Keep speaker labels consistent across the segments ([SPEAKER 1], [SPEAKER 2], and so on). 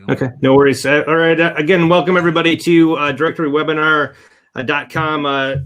[SPEAKER 1] Okay, no worries. All right. Again, welcome everybody to directorywebinar.com,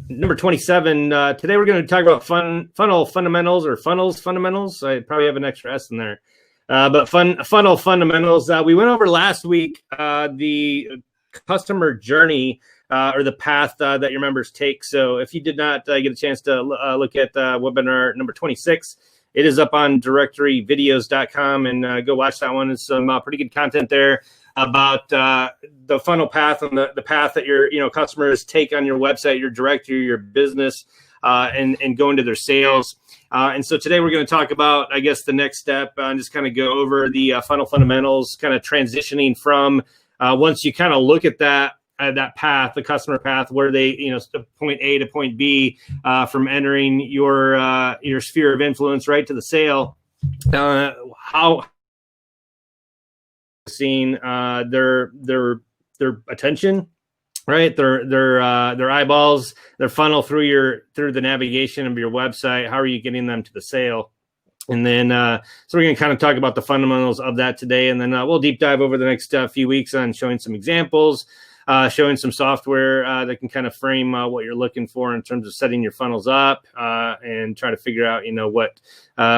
[SPEAKER 1] number 27. Today we're going to talk about funnel fundamentals or funnels fundamentals. I probably have an extra S in there. But funnel fundamentals. We went over last week the customer journey or the path that your members take. So if you did not get a chance to look at webinar number 26, it is up on directoryvideos.com and go watch that one. It's some pretty good content there about the funnel path and the path that your customers take on your website, your directory, your business, and go into their sales. And so today we're going to talk about, I guess, the next step and just kind of go over the funnel fundamentals, kind of transitioning from once you kind of look at that path, the customer path, where they, point A to point B, from entering your sphere of influence right to the sale, how seeing their attention, right, their eyeballs, their funnel through the navigation of your website. How are you getting them to the sale? And then, so we're going to kind of talk about the fundamentals of that today. And then we'll deep dive over the next few weeks on showing some examples, showing some software that can kind of frame what you're looking for in terms of setting your funnels up and try to figure out, what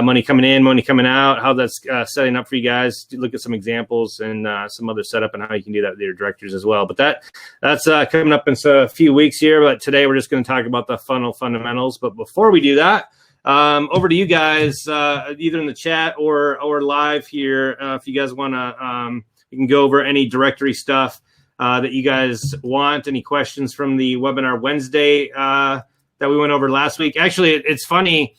[SPEAKER 1] money coming in, money coming out, how that's setting up for you guys. To look at some examples and some other setup and how you can do that with your directors as well. But that's coming up in a few weeks here. But today we're just going to talk about the funnel fundamentals. But before we do that, over to you guys, either in the chat or live here. If you guys want to, you can go over any directory stuff that you guys want. Any questions from the webinar Wednesday that we went over last week? Actually, it's funny.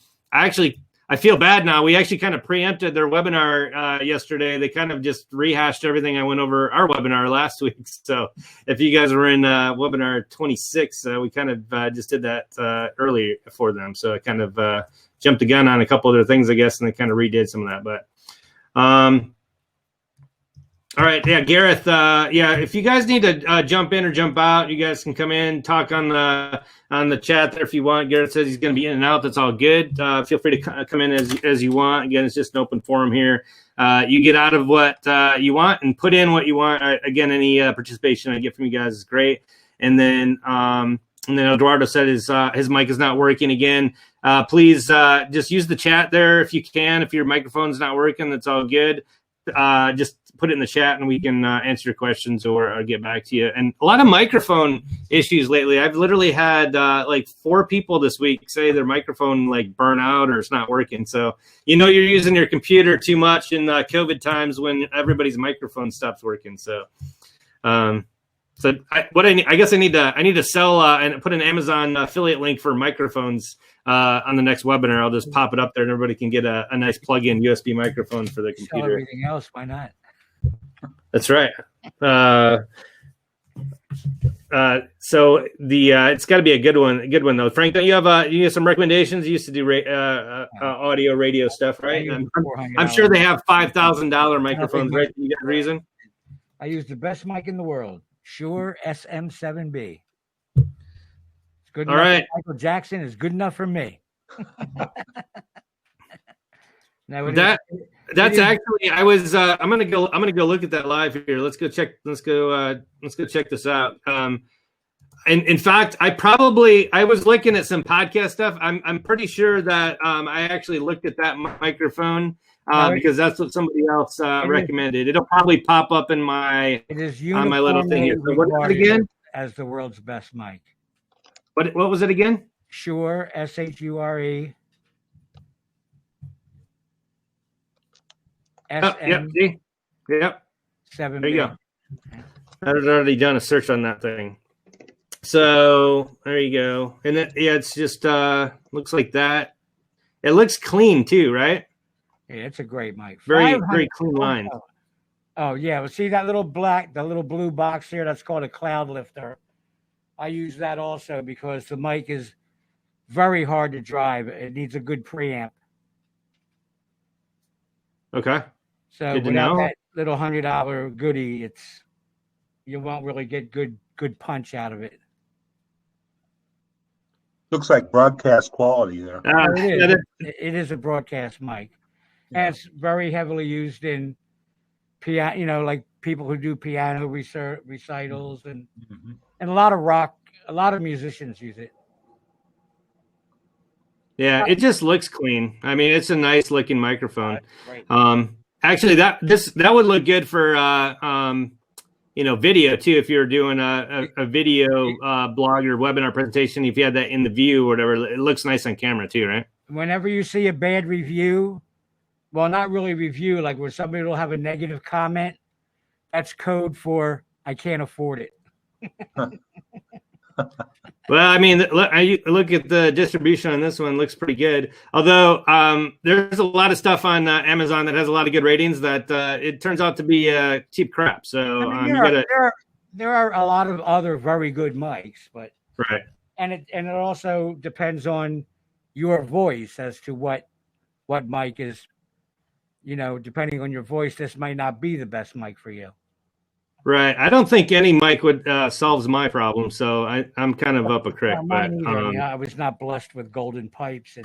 [SPEAKER 1] I feel bad now. We actually kind of preempted their webinar yesterday. They kind of just rehashed everything I went over our webinar last week. So if you guys were in webinar 26, we kind of just did that early for them. So I kind of jumped the gun on a couple other things, I guess, and they kind of redid some of that. But all right. Yeah, Gareth. If you guys need to jump in or jump out, you guys can come in, talk on the chat there if you want. Gareth says he's going to be in and out. That's all good. Feel free to come in as you want. Again, it's just an open forum here. You get out of what you want and put in what you want. Again, any participation I get from you guys is great. And then Eduardo said his mic is not working again. Please just use the chat there if you can. If your microphone's not working, that's all good. Just put it in the chat and we can answer your questions or get back to you. And a lot of microphone issues lately. I've literally had like 4 people this week say their microphone like burn out or it's not working. So, you're using your computer too much in COVID times when everybody's microphone stops working. So, I guess I need to sell and put an Amazon affiliate link for microphones on the next webinar. I'll just pop it up there and everybody can get a nice plug-in USB microphone for the computer.
[SPEAKER 2] Sell everything else, why not?
[SPEAKER 1] That's right. So it's got to be a good one though. Frank, don't you have some recommendations? You used to do audio radio stuff, right? I'm sure they have $5,000 microphones, right? You got a reason?
[SPEAKER 2] I use the best mic in the world, Shure SM7B. It's good enough. All right. For Michael Jackson is good enough for me. Now
[SPEAKER 1] that's actually I'm gonna go look at that live here. Let's go check this out. And in fact, I was looking at some podcast stuff. I'm pretty sure that I actually looked at that microphone because that's what somebody else recommended. It'll probably pop up in my on my little thing here. So what was it again?
[SPEAKER 2] As the world's best mic.
[SPEAKER 1] What was it again?
[SPEAKER 2] Shure, SHURE.
[SPEAKER 1] Yep.
[SPEAKER 2] 7.
[SPEAKER 1] There you go. I've already done a search on that thing. So there you go. And it's just looks like that. It looks clean too, right?
[SPEAKER 2] Yeah, it's a great mic.
[SPEAKER 1] Very clean line.
[SPEAKER 2] Oh yeah. Well, see that little blue box here? That's called a cloud lifter. I use that also because the mic is very hard to drive. It needs a good preamp.
[SPEAKER 1] Okay.
[SPEAKER 2] So without that little $100 goodie, you won't really get good punch out of it.
[SPEAKER 3] Looks like broadcast quality there.
[SPEAKER 2] It is a broadcast mic. And it's very heavily used in piano, like people who do piano recitals, and a lot of rock, a lot of musicians use it.
[SPEAKER 1] Yeah, it just looks clean. I mean, it's a nice looking microphone.
[SPEAKER 2] Right.
[SPEAKER 1] Actually, that would look good for video too. If you're doing a video blog or webinar presentation, if you had that in the view or whatever, it looks nice on camera too, right?
[SPEAKER 2] Whenever you see a bad review, well, not really review, like where somebody will have a negative comment, that's code for I can't afford it.
[SPEAKER 1] Well, I mean, look at the distribution on this one; looks pretty good. Although there's a lot of stuff on Amazon that has a lot of good ratings that it turns out to be cheap crap. So
[SPEAKER 2] I mean, there are a lot of other very good mics, but
[SPEAKER 1] right,
[SPEAKER 2] and it also depends on your voice as to what mic is. Depending on your voice, this might not be the best mic for you.
[SPEAKER 1] Right. I don't think any mic would solves my problem, so I'm kind of up a creek. But
[SPEAKER 2] I was not blessed with golden pipes,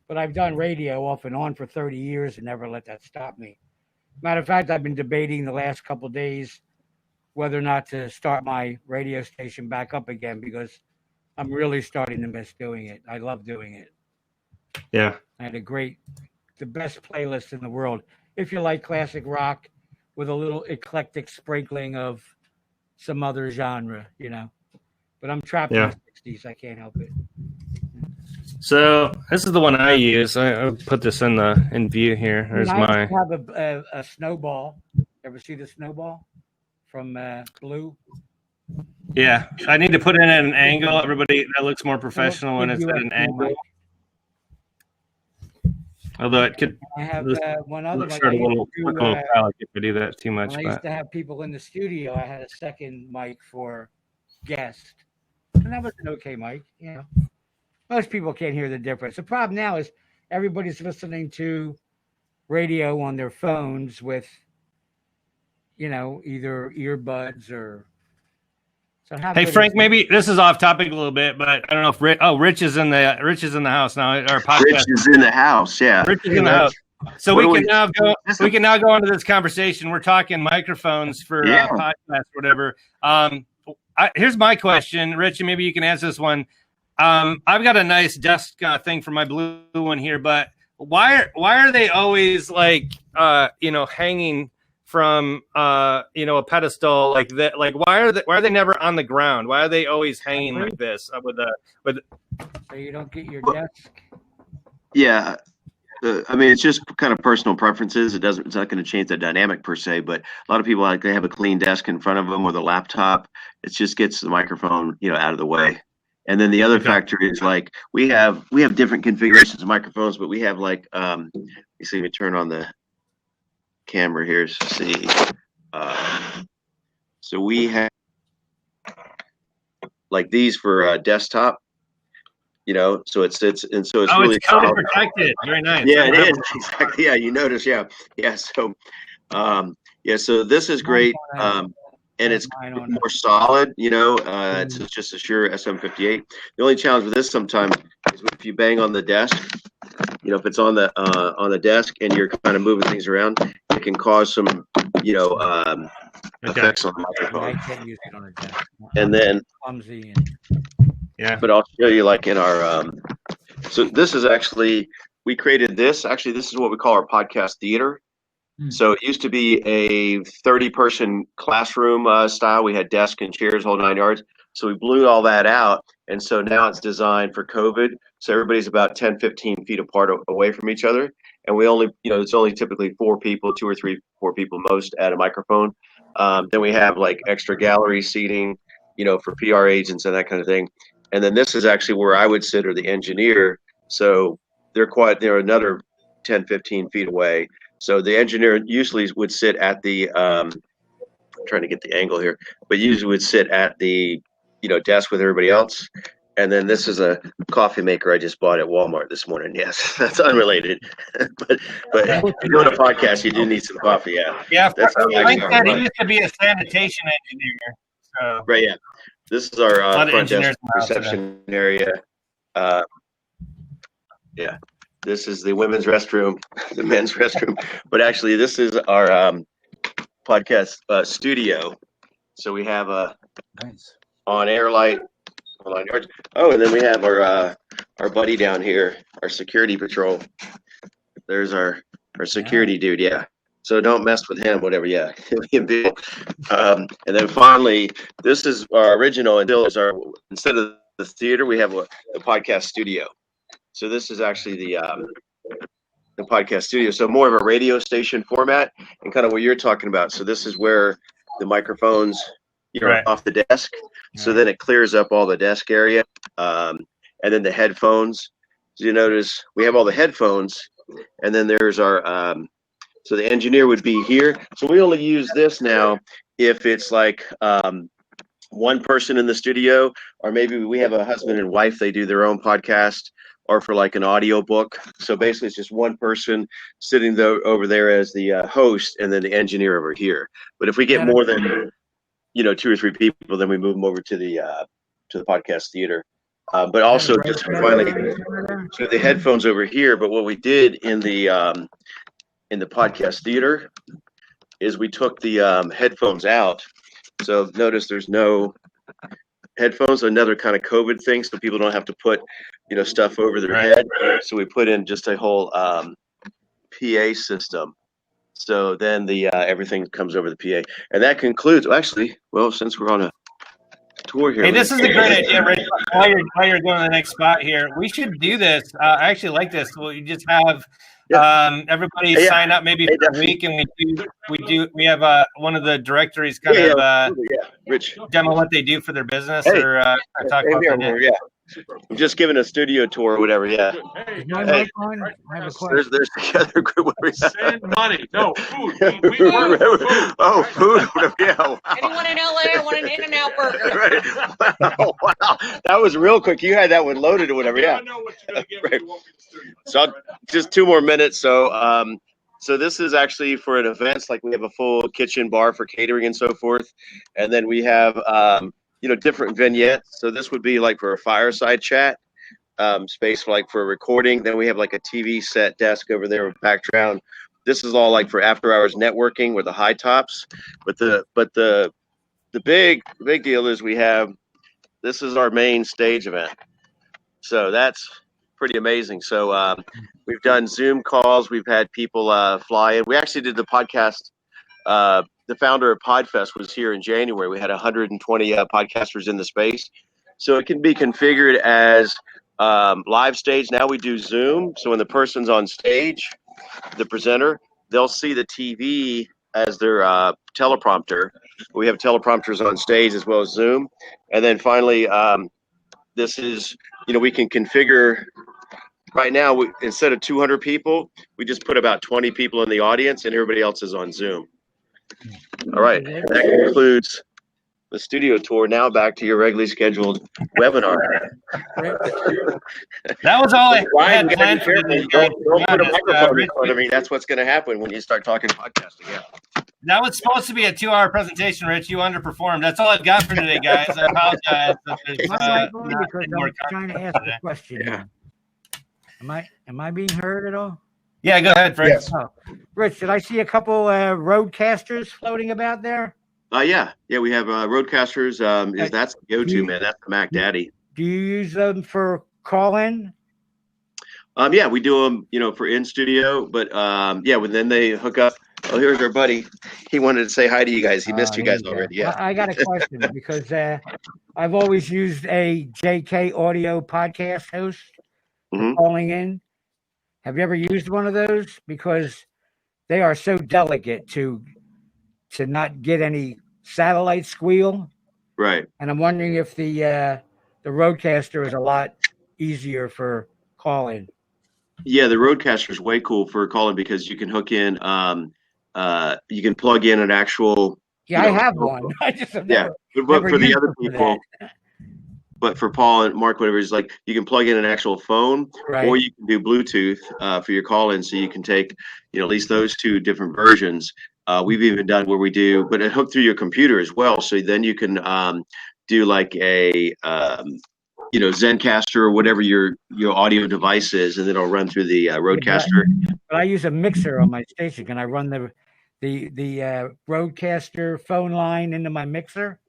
[SPEAKER 2] but I've done radio off and on for 30 years and never let that stop me. Matter of fact, I've been debating the last couple of days whether or not to start my radio station back up again because I'm really starting to miss doing it. I love doing it.
[SPEAKER 1] Yeah.
[SPEAKER 2] I had the best playlist in the world. If you like classic rock, with a little eclectic sprinkling of some other genre, But I'm trapped in the 60s. I can't help it.
[SPEAKER 1] So this is the one I use. I'll put this in view here. There's
[SPEAKER 2] I have a snowball. Ever see the snowball from Blue?
[SPEAKER 1] Yeah, I need to put it at an angle. Everybody, that looks more professional when it's at an angle. Although it could,
[SPEAKER 2] I have one other.
[SPEAKER 1] Like a little phallic if I do that too much.
[SPEAKER 2] When I used to have people in the studio, I had a second mic for guest, and that was an okay mic. Most people can't hear the difference. The problem now is everybody's listening to radio on their phones with, either earbuds or. So
[SPEAKER 1] hey Frank, maybe this is off topic a little bit, but I don't know if Rich is in the house now. Our podcast.
[SPEAKER 4] Rich is in the house, yeah.
[SPEAKER 1] Rich is in the house. So we can now go into this conversation. We're talking microphones for podcasts, whatever. Here's my question, Rich, and maybe you can answer this one. I've got a nice desk thing for my blue one here, but why are they always like hanging from a pedestal like that? Like why are they never on the ground? Why are they always hanging like this with
[SPEAKER 2] so you don't get your desk?
[SPEAKER 4] Yeah. I mean, it's just kind of personal preferences. It's not going to change the dynamic per se, but a lot of people they have a clean desk in front of them with a laptop. It just gets the microphone, out of the way. And then the other factor is like we have different configurations of microphones, but we have like you see me turn on the camera here to see. So we have like these for desktop. So it's really
[SPEAKER 1] it's color protected. Very nice.
[SPEAKER 4] Yeah, it is exactly. Yeah, you notice. Yeah. So, so this is great, and it's more solid. It's just a Shure SM58. The only challenge with this sometimes is if you bang on the desk. If it's on the desk and you're kind of moving things around, it can cause some effects on the microphone.
[SPEAKER 2] I can't use it on a desk.
[SPEAKER 4] And then
[SPEAKER 2] clumsy
[SPEAKER 1] yeah.
[SPEAKER 4] But I'll show you like in our so this is actually we created this. Actually, this is what we call our podcast theater. So it used to be a 30-person classroom style. We had desks and chairs, whole 9 yards. So we blew all that out. And so now it's designed for COVID. So everybody's about 10, 15 feet apart away from each other. And we only, it's only typically 4 people, 2 or 3, 4 people most at a microphone. Then we have like extra gallery seating, for PR agents and that kind of thing. And then this is actually where I would sit, or the engineer. So they're another 10, 15 feet away. So the engineer usually would sit at the, I'm trying to get the angle here, but usually would sit at the, desk with everybody else. And then this is a coffee maker I just bought at Walmart this morning. Yes, that's unrelated. but if you're doing a podcast, you do need some coffee. Yeah.
[SPEAKER 1] Yeah. That's Frank said he used to be a sanitation engineer. So.
[SPEAKER 4] Right. Yeah. This is our front desk reception area. Yeah. This is the women's restroom, the men's restroom. But actually, this is our podcast studio. So we have a
[SPEAKER 3] Nice.
[SPEAKER 4] on-air light. Oh, and then we have our buddy down here, our security patrol. There's our security dude. Yeah. So don't mess with him. Whatever. Yeah. And then finally, this is our original. Instead of the theater, we have a podcast studio. So this is actually the podcast studio. So more of a radio station format, and kind of what you're talking about. So this is where the microphones,
[SPEAKER 1] Right.
[SPEAKER 4] off the desk. So then it clears up all the desk area, and then the headphones. So you notice we have all the headphones, and then there's our. So the engineer would be here. So we only use this now if it's like one person in the studio, or maybe we have a husband and wife. They do their own podcast, or for like an audio book. So basically, it's just one person sitting over there as the host, and then the engineer over here. But if we get more than 2 or 3 people, then we move them over to the podcast theater. But also just finally, so the headphones over here. But what we did in the podcast theater is we took the headphones out. So notice there's no headphones, another kind of COVID thing, so people don't have to put stuff over their head. So we put in just a whole PA system. So then the everything comes over the PA, and that concludes. Actually, well, since we're on a tour here,
[SPEAKER 1] Hey, this is a great idea, Rich. While you're going to the next spot here, we should do this. I actually like this. We just have everybody sign up maybe for a week, and we have one of the directories kind of
[SPEAKER 4] Rich,
[SPEAKER 1] demo what they do for their business or talk about it.
[SPEAKER 4] I'm just giving a studio tour or whatever. Yeah.
[SPEAKER 2] Is my mic on? I have a question.
[SPEAKER 4] There's the other group.
[SPEAKER 5] Send money. No, food. We want food.
[SPEAKER 4] Oh, food. Yeah. Wow.
[SPEAKER 6] Anyone in LA want an In-N-Out burger?
[SPEAKER 4] Right. Wow. That was real quick. You had that one loaded or whatever. Yeah.
[SPEAKER 5] I know what you're going to give me.
[SPEAKER 4] So just 2 more minutes. So so this is actually for an event. Like we have a full kitchen bar for catering and so forth, and then we have different vignettes. So this would be like for a fireside chat space for recording. Then we have like a TV set desk over there with background. This is all like for after hours networking with the high tops. But the big deal is this is our main stage event. So that's pretty amazing. So we've done Zoom calls. We've had people fly in. We actually did the podcast. The founder of PodFest was here in January. We had 120 podcasters in the space. So it can be configured as live stage. Now we do Zoom. So when the person's on stage, the presenter, they'll see the TV as their teleprompter. We have teleprompters on stage as well as Zoom. And then finally, this is, we can configure. Right now, instead of 200 people, we just put about 20 people in the audience, and everybody else is on Zoom. All right, that concludes the studio tour. Now back to your regularly scheduled webinar.
[SPEAKER 1] That was all I had planned for today.
[SPEAKER 4] Don't put a microphone in front of me. That's what's going to happen when you start talking podcasting. Yeah.
[SPEAKER 1] That was supposed to be a 2-hour presentation, Rich. You underperformed. That's all I've got for today, guys. I apologize.
[SPEAKER 2] Because I'm trying to ask a question.
[SPEAKER 4] Yeah.
[SPEAKER 2] Am I being heard at all?
[SPEAKER 1] Yeah, go ahead, Fred.
[SPEAKER 3] Yes.
[SPEAKER 2] Oh. Rich, did I see a couple roadcasters floating about there?
[SPEAKER 4] Yeah, we have Roadcasters. That's the go-to, man. That's the Mac Daddy.
[SPEAKER 2] Do you use them for call-in?
[SPEAKER 4] Yeah, we do them, for in studio. But then they hook up. Oh, here's our buddy. He wanted to say hi to you guys. He missed you guys already. Yeah.
[SPEAKER 2] I got a question because I've always used a JK Audio podcast host for calling in. Have you ever used one of those? Because they are so delicate to not get any satellite squeal.
[SPEAKER 4] Right.
[SPEAKER 2] And I'm wondering if the Roadcaster is a lot easier for calling.
[SPEAKER 4] Yeah, the Roadcaster is way cool for calling because you can hook in. You can plug in an actual.
[SPEAKER 2] Yeah, I have one. I just have
[SPEAKER 4] never for the other people. But for Paul and Mark, whatever, it's like you can plug in an actual phone, or you can do Bluetooth for your call-in, so you can take, at least those 2 different versions. We've even done where we do, but it hooked through your computer as well. So then you can do like a Zencaster or whatever your audio device is, and then it'll run through the Roadcaster.
[SPEAKER 2] But I use a mixer on my station. Can I run the the Rodecaster phone line into my mixer.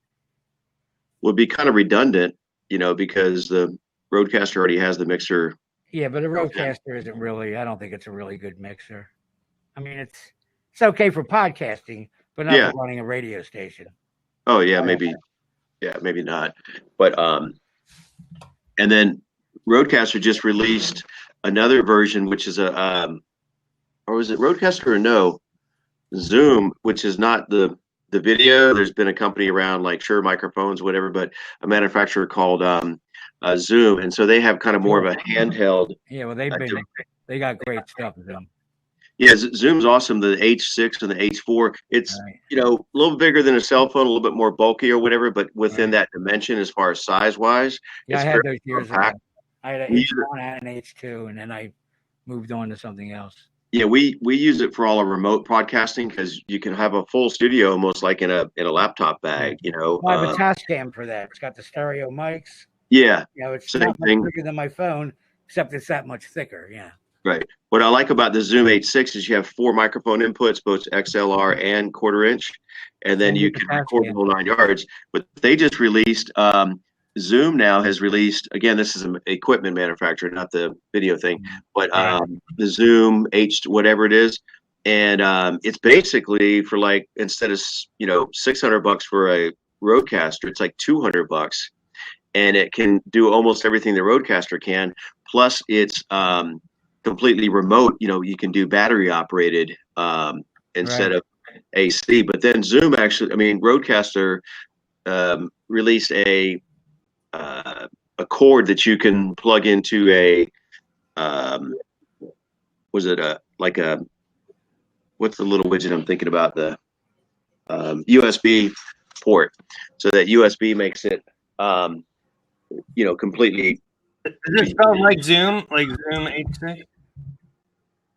[SPEAKER 4] Would be kind of redundant, because the Rodecaster already has the mixer.
[SPEAKER 2] Yeah, but a Rodecaster isn't really. I don't think it's a really good mixer. I mean, it's okay for podcasting, but not for running a radio station.
[SPEAKER 4] Oh yeah, maybe. Yeah, maybe not. But and then Rodecaster just released another version, which is or was it Rodecaster or no? Zoom, which is not the video. There's been a company around like Shure Microphones, whatever, but a manufacturer called Zoom, and so they have kind of more of a handheld.
[SPEAKER 2] Yeah, well, they got great stuff with them.
[SPEAKER 4] Yeah, Zoom's awesome. The H6 and the H4. It's a little bigger than a cell phone, a little bit more bulky or whatever, but within that dimension as far as size wise.
[SPEAKER 2] Yeah, I had those years ago. I had an H1 and an H2, and then I moved on to something else.
[SPEAKER 4] Yeah, we use it for all our remote podcasting because you can have a full studio almost like in a laptop bag.
[SPEAKER 2] Well, I have a Tascam for that. It's got the stereo mics.
[SPEAKER 4] Yeah,
[SPEAKER 2] it's not much bigger than my phone, except it's that much thicker. Yeah.
[SPEAKER 4] Right. What I like about the Zoom H6 is you have 4 microphone inputs, both XLR and 1/4 inch, and then you can record the whole 9 yards. But they just released. Zoom now has released, again, this is an equipment manufacturer, not the video thing, but the Zoom H, whatever it is. And it's basically for like, instead of, $600 for a Rodecaster, it's like $200. And it can do almost everything the Rodecaster can. Plus it's completely remote. You can do battery operated instead of AC. But then Zoom Rodecaster released a cord that you can plug into a what's the little widget I'm thinking about, the USB port, so that USB makes it completely.
[SPEAKER 1] Is it spelled like Zoom H6?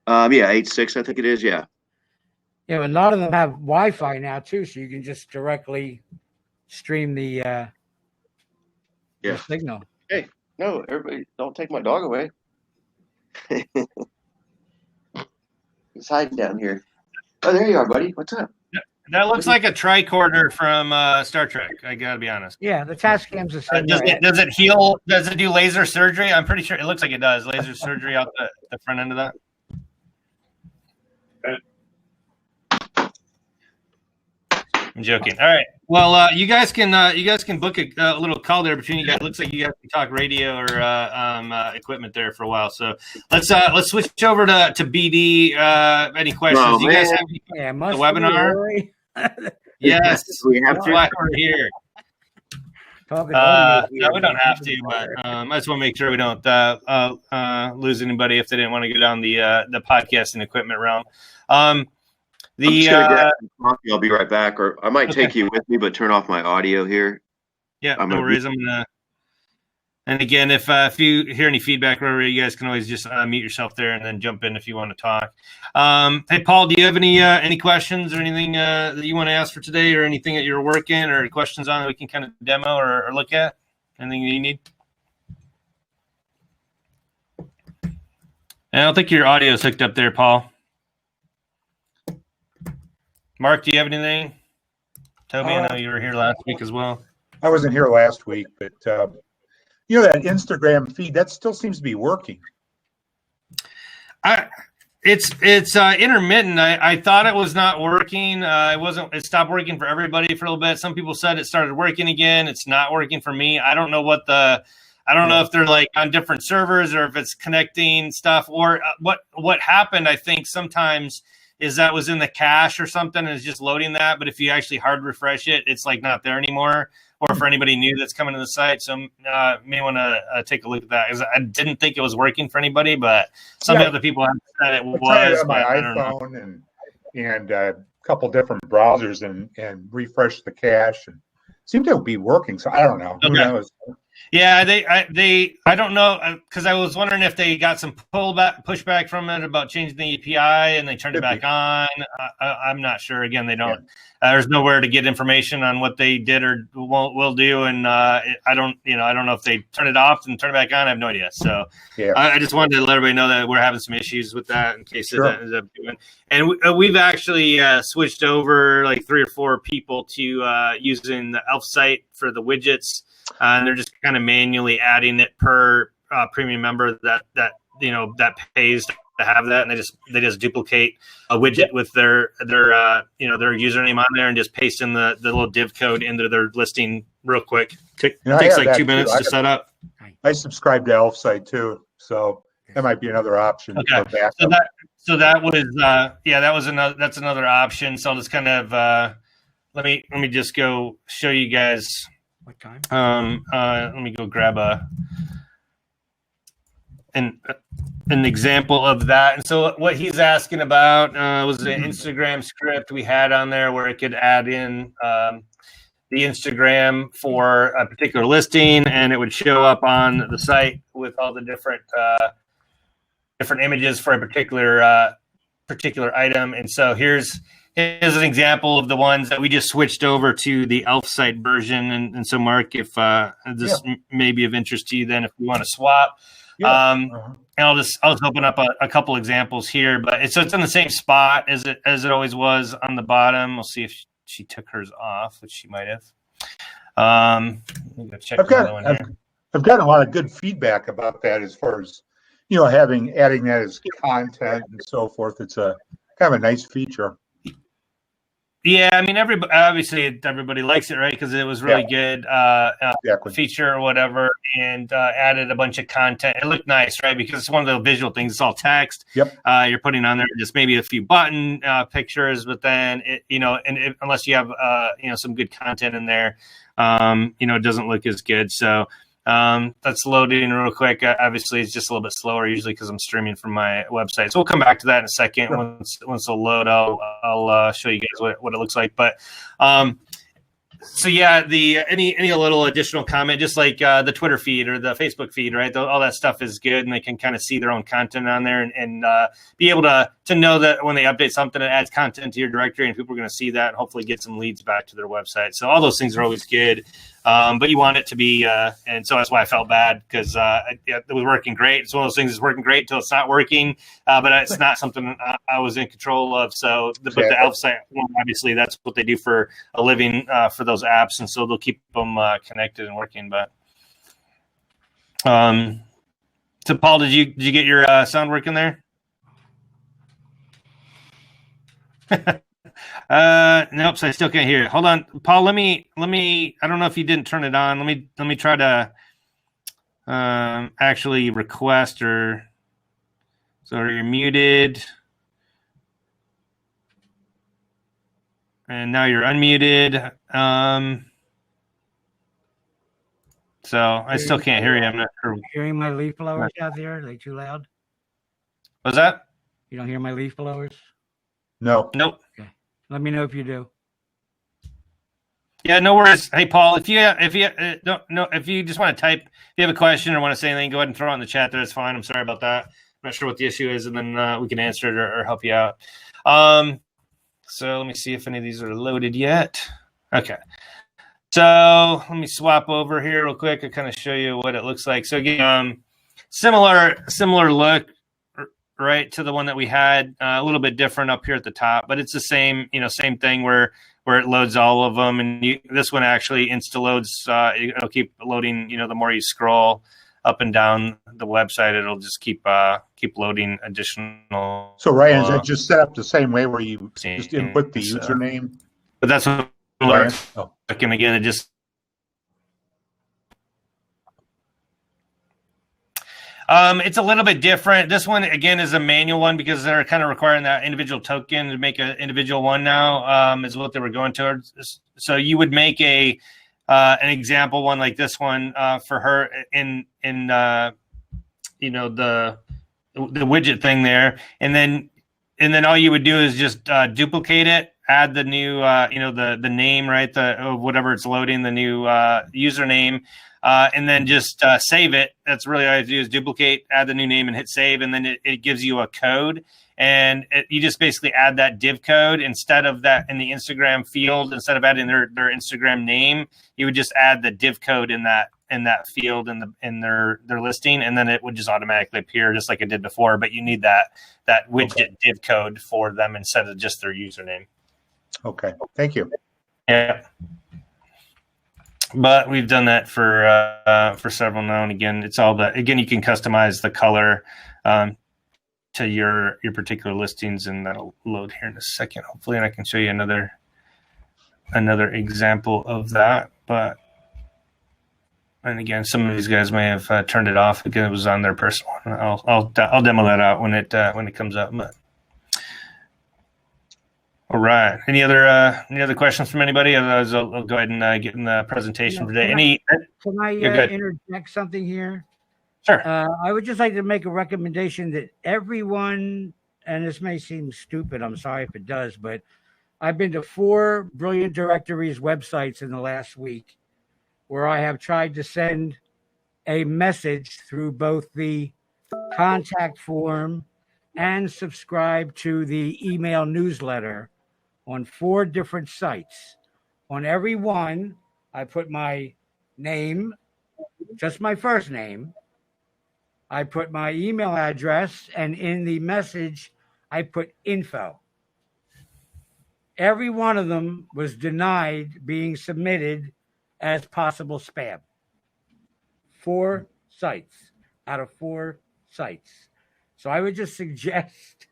[SPEAKER 4] Yeah, H6 I think it is. Yeah,
[SPEAKER 2] a lot of them have Wi-Fi now too, so you can just directly stream the signal.
[SPEAKER 4] Hey, no, everybody, don't take my dog away. He's hiding down here. Oh, there you are, buddy. What's up?
[SPEAKER 1] That looks like a tricorder from Star Trek. I gotta be honest.
[SPEAKER 2] Yeah, the Tascam's the same.
[SPEAKER 1] Does it heal? Does it do laser surgery? I'm pretty sure it looks like it does. Laser surgery out the front end of that. I'm joking. All right. Well, you guys can book a little call there between you guys. It looks like you guys can talk radio or equipment there for a while. So let's switch over to BD. Any questions? You guys have the webinar? Yes, we have to. We're here. No, we don't have to, but I just want to make sure we don't lose anybody if they didn't want to go down the podcast and equipment realm.
[SPEAKER 4] I'll be right back, or I might take you with me, but turn off my audio here.
[SPEAKER 1] Yeah, no worries. I'm gonna. And again, if you hear any feedback, whatever, you guys can always just mute yourself there and then jump in if you want to talk. Hey, Paul, do you have any questions or anything that you want to ask for today, or anything that you're working or questions on that we can kind of demo or look at? Anything that you need? And I don't think your audio is hooked up there, Paul. Mark, do you have anything? Toby, I know you were here last week as well.
[SPEAKER 3] I wasn't here last week, but that Instagram feed, that still seems to be working.
[SPEAKER 1] It's intermittent. I thought it was not working. It stopped working for everybody for a little bit. Some people said it started working again. It's not working for me. I don't know I don't know if they're like on different servers or if it's connecting stuff or what happened. I think sometimes is that was in the cache or something and it's just loading that. But if you actually hard refresh it, it's like not there anymore. Or for anybody new that's coming to the site, so may want to take a look at that. I didn't think it was working for anybody, but some other people have said it was.
[SPEAKER 3] I tried it on my iPhone and a couple different browsers and refresh the cache and seemed to be working. So I don't know. Who knows?
[SPEAKER 1] Yeah, I don't know, because I was wondering if they got some pushback from it about changing the API and they turned it back on. I'm not sure. Again, they don't. There's nowhere to get information on what they did or will do, and I don't know if they turn it off and turn it back on. I have no idea. So I just wanted to let everybody know that we're having some issues with that in case it ends up doing. And we've actually switched over like 3 or 4 people to using the Elf site for the widgets. And they're just kind of manually adding it per premium member that pays to have that, and they just duplicate a widget with their username on there and just paste in the little div code into their listing real quick. Takes like 2 minutes to set up.
[SPEAKER 3] I subscribe to Elf site too, so that might be another option.
[SPEAKER 1] Okay, so that was that's another option. So I'll just kind of let me just go show you guys.
[SPEAKER 2] What time?
[SPEAKER 1] Let me go grab an example of that. And so what he's asking about was an Instagram script we had on there where it could add in the Instagram for a particular listing, and it would show up on the site with all the different images for a particular item. And so here's an example of the ones that we just switched over to the Elf site version. And so, Mark, if this may be of interest to you, then if we want to swap, and I'll just open up a couple examples here. But it's in the same spot as it always was on the bottom. We'll see if she took hers off, which she might have. Go check
[SPEAKER 3] I've gotten a lot of good feedback about that as far as adding that as content and so forth. It's a kind of a nice feature.
[SPEAKER 1] Yeah, I mean, everybody likes it, right? Because it was really good feature or whatever, and added a bunch of content. It looked nice, right? Because it's one of the visual things. It's all text.
[SPEAKER 3] Yep.
[SPEAKER 1] You're putting on there just maybe a few button pictures, but then unless you have some good content in there, it doesn't look as good. So. That's loading real quick. Obviously, it's just a little bit slower usually because I'm streaming from my website. So we'll come back to that in a second. Once it'll load, I'll show you guys what it looks like. But so yeah, any little additional comment, just like the Twitter feed or the Facebook feed, right? All that stuff is good, and they can kind of see their own content on there and be able to know that when they update something, it adds content to your directory, and people are going to see that and hopefully get some leads back to their website. So all those things are always good. But you want it to be, and so that's why I felt bad because it was working great. It's one of those things that's working great until it's not working, but it's not something I was in control of. So, but the Elf site, obviously, that's what they do for a living for those apps, and so they'll keep them connected and working. But, so Paul, did you get your sound working there? Nope. So I still can't hear it. Hold on, Paul. Let me. I don't know if you didn't turn it on. Let me try to actually request or. So you're muted, and now you're unmuted. So I still can't hear you. I'm not sure.
[SPEAKER 2] Hearing my leaf blowers out there? Are they too loud?
[SPEAKER 1] What's that?
[SPEAKER 2] You don't hear my leaf blowers?
[SPEAKER 3] No.
[SPEAKER 1] Nope.
[SPEAKER 2] Okay. Let me know if you do.
[SPEAKER 1] Yeah, no worries. Hey, Paul, if you just want to type, if you have a question or want to say anything, go ahead and throw it in the chat there. It's fine. I'm sorry about that. I'm not sure what the issue is, and then we can answer it or help you out. So let me see if any of these are loaded yet. Okay. So let me swap over here real quick and kind of show you what it looks like. So again, similar look, right, to the one that we had, a little bit different up here at the top, but it's the same thing where it loads all of them. And this one actually insta-loads. It'll keep loading, the more you scroll up and down the website, it'll just keep loading additional.
[SPEAKER 3] So Ryan, is that just set up the same way where you just input the username?
[SPEAKER 1] But that's what
[SPEAKER 3] Ryan?
[SPEAKER 1] and again, it just it's a little bit different. This one, again, is a manual one because they're kind of requiring that individual token to make an individual one now, is what they were going towards. So you would make an example one like this one for her in the widget thing there. And then all you would do is just duplicate it add the new, the name, right? Whatever it's loading, the new username, and then just save it. That's really all I have to do is duplicate, add the new name, and hit save, and then it gives you a code. And you just basically add that div code instead of that in the Instagram field. Instead of adding their Instagram name, you would just add the div code in that field in their listing, and then it would just automatically appear just like it did before. But you need that widget div code for them instead of just their username.
[SPEAKER 3] Okay, thank you.
[SPEAKER 1] Yeah, but we've done that for several now and again. It's all that. Again, you can customize the color to your particular listings, and that'll load here in a second, hopefully, and I can show you another example of that. But and again, some of these guys may have turned it off because it was on their personal one. I'll demo that out when it comes up. But all right, any other questions from anybody? Otherwise, I'll go ahead and get in the presentation today.
[SPEAKER 2] Can I interject something here?
[SPEAKER 1] Sure.
[SPEAKER 2] I would just like to make a recommendation that everyone, and this may seem stupid, I'm sorry if it does, but I've been to 4 Brilliant Directories websites in the last week where I have tried to send a message through both the contact form and subscribe to the email newsletter on 4 different sites. On every one, I put my name, just my first name. I put my email address, and in the message, I put info. Every one of them was denied being submitted as possible spam. 4 sites out of 4 sites. So I would just suggest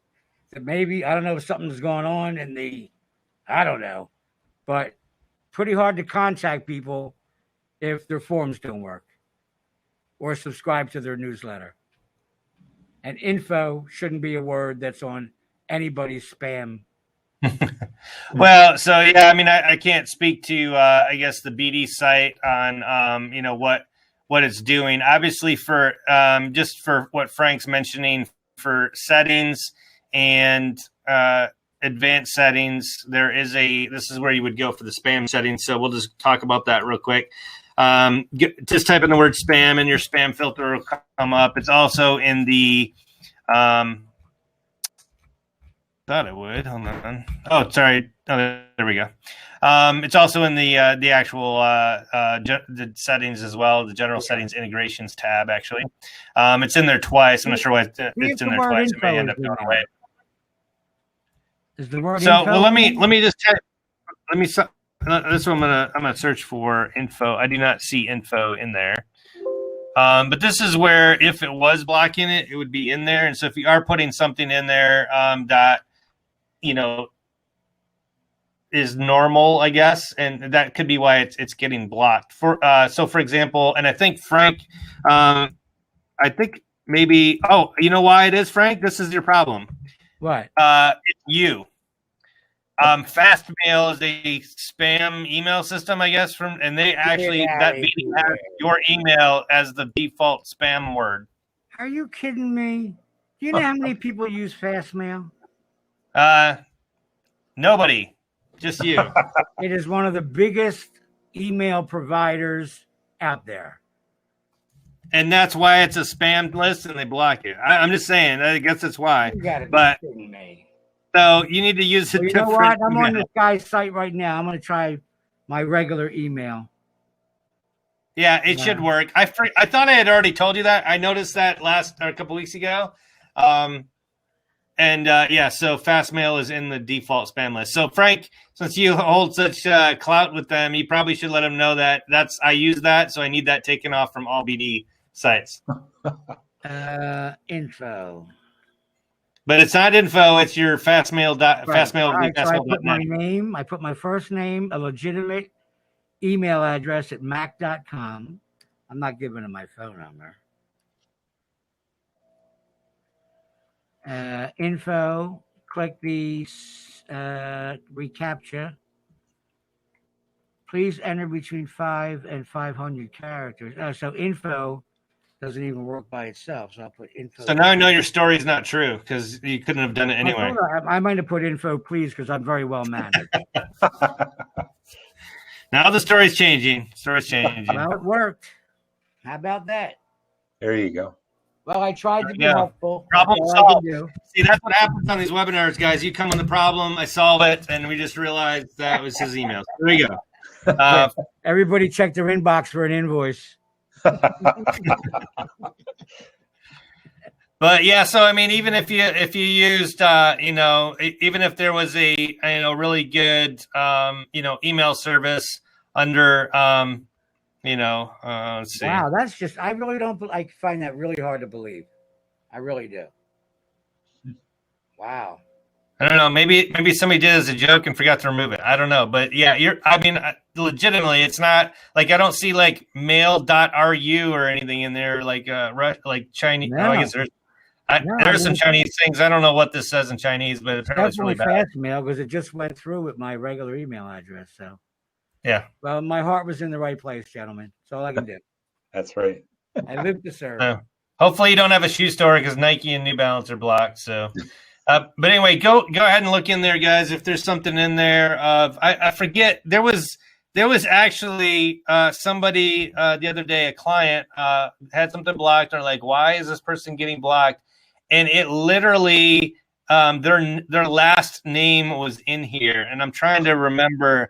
[SPEAKER 2] that maybe, I don't know if something's going on I don't know, but pretty hard to contact people if their forms don't work or subscribe to their newsletter. And info shouldn't be a word that's on anybody's spam.
[SPEAKER 1] Well, so yeah, I mean, I can't speak to, I guess, the BD site on, what it's doing. Obviously, for just for what Frank's mentioning for settings and advanced settings, this is where you would go for the spam settings. So we'll just talk about that real quick. Just type in the word spam and your spam filter will come up. It's also in the thought it would. Hold on. Oh, sorry. Oh, there we go. It's also in the actual the settings as well, the general settings integrations tab. Actually, it's in there twice. I'm not sure why it's in there twice. It may end up going away.
[SPEAKER 2] Is the word
[SPEAKER 1] so
[SPEAKER 2] info?
[SPEAKER 1] Well, let me just check. This one I'm gonna search for info. I do not see info in there. But this is where, if it was blocking it, it would be in there. And so if you are putting something in there that, is normal, I guess, and that could be why it's getting blocked. For example, and I think Frank, I think maybe, you know why it is, Frank? This is your problem.
[SPEAKER 2] What?
[SPEAKER 1] It's you. Fastmail is a spam email system, I guess, and they actually has your email as the default spam word.
[SPEAKER 2] Are you kidding me? Do you know how many people use Fastmail?
[SPEAKER 1] Nobody, just you.
[SPEAKER 2] It is one of the biggest email providers out there.
[SPEAKER 1] And that's why it's a spam list and they block it. I'm just saying, I guess that's why.
[SPEAKER 2] You gotta be kidding me.
[SPEAKER 1] So you need to use a
[SPEAKER 2] different. You know what? I'm on this guy's site right now. I'm going to try my regular email.
[SPEAKER 1] Yeah, it should work. I thought I had already told you that. I noticed that a couple weeks ago. So Fastmail is in the default spam list. So Frank, since you hold such clout with them, you probably should let them know that I use that, so I need that taken off from all BD sites.
[SPEAKER 2] Info.
[SPEAKER 1] But it's not info. It's your Fastmail. Fastmail.
[SPEAKER 2] Right, so I put my name. I put my first name, a legitimate email address at mac.com. I'm not giving them my phone number. Info. Click the reCAPTCHA. Please enter between 5 and 500 characters. So info doesn't even work by itself. So I'll put info.
[SPEAKER 1] So now I know your story is not true because you couldn't have done it anyway.
[SPEAKER 2] I might have put info, please, because I'm very well mannered.
[SPEAKER 1] Now the story's changing. Story's changing.
[SPEAKER 2] Well, it worked. How about that?
[SPEAKER 3] There you go.
[SPEAKER 2] Well, I tried to be
[SPEAKER 1] Yeah.
[SPEAKER 2] helpful.
[SPEAKER 1] Problem
[SPEAKER 2] That's all I
[SPEAKER 1] solved.
[SPEAKER 2] can do.
[SPEAKER 1] See, that's what happens on these webinars, guys. You come on the problem, I solve it, and we just realized that was his email. There you go.
[SPEAKER 2] Everybody check their inbox for an invoice.
[SPEAKER 1] But yeah, so I mean, even if you used, even if there was a really good email service under let's see.
[SPEAKER 2] Wow, that's just, I really don't, I find that really hard to believe. I really do. Wow.
[SPEAKER 1] I don't know. Maybe somebody did it as a joke and forgot to remove it. I don't know. But yeah, legitimately, it's not like I don't see like mail.ru or anything in there like Chinese.
[SPEAKER 2] No.
[SPEAKER 1] I guess there's some Chinese things. I don't know what this says in Chinese, but apparently it's really bad.
[SPEAKER 2] Fast mail because it just went through with my regular email address. So
[SPEAKER 1] yeah.
[SPEAKER 2] Well, my heart was in the right place, gentlemen. That's all I can do.
[SPEAKER 3] That's right.
[SPEAKER 2] I live to serve.
[SPEAKER 1] Hopefully you don't have a shoe store because Nike and New Balance are blocked. So, but anyway, go ahead and look in there, guys. If there's something in there, I forget there was actually somebody the other day, a client had something blocked. Or like, why is this person getting blocked? And it literally their last name was in here, and I'm trying to remember.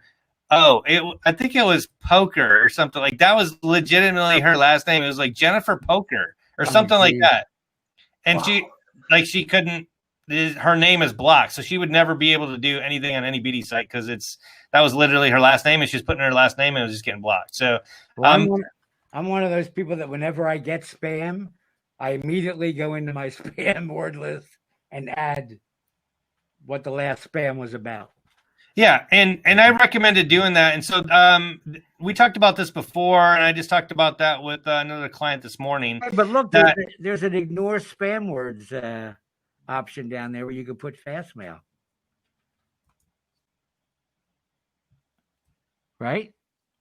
[SPEAKER 1] I think it was Poker or something like that. Was legitimately her last name. It was like Jennifer Poker or something like that. And she couldn't. Her name is blocked, so she would never be able to do anything on any BD site because that was literally her last name, and she's putting her last name and it was just getting blocked. So
[SPEAKER 2] I'm one of those people that whenever I get spam, I immediately go into my spam word list and add what the last spam was about.
[SPEAKER 1] Yeah, and I recommended doing that. And so we talked about this before, and I just talked about that with another client this morning.
[SPEAKER 2] But look, there's an ignore spam words option down there where you can put fast mail. Right?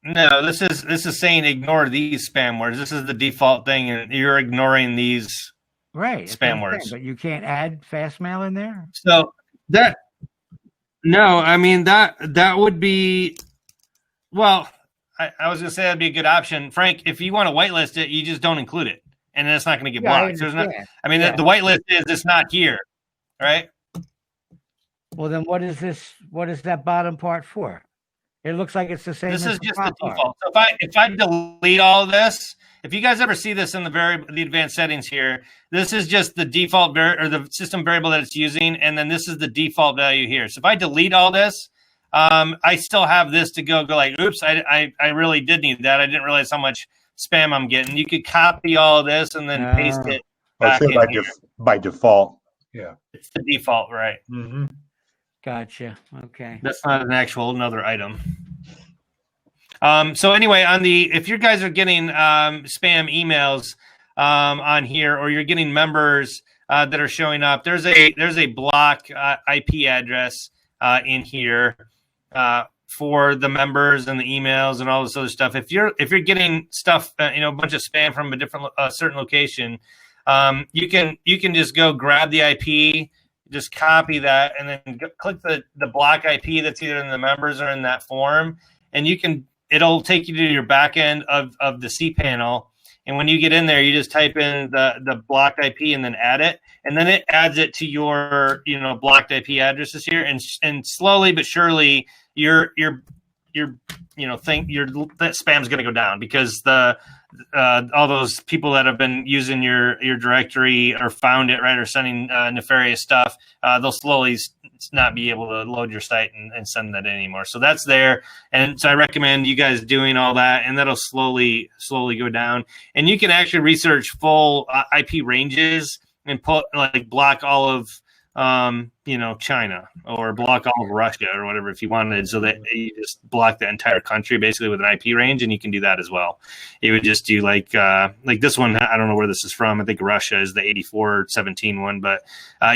[SPEAKER 1] No, this is saying ignore these spam words. This is the default thing, and you're ignoring these spam words.
[SPEAKER 2] But you can't add fast mail in there?
[SPEAKER 1] So that... No, I mean that would be, well, I was gonna say that'd be a good option, Frank. If you want to whitelist it, you just don't include it, and then it's not going to get blocked. So the whitelist is it's not here, right?
[SPEAKER 2] Well, then what is this? What is that bottom part for? It looks like it's the same.
[SPEAKER 1] This is just the default. So if I delete all of this, if you guys ever see this in the advanced settings here, this is just the default or the system variable that it's using, and then this is the default value here. So if I delete all this, I still have this to go like, oops, I really did need that. I didn't realize how much spam I'm getting. You could copy all of this and then paste it back in here.
[SPEAKER 3] By default. Yeah.
[SPEAKER 1] It's the default, right?
[SPEAKER 3] Mm-hmm.
[SPEAKER 2] Gotcha. Okay.
[SPEAKER 1] That's not another item. So anyway, if you guys are getting spam emails on here, or you're getting members that are showing up, there's a block IP address in here for the members and the emails and all this other stuff. If you're getting stuff, a bunch of spam from a different certain location, you can just go grab the IP, just copy that, and then click the block IP that's either in the members or in that form, and it'll take you to your back end of the cPanel. And when you get in there, you just type in the blocked IP and then add it. And then it adds it to your, blocked IP addresses here. And slowly but surely that spam's going to go down, because all those people that have been using your directory or found it, right, or sending nefarious stuff, they'll slowly not be able to load your site and send that anymore. So that's there. And so I recommend you guys doing all that, and that'll slowly go down. And you can actually research full IP ranges and block all of China, or block all of Russia or whatever if you wanted, so that you just block the entire country basically with an IP range, and you can do that as well. You would just do like this one. I don't know where this is from. I think Russia is the 8417 one, but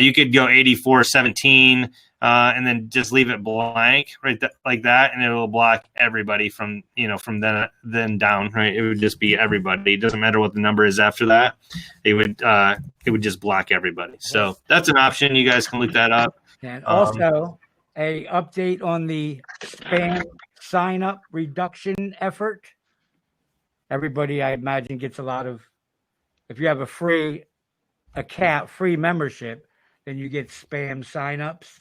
[SPEAKER 1] you could go 8417 and then just leave it blank like that, and it will block everybody from then down, right? It would just be everybody. It doesn't matter what the number is after that. It would just block everybody. So that's an option. You guys can look that up.
[SPEAKER 2] And also a update on the spam sign up reduction effort. Everybody, I imagine, gets a lot of. If you have a free membership, then you get spam signups.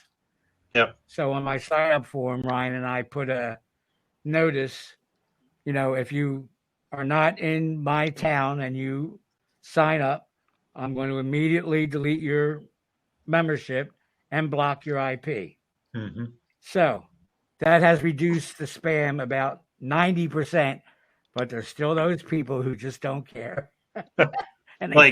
[SPEAKER 1] Yep.
[SPEAKER 2] So on my sign up form, Ryan and I put a notice, if you are not in my town and you sign up, I'm going to immediately delete your membership and block your IP.
[SPEAKER 3] Mm-hmm.
[SPEAKER 2] So that has reduced the spam about 90%, but there's still those people who just don't care. And I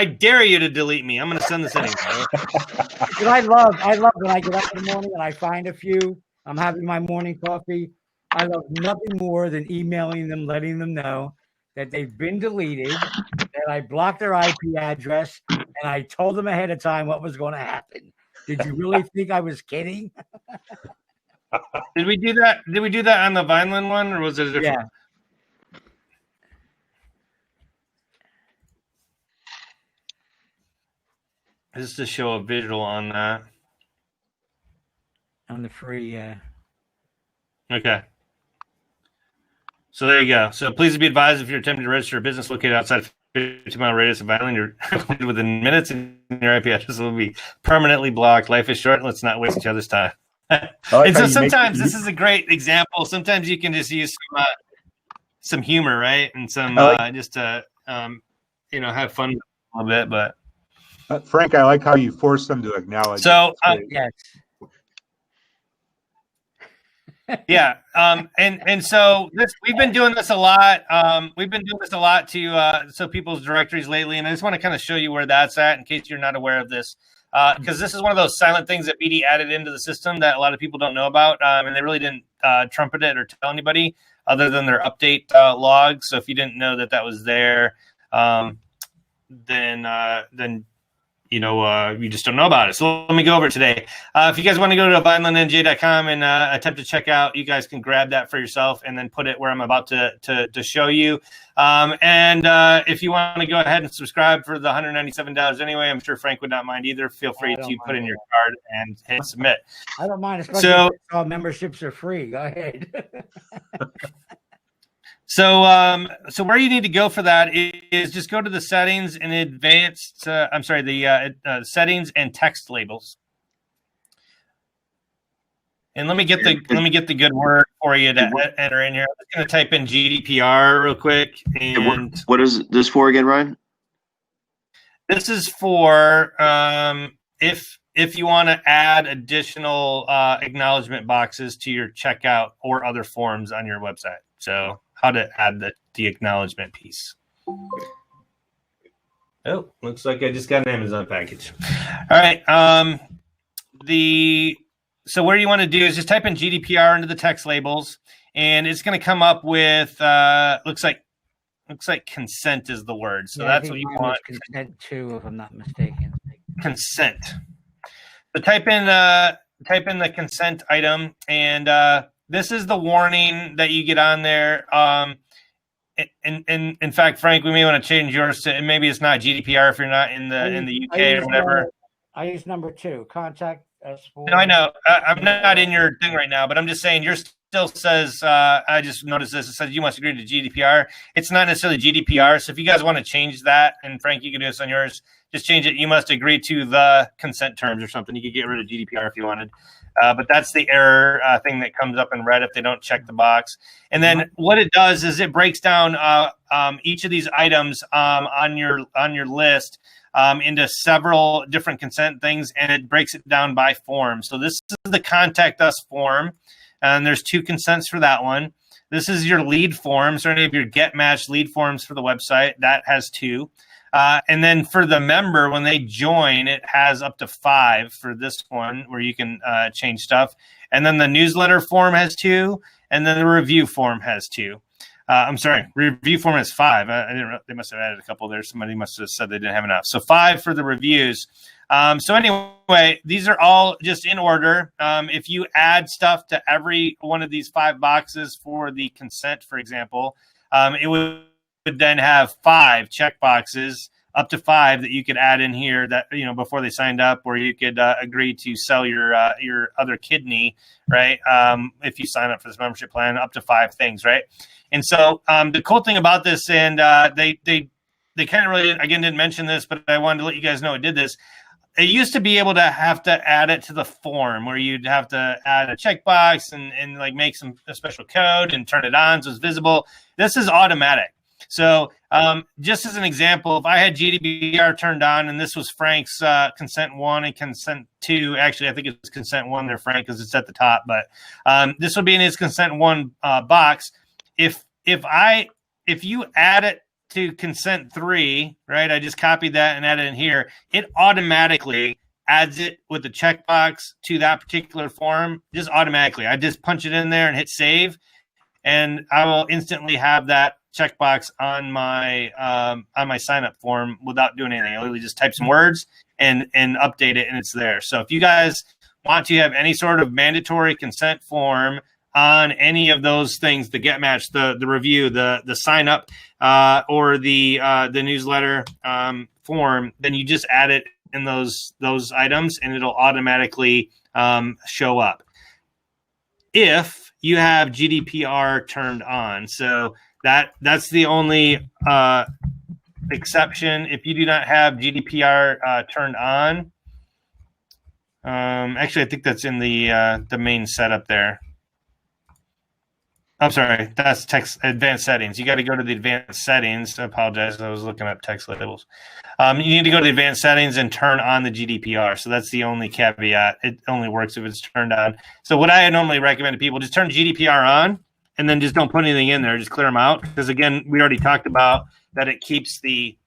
[SPEAKER 2] dare you to delete me. I'm going to send this anyway. But I love when I get up in the morning and I find a few. I'm having my morning coffee. I love nothing more than emailing them, letting them know that they've been deleted, that I blocked their IP address, and I told them ahead of time what was going to happen. Did you really think I was kidding?
[SPEAKER 1] Did we do that? Did we do that on the Vineland one, or was it a different?
[SPEAKER 2] Yeah.
[SPEAKER 1] Just to show a visual on that.
[SPEAKER 2] On the free,
[SPEAKER 1] Okay. So there you go. So please be advised if you're attempting to register a business located outside of 50-mile radius of Vineland, you're within minutes and your IP address will be permanently blocked. Life is short. Let's not waste each other's time. And so sometimes this is a great example. Sometimes you can just use some humor, right? And some just to have fun a little bit, but.
[SPEAKER 3] Frank, I like how you force them to acknowledge.
[SPEAKER 1] So,
[SPEAKER 2] yes.
[SPEAKER 1] Yeah. And so we've been doing this a lot. We've been doing this a lot to so people's directories lately. And I just want to kind of show you where that's at in case you're not aware of this. Because this is one of those silent things that BD added into the system that a lot of people don't know about. And they really didn't trumpet it or tell anybody other than their update logs. So if you didn't know that was there, then you just don't know about it. So let me go over it today. If you guys want to go to vinelandnj.com and attempt to check out, you guys can grab that for yourself and then put it where I'm about to show you. And if you want to go ahead and subscribe for the $197 anyway, I'm sure Frank would not mind either. Feel free to put in your card and hit submit.
[SPEAKER 2] I don't mind, especially if all memberships are free. Go ahead.
[SPEAKER 1] So where you need to go for that is just go to the settings and advanced. Settings and text labels. And let me get the good word for you to enter in here. I'm just going to type in GDPR real quick. And
[SPEAKER 4] what is this for again, Ryan?
[SPEAKER 1] This is for if you want to add additional acknowledgement boxes to your checkout or other forms on your website. So how to add the acknowledgement piece. Oh, looks like I just got an Amazon package. All right. So where you want to do is just type in GDPR into the text labels, and it's going to come up with looks like consent is the word. So that's what you want.
[SPEAKER 2] Consent to, if I'm not mistaken.
[SPEAKER 1] Consent. So type in the consent item, and this is the warning that you get on there. In fact, Frank, we may want to change yours to, and maybe it's not GDPR if you're not in the UK or whatever.
[SPEAKER 2] I use number 2. Contact us for.
[SPEAKER 1] No, I know. I'm not in your thing right now, but I'm just saying yours still says. I just noticed this. It says you must agree to GDPR. It's not necessarily GDPR. So if you guys want to change that, and Frank, you can do this on yours. Just change it. You must agree to the consent terms or something. You could get rid of GDPR if you wanted. But that's the error thing that comes up in red if they don't check the box. And then what it does is it breaks down each of these items on your list into several different consent things, and it breaks it down by form. So this is the contact us form, and there's 2 consents for that one. This is your lead form, so any of your get matched lead forms for the website, that has 2. And then for the member, when they join, it has up to 5 for this one where you can change stuff. And then the newsletter form has 2, and then the review form has 2. I'm sorry, review form has 5. They must have added a couple there. Somebody must have said they didn't have enough. So 5 for the reviews. So anyway, these are all just in order. If you add stuff to every one of these 5 boxes for the consent, for example, it would then have 5 check boxes, up to 5 that you could add in here that, before they signed up, or you could agree to sell your other kidney, right? If you sign up for this membership plan, up to 5 things, right? And so the cool thing about this, and they kind of really, again, didn't mention this, but I wanted to let you guys know it did this. It used to be able to have to add it to the form where you'd have to add a checkbox and like make a special code and turn it on so it's visible. This is automatic. So just as an example, if I had GDPR turned on and this was Frank's consent 1 and consent 2, actually, I think it's consent 1 there, Frank, because it's at the top, but this would be in his consent 1 box. If you add it to consent 3, right, I just copied that and added it in here, it automatically adds it with the checkbox to that particular form, just automatically. I just punch it in there and hit save, and I will instantly have that checkbox on my sign up form without doing anything. I literally just type some words and update it, and it's there. So if you guys want to have any sort of mandatory consent form on any of those things, the get match, the review, the sign up, or the newsletter form, then you just add it in those items, and it'll automatically show up if you have GDPR turned on. So that's the only exception. If you do not have GDPR turned on, actually, I think that's in the main setup there. I'm sorry, that's text advanced settings. You got to go to the advanced settings. I apologize, I was looking up text labels. You need to go to the advanced settings and turn on the GDPR. So that's the only caveat. It only works if it's turned on. So what I normally recommend to people, just turn GDPR on and then just don't put anything in there. Just clear them out. Because again, we already talked about that it keeps the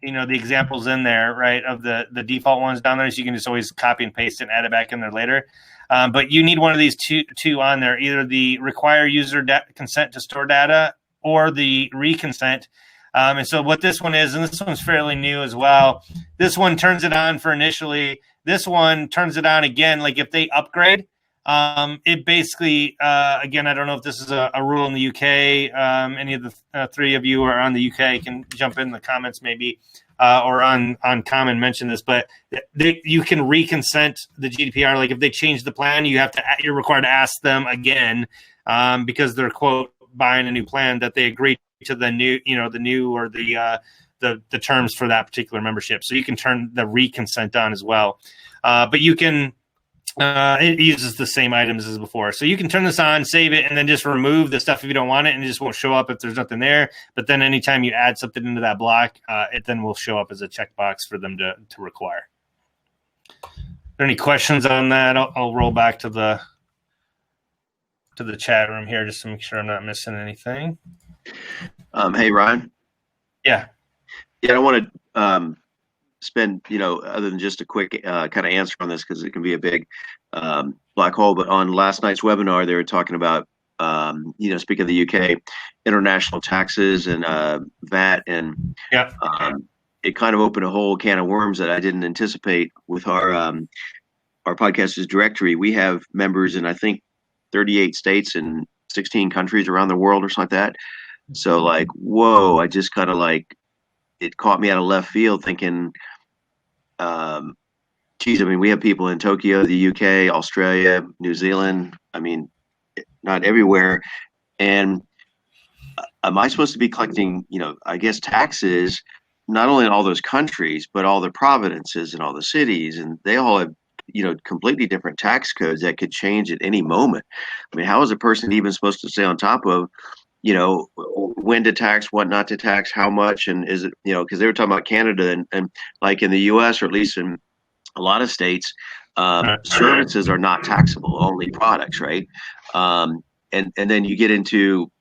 [SPEAKER 1] examples in there, right, of the default ones down there. So you can just always copy and paste it and add it back in there later. But you need one of these two on there, either the require user consent to store data or the reconsent. And so what this one is, and this one's fairly new as well, this one turns it on for initially. This one turns it on again, like if they upgrade. It basically, again, I don't know if this is a rule in the UK. Any of the 3 of you are on the UK can jump in the comments maybe. Or on Common mention this, but you can reconsent the GDPR. Like if they change the plan, you're required to ask them again because they're quote buying a new plan that they agree to the new or the terms for that particular membership. So you can turn the reconsent on as well, but you can. It uses the same items as before. So you can turn this on, save it, and then just remove the stuff if you don't want it, and it just won't show up if there's nothing there. But then anytime you add something into that block, it then will show up as a checkbox for them to require. Are there any questions on that? I'll roll back to the chat room here just to make sure I'm not missing anything.
[SPEAKER 4] Hey, Ryan.
[SPEAKER 1] Yeah.
[SPEAKER 4] Yeah, I want to spend, other than just a quick kind of answer on this, because it can be a big black hole. But on last night's webinar, they were talking about, speaking of the UK, international taxes and VAT, and it kind of opened a whole can of worms that I didn't anticipate with our podcasters directory. We have members in, I think, 38 states and 16 countries around the world or something like that. So like, whoa, I just kind of like, it caught me out of left field thinking, geez, I mean, we have people in Tokyo, the UK, Australia, New Zealand. I mean, not everywhere. And am I supposed to be collecting, I guess taxes, not only in all those countries, but all the provinces and all the cities, and they all have, completely different tax codes that could change at any moment. I mean, how is a person even supposed to stay on top of, when to tax, what not to tax, how much, and is it, because they were talking about Canada and like in the US, or at least in a lot of states, services are not taxable, only products, right? And then you get into,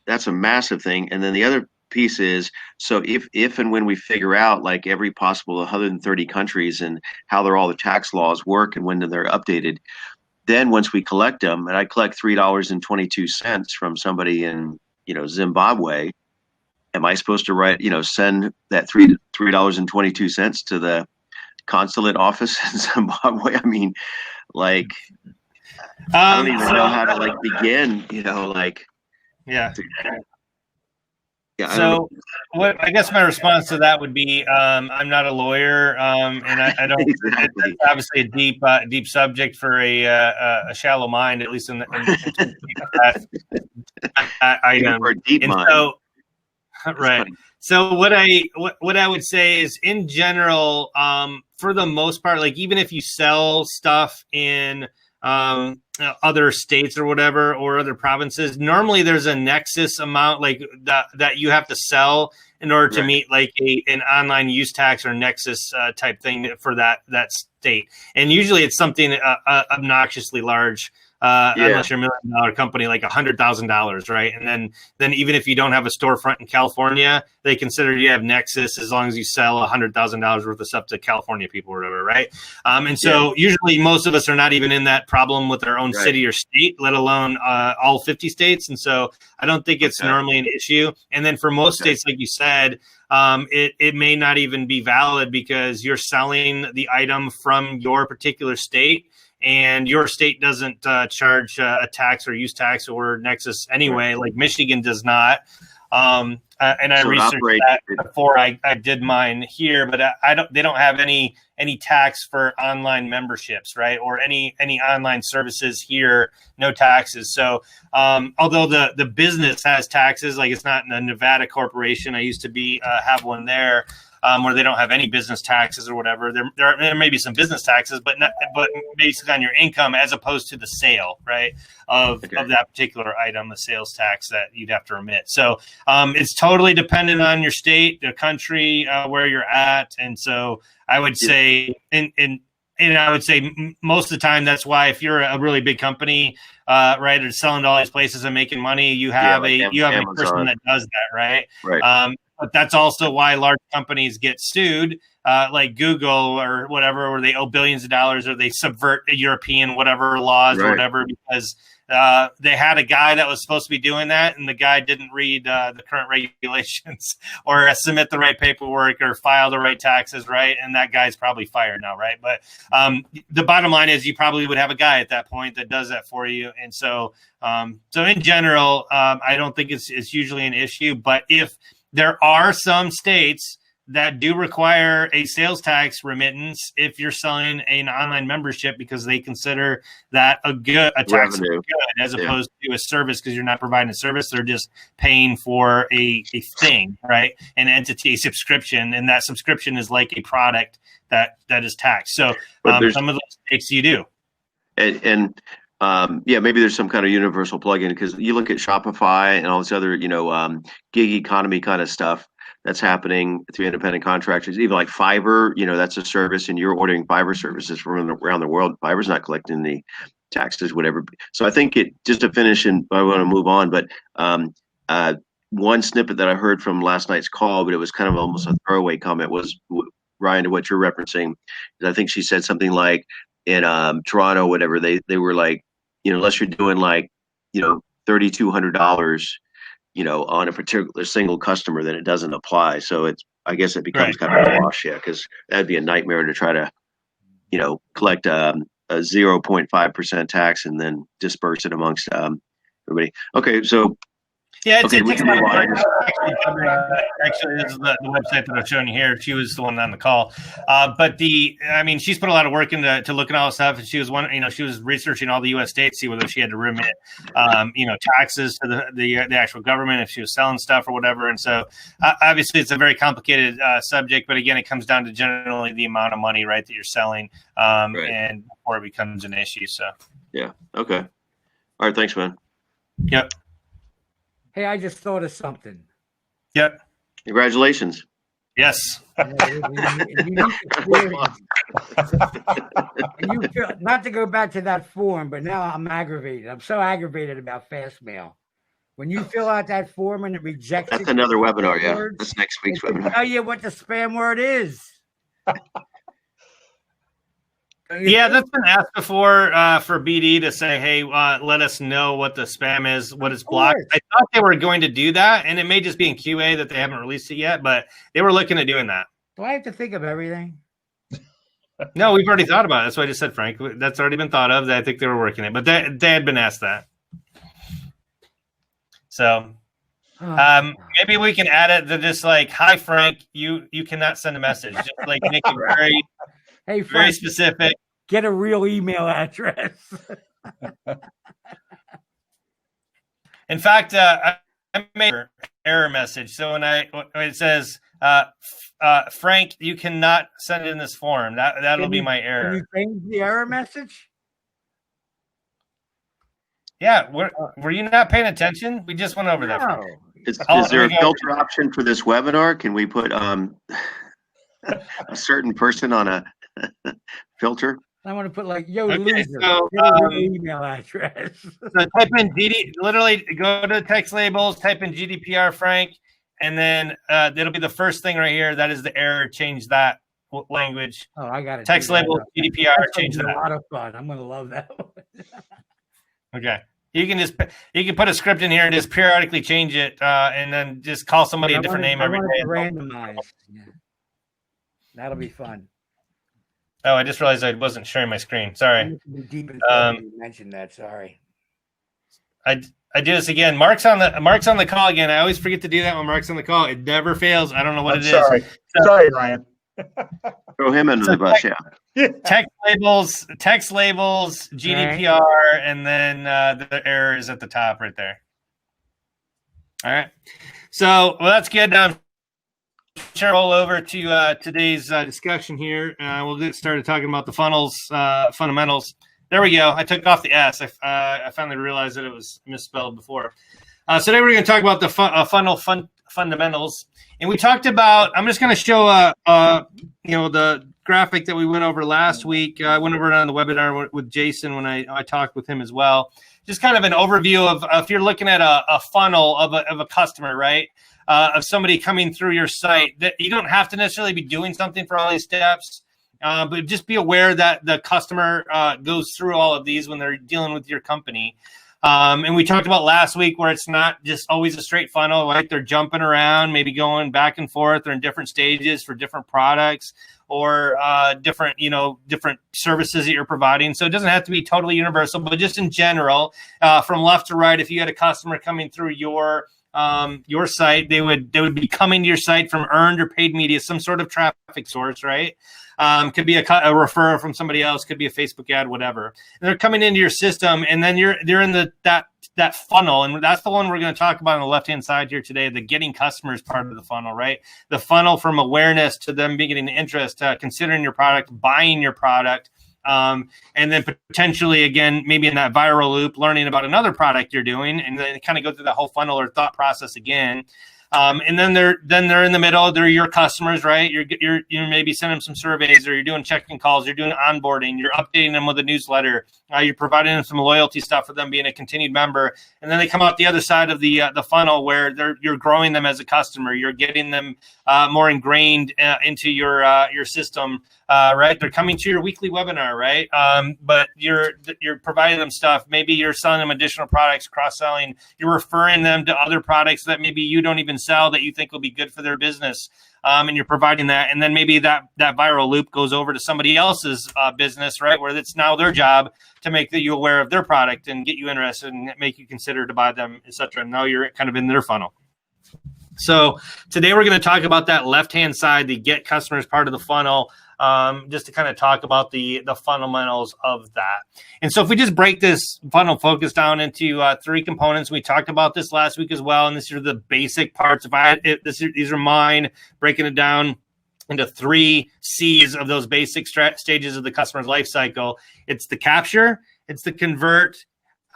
[SPEAKER 4] that's a massive thing. And then the other piece is, so if and when we figure out like every possible 130 countries and how all the tax laws work and when they're updated, then once we collect them, and I collect $3.22 from somebody in, Zimbabwe, am I supposed to send that $3.22 to the, consulate office in Zimbabwe. I mean, like, I don't even know how to like begin.
[SPEAKER 1] Yeah.
[SPEAKER 4] Yeah.
[SPEAKER 1] So, what I guess my response to that would be, I'm not a lawyer, and I don't.
[SPEAKER 4] Exactly.
[SPEAKER 1] It's obviously a deep subject for a shallow mind, at least in that item.
[SPEAKER 4] For a deep
[SPEAKER 1] And
[SPEAKER 4] mind.
[SPEAKER 1] so,
[SPEAKER 4] That's
[SPEAKER 1] right.
[SPEAKER 4] funny.
[SPEAKER 1] So what I would say is, in general, for the most part, like even if you sell stuff in other states or whatever, or other provinces, normally there's a nexus amount like that you have to sell in order to meet like an online use tax or nexus type thing for that state. And usually it's something obnoxiously large. Unless you're $1 million company, like $100,000, right? And then even if you don't have a storefront in California, they consider you have nexus as long as you sell $100,000 worth of stuff to California people or whatever, right? And so usually most of us are not even in that problem with our own city or state, let alone all 50 states. And so I don't think it's normally an issue. And then for most states, like you said, it may not even be valid because you're selling the item from your particular state. And your state doesn't charge a tax or use tax or nexus anyway, like Michigan does not. And I researched that before I did mine here, but they don't have any tax for online memberships, right? Or any online services here, no taxes. So although the business has taxes, like it's not a Nevada corporation, I used to have one there. Where they don't have any business taxes or whatever. There may be some business taxes, but basically on your income as opposed to the sale, right, of that particular item, the sales tax that you'd have to remit. So it's totally dependent on your state, the country, where you're at. And so I would say, and I would say most of the time, that's why if you're a really big company, right, or selling to all these places and making money, you have a person that does that, right?
[SPEAKER 4] Right.
[SPEAKER 1] But that's also why large companies get sued, like Google or whatever, where they owe billions of dollars or they subvert European whatever laws or whatever because they had a guy that was supposed to be doing that, and the guy didn't read the current regulations or submit the right paperwork or file the right taxes, right? And that guy's probably fired now, right? But the bottom line is you probably would have a guy at that point that does that for you. And so in general, I don't think it's usually an issue. But if there are some states that do require a sales tax remittance if you're selling an online membership because they consider that a taxable good as opposed to a service because you're not providing a service. They're just paying for a thing, right? An entity, a subscription, and that subscription is like a product that is taxed. So some of those states you do.
[SPEAKER 4] And maybe there's some kind of universal plugin because you look at Shopify and all this other, gig economy kind of stuff that's happening through independent contractors, even like Fiverr, that's a service and you're ordering Fiverr services from around the world. Fiverr's not collecting the taxes, whatever. So I think just to finish, and I want to move on, but one snippet that I heard from last night's call, but it was kind of almost a throwaway comment was, Ryan, to what you're referencing. I think she said something like in Toronto, whatever, they were like, unless you're doing like, $3,200, on a particular single customer, then it doesn't apply. So I guess it becomes kind of a wash, because that'd be a nightmare to try to, collect a 0.5% tax and then disperse it amongst everybody. Okay, so.
[SPEAKER 1] Yeah,
[SPEAKER 4] we can move on.
[SPEAKER 1] Actually, this is the website that I'm showing you here. She was the one on the call, but she's put a lot of work into looking at all this stuff. And she was she was researching all the U.S. states, see whether she had to remit, taxes to the actual government if she was selling stuff or whatever. And so, obviously, it's a very complicated subject. But again, it comes down to generally the amount of money, right, that you're selling, and before it becomes an issue. So. Yeah.
[SPEAKER 4] Okay. All right. Thanks, man.
[SPEAKER 1] Yep.
[SPEAKER 2] Hey, I just thought of something.
[SPEAKER 1] Yep.
[SPEAKER 4] Congratulations.
[SPEAKER 1] Yes.
[SPEAKER 2] Not to go back to that form, but now I'm aggravated. I'm so aggravated about fast mail. When you fill out that form and it rejects
[SPEAKER 4] That's another webinar, words, that's next week's webinar.
[SPEAKER 2] Tell you what the spam word is.
[SPEAKER 1] Yeah, that's been asked before for BD to say, hey, let us know what the spam is, what is blocked. I thought they were going to do that, and it may just be in QA that they haven't released it yet, but they were looking at doing that.
[SPEAKER 2] Do I have to think of everything?
[SPEAKER 1] No, we've already thought about it. That's what I just said, Frank. That's already been thought of. I think they were working it, but they had been asked that. So maybe we can add it to just like, "Hi, Frank, you cannot send a message." Just like make it very,
[SPEAKER 2] Hey, Frank,
[SPEAKER 1] very specific.
[SPEAKER 2] get a real email address.
[SPEAKER 1] In fact, I made an error message. So when it says, Frank, you cannot send it in this form, that'll be my error.
[SPEAKER 2] Can you change the error message?
[SPEAKER 1] Yeah, were you not paying attention? We just went over that.
[SPEAKER 2] No.
[SPEAKER 4] Is there a filter option for this webinar? Can we put a certain person on a filter?
[SPEAKER 2] I want to put like, yo,
[SPEAKER 1] Okay,
[SPEAKER 2] loser.
[SPEAKER 1] so,
[SPEAKER 2] Get a real email address.
[SPEAKER 1] So type in literally go to text labels, type in GDPR Frank, and then it'll be the first thing right here. That is the error. Change that language.
[SPEAKER 2] Oh, I got it.
[SPEAKER 1] Text label GDPR.
[SPEAKER 2] That's
[SPEAKER 1] Change that.
[SPEAKER 2] a lot of fun. I'm going to love that one.
[SPEAKER 1] Okay. You can put a script in here and just periodically change it, and then just call somebody a different name every day.
[SPEAKER 2] Randomized. Yeah. That'll be fun.
[SPEAKER 1] Oh, I just realized I wasn't sharing my screen. Sorry.
[SPEAKER 2] Deep in thought when you mentioned that. Sorry.
[SPEAKER 1] I do this again. Mark's on the call again. I always forget to do that when Mark's on the call. It never fails. I don't know what it
[SPEAKER 3] sorry.
[SPEAKER 1] is.
[SPEAKER 3] Sorry, Ryan.
[SPEAKER 4] Throw him under the bus, yeah.
[SPEAKER 1] Text labels, GDPR, and then the error is at the top right there. All right. So, well, that's good. Sure, roll over to today's discussion here. We'll get started talking about the funnels fundamentals. There we go. I took off the S. I finally realized that it was misspelled before. So today we're going to talk about the funnel fundamentals, and we talked about. I'm just going to show the graphic that we went over last week. I went over it on the webinar with Jason when I talked with him as well. Just kind of an overview of if you're looking at a funnel of a customer, right? Of somebody coming through your site, that you don't have to necessarily be doing something for all these steps, but just be aware that the customer goes through all of these when they're dealing with your company. And we talked about last week where it's not just always a straight funnel, right? They're jumping around, maybe going back and forth. They're in different stages for different products or different services that you're providing. So it doesn't have to be totally universal, but just in general, from left to right, if you had a customer coming through your site, they would be coming to your site from earned or paid media, some sort of traffic source, right? Could be a referral from somebody else, could be a Facebook ad, whatever. And they're coming into your system, and then they're in that funnel, and that's the one we're going to talk about on the left hand side here today. The getting customers part of the funnel, right? The funnel from awareness to them beginning interest, considering your product, buying your product. And then potentially, again, maybe in that viral loop, learning about another product you're doing, and then kind of go through the whole funnel or thought process again. And then they're in the middle. They're your customers, right? You're maybe sending them some surveys, or you're doing check-in calls. You're doing onboarding. You're updating them with a newsletter. You're providing them some loyalty stuff for them being a continued member. And then they come out the other side of the funnel where you're growing them as a customer. You're getting them more ingrained into your system. Right? They're coming to your weekly webinar, right? But you're providing them stuff. Maybe you're selling them additional products, cross-selling. You're referring them to other products that maybe you don't even sell that you think will be good for their business. And you're providing that. And then maybe that viral loop goes over to somebody else's business, right? Where it's now their job to make you aware of their product and get you interested and make you consider to buy them, et cetera. And now you're kind of in their funnel. So today we're going to talk about that left-hand side, the get customers part of the funnel, just to kind of talk about the fundamentals of that. And so if we just break this funnel focus down into three components, we talked about this last week as well, and these are the basic parts. These are mine, breaking it down into 3 C's of those basic stages of the customer's life cycle. It's the capture, it's the convert,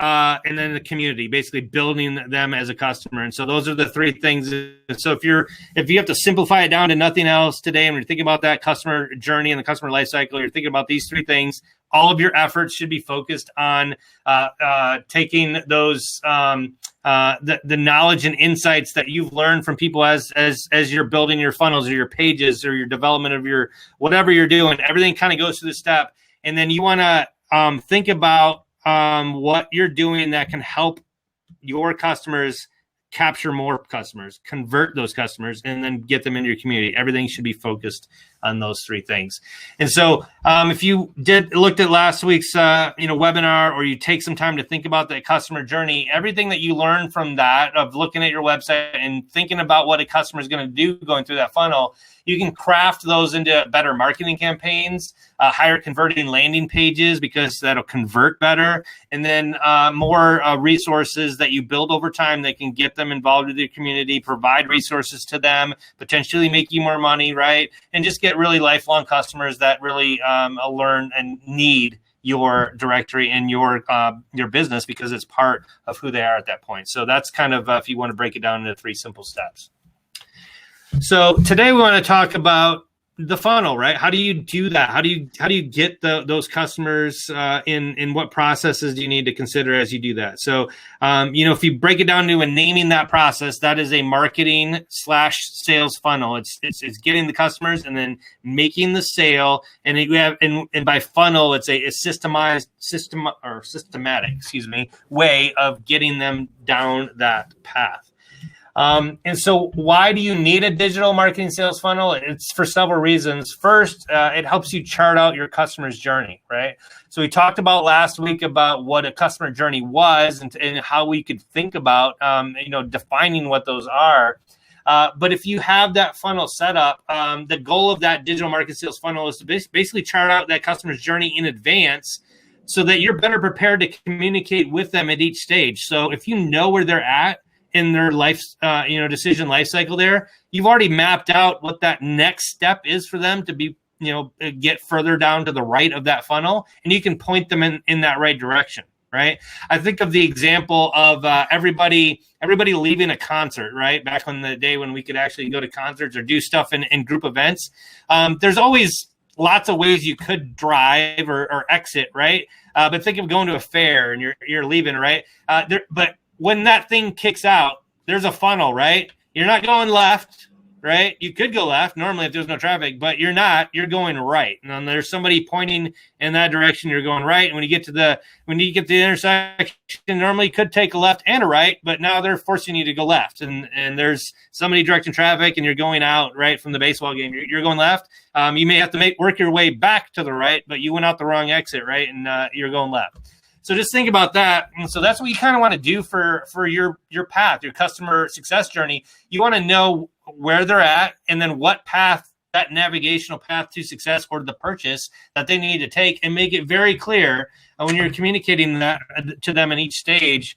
[SPEAKER 1] and then the community, basically building them as a customer. And so those are the 3 things. So if you have to simplify it down to nothing else today, and you're thinking about that customer journey and the customer life cycle, you're thinking about these 3 things. All of your efforts should be focused on taking those the knowledge and insights that you've learned from people as you're building your funnels or your pages or your development of your whatever you're doing. Everything kind of goes through the step, and then you want to think about what you're doing that can help your customers capture more customers, convert those customers, and then get them into your community. Everything should be focused on those three things. And so if you looked at last week's webinar, or you take some time to think about the customer journey, everything that you learned from that, of looking at your website and thinking about what a customer is going to do going through that funnel, you can craft those into better marketing campaigns, higher converting landing pages, because that'll convert better, and then more resources that you build over time that can get them involved with your community, provide resources to them, potentially make you more money, right? And just get really lifelong customers that really learn and need your directory and your business, because it's part of who they are at that point. So that's kind of if you want to break it down into 3 simple steps. So today we want to talk about the funnel, right? How do you do that? How do you get those customers in what processes do you need to consider as you do that? So, if you break it down to naming that process, that is a marketing / sales funnel. It's getting the customers and then making the sale. And you have, and by funnel, it's a systematic way of getting them down that path. And so why do you need a digital marketing sales funnel? It's for several reasons. First, it helps you chart out your customer's journey, right? So we talked about last week about what a customer journey was and how we could think about, defining what those are. But if you have that funnel set up, the goal of that digital marketing sales funnel is to basically chart out that customer's journey in advance, so that you're better prepared to communicate with them at each stage. So if you know where they're at in their life, decision life cycle, there, you've already mapped out what that next step is for them to be, get further down to the right of that funnel, and you can point them in that right direction, right? I think of the example of everybody leaving a concert, right? Back in the day when we could actually go to concerts or do stuff in group events. There's always lots of ways you could drive or exit, right? But think of going to a fair and you're leaving, right? But when that thing kicks out, there's a funnel, right? You're not going left, right? You could go left normally if there's no traffic, but you're not. You're going right. And then there's somebody pointing in that direction. You're going right. And when you get to the intersection, normally you could take a left and a right, but now they're forcing you to go left. And there's somebody directing traffic, and you're going out right from the baseball game. You're going left. You may have to work your way back to the right, but you went out the wrong exit, right? And you're going left. So just think about that. And so that's what you kind of want to do for your path, your customer success journey. You want to know where they're at, and then what path, that navigational path to success or the purchase that they need to take, and make it very clear when you're communicating that to them in each stage,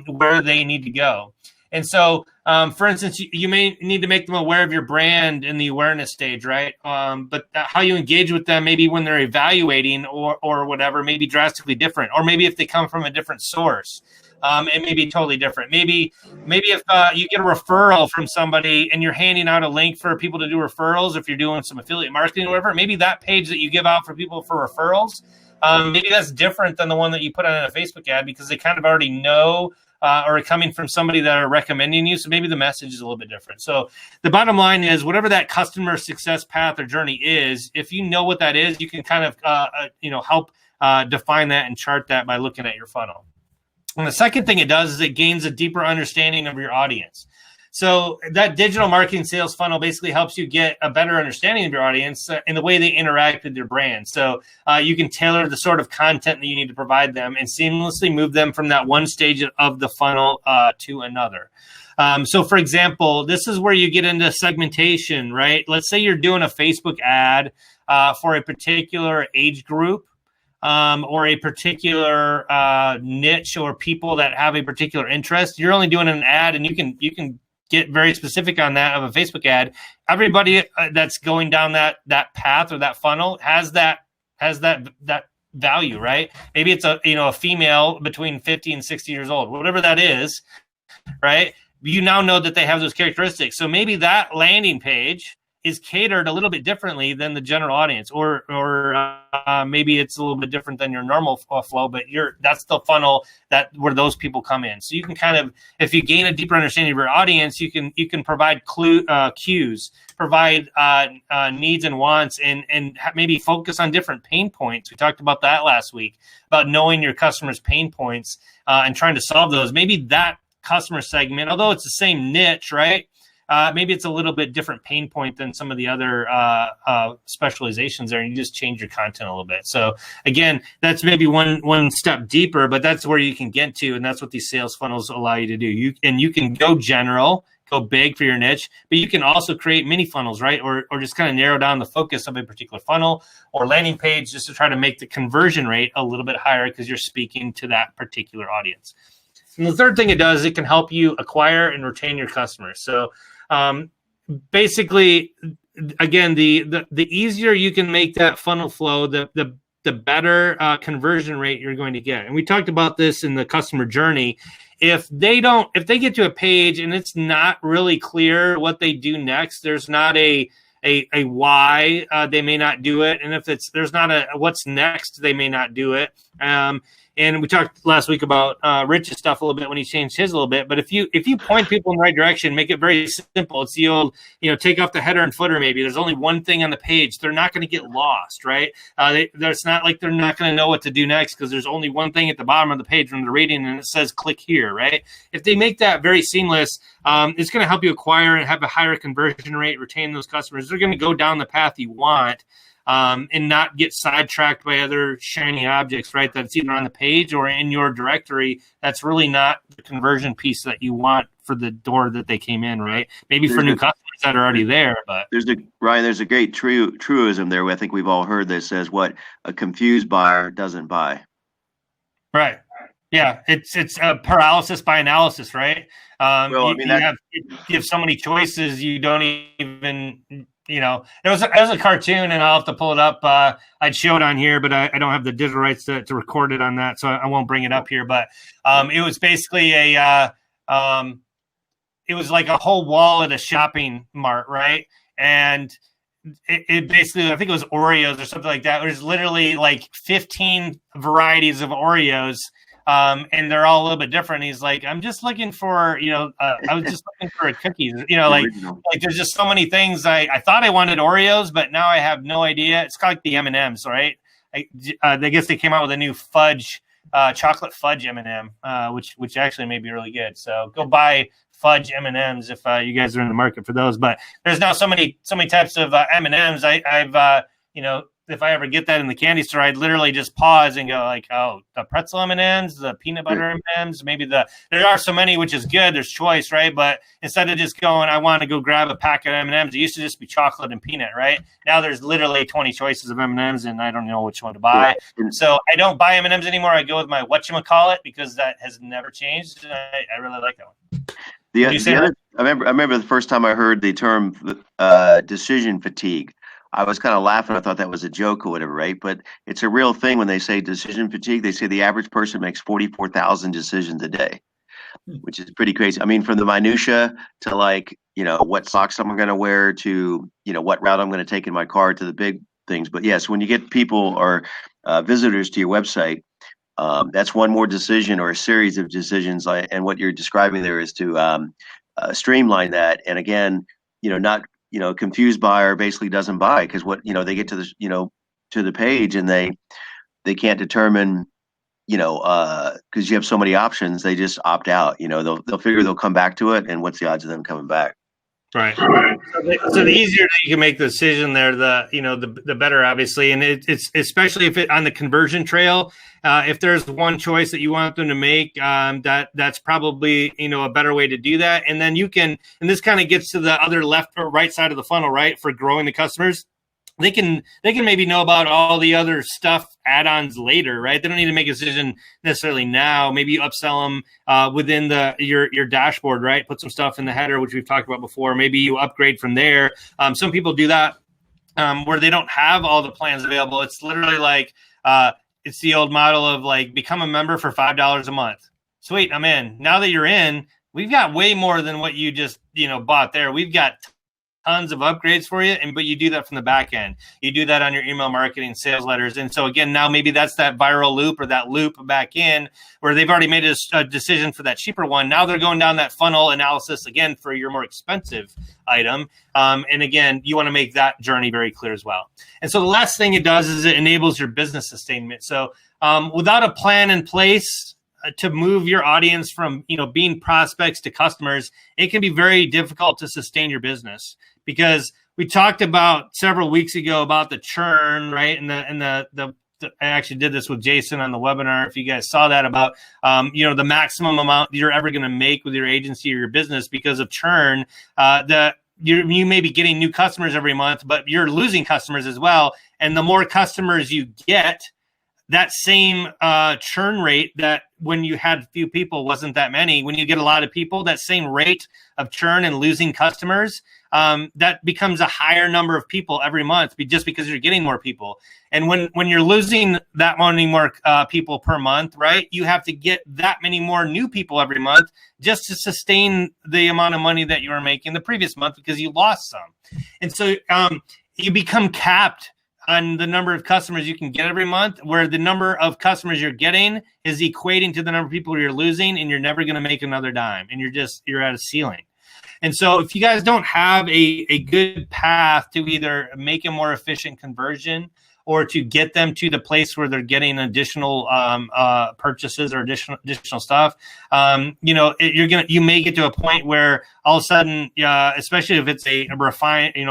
[SPEAKER 1] where they need to go. And so, for instance, you may need to make them aware of your brand in the awareness stage, right? But how you engage with them, maybe when they're evaluating or whatever, may be drastically different. Or maybe if they come from a different source, it may be totally different. Maybe if you get a referral from somebody and you're handing out a link for people to do referrals, if you're doing some affiliate marketing or whatever, maybe that page that you give out for people for referrals, maybe that's different than the one that you put on a Facebook ad, because they kind of already know or coming from somebody that are recommending you. So maybe the message is a little bit different. So the bottom line is, whatever that customer success path or journey is, if you know what that is, you can kind of, help define that and chart that by looking at your funnel. And the second thing it does is it gains a deeper understanding of your audience. So that digital marketing sales funnel basically helps you get a better understanding of your audience and the way they interact with your brand. So you can tailor the sort of content that you need to provide them and seamlessly move them from that one stage of the funnel to another. So, for example, this is where you get into segmentation, right? Let's say you're doing a Facebook ad for a particular age group, or a particular niche, or people that have a particular interest. You're only doing an ad, and you can get very specific on that of a Facebook ad. Everybody that's going down that path or that funnel has that value, right? Maybe it's a female between 50 and 60 years old, whatever that is, right? You now know that they have those characteristics. So maybe that landing page is catered a little bit differently than the general audience, or maybe it's a little bit different than your normal flow, but that's the funnel where those people come in. So you can kind of, if you gain a deeper understanding of your audience, you can provide cues, provide needs and wants, and maybe focus on different pain points. We talked about that last week, about knowing your customers' pain points and trying to solve those. Maybe that customer segment, although it's the same niche, right? Maybe it's a little bit different pain point than some of the other specializations there, and you just change your content a little bit. So again, that's maybe one step deeper, but that's where you can get to, and that's what these sales funnels allow you to do. You can go general, go big for your niche, but you can also create mini funnels, right? Or just kind of narrow down the focus of a particular funnel or landing page just to try to make the conversion rate a little bit higher because you're speaking to that particular audience. And the third thing it does, it can help you acquire and retain your customers. So basically, again, the easier you can make that funnel flow, the better conversion rate you're going to get. And we talked about this in the customer journey. If they get to a page and it's not really clear what they do next, there's not a why they may not do it, and if there's not a what's next, they may not do it. And we talked last week about Rich's stuff a little bit when he changed his a little bit. But if you point people in the right direction, make it very simple. It's the old, take off the header and footer. Maybe there's only one thing on the page. They're not going to get lost, right? It's not like they're not going to know what to do next because there's only one thing at the bottom of the page when they're reading, and it says click here, right? If they make that very seamless, it's going to help you acquire and have a higher conversion rate, retain those customers. They're going to go down the path you want. And not get sidetracked by other shiny objects, right? That's either on the page or in your directory. That's really not the conversion piece that you want for the door that they came in, right? Maybe for new customers that are already there, but
[SPEAKER 4] Ryan, there's a great truism there. I think we've all heard that says what a confused buyer doesn't buy.
[SPEAKER 1] Right. Yeah, it's a paralysis by analysis, right? You have so many choices, you don't even. It was a cartoon, and I'll have to pull it up. I'd show it on here, but I don't have the digital rights to record it on that, so I won't bring it up here. But it was basically it was like a whole wall at a shopping mart, right? And it basically, I think it was Oreos or something like that. There's literally like 15 varieties of Oreos. And they're all a little bit different. He's like, I'm just looking for, I was just looking for a cookie, like there's just so many things. I thought I wanted Oreos, but now I have no idea. It's kind of like the M&Ms, right? I guess they came out with a new fudge, chocolate fudge M&M, which actually may be really good. So go buy fudge M&Ms if you guys are in the market for those. But there's now so many types of M&Ms. I've if I ever get that in the candy store, I'd literally just pause and go like, oh, the pretzel M&Ms, the peanut butter M&Ms, there are so many, which is good. There's choice, right? But instead of just going, I want to go grab a pack of M&Ms, it used to just be chocolate and peanut, right? Now there's literally 20 choices of M&Ms, and I don't know which one to buy. So I don't buy M&Ms anymore. I go with my whatchamacallit because that has never changed. I really like that one.
[SPEAKER 4] I remember the first time I heard the term decision fatigue. I was kind of laughing. I thought that was a joke or whatever, right? But it's a real thing when they say decision fatigue. They say the average person makes 44,000 decisions a day, which is pretty crazy. I mean, from the minutia to what socks I'm going to wear to, what route I'm going to take in my car to the big things. But yes, when you get people or visitors to your website, that's one more decision or a series of decisions. And what you're describing there is to streamline that. And again, not confused buyer basically doesn't buy because they get to the page and they can't determine, because you have so many options, they just opt out. They'll figure they'll come back to it, and what's the odds of them coming back?
[SPEAKER 1] Right. So the easier that you can make the decision there, the better, obviously. And it's especially if on the conversion trail, if there's one choice that you want them to make, that's probably, a better way to do that. And then you can, and this kind of gets to the other left or right side of the funnel, right? For growing the customers. They can maybe know about all the other stuff add-ons later, right? They don't need to make a decision necessarily now. Maybe you upsell them within your dashboard, right? Put some stuff in the header, which we've talked about before. Maybe you upgrade from there. Some people do that where they don't have all the plans available. It's literally like it's the old model of like become a member for $5 a month. Sweet, I'm in. Now that you're in, we've got way more than what you just bought there. We've got tons of upgrades for you, but you do that from the back end. You do that on your email marketing, sales letters. And so again, now maybe that's that viral loop or that loop back in where they've already made a decision for that cheaper one. Now they're going down that funnel analysis again for your more expensive item. And again, you want to make that journey very clear as well. And so the last thing it does is it enables your business sustainment. So without a plan in place, to move your audience from, being prospects to customers, it can be very difficult to sustain your business, because we talked about several weeks ago about the churn, right? And the I actually did this with Jason on the webinar. If you guys saw that, about, the maximum amount you're ever going to make with your agency or your business because of churn, you may be getting new customers every month, but you're losing customers as well. And the more customers you get, that same churn rate that when you had few people wasn't that many. When you get a lot of people, that same rate of churn and losing customers, that becomes a higher number of people every month, just because you're getting more people. And when you're losing that many more people per month, right, you have to get that many more new people every month just to sustain the amount of money that you were making the previous month, because you lost some. And so you become capped on the number of customers you can get every month, where the number of customers you're getting is equating to the number of people you're losing, and you're never going to make another dime, and you're at a ceiling. And so if you guys don't have a good path to either make a more efficient conversion or to get them to the place where they're getting additional purchases or additional stuff, you may get to a point where all of a sudden, especially if it's a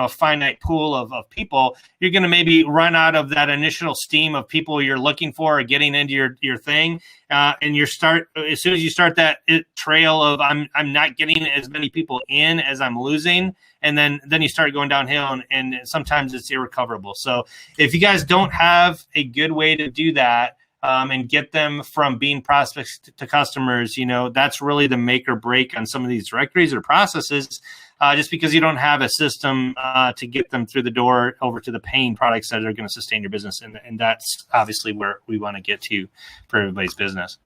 [SPEAKER 1] finite pool of people, you're going to maybe run out of that initial steam of people you're looking for or getting into your thing, and as soon as you start that trail of I'm not getting as many people in as I'm losing. And then you start going downhill, and sometimes it's irrecoverable. So if you guys don't have a good way to do that and get them from being prospects to customers, that's really the make or break on some of these directories or processes, just because you don't have a system to get them through the door over to the paying products that are going to sustain your business. And that's obviously where we want to get to for everybody's business.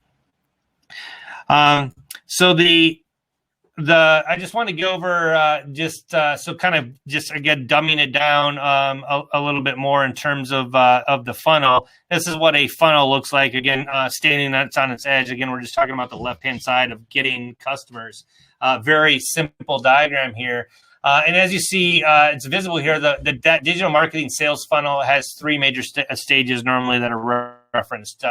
[SPEAKER 1] So I just want to go over again, dumbing it down a little bit more in terms of the funnel. This is what a funnel looks like. Again, standing that's on its edge. Again, we're just talking about the left-hand side of getting customers. Very simple diagram here. And as you see, it's visible here. The digital marketing sales funnel has three major stages normally that are referenced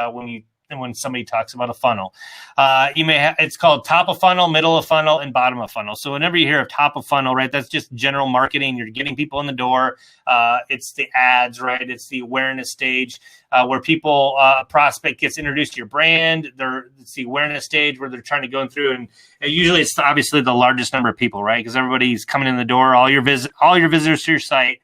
[SPEAKER 1] when somebody talks about a funnel. It's called top of funnel, middle of funnel, and bottom of funnel. So whenever you hear of top of funnel, right, that's just general marketing. You're getting people in the door. It's the ads, right? It's the awareness stage where a prospect gets introduced to your brand. It's the awareness stage where they're trying to go through, and usually it's obviously the largest number of people, right? Because everybody's coming in the door, all your visitors to your site.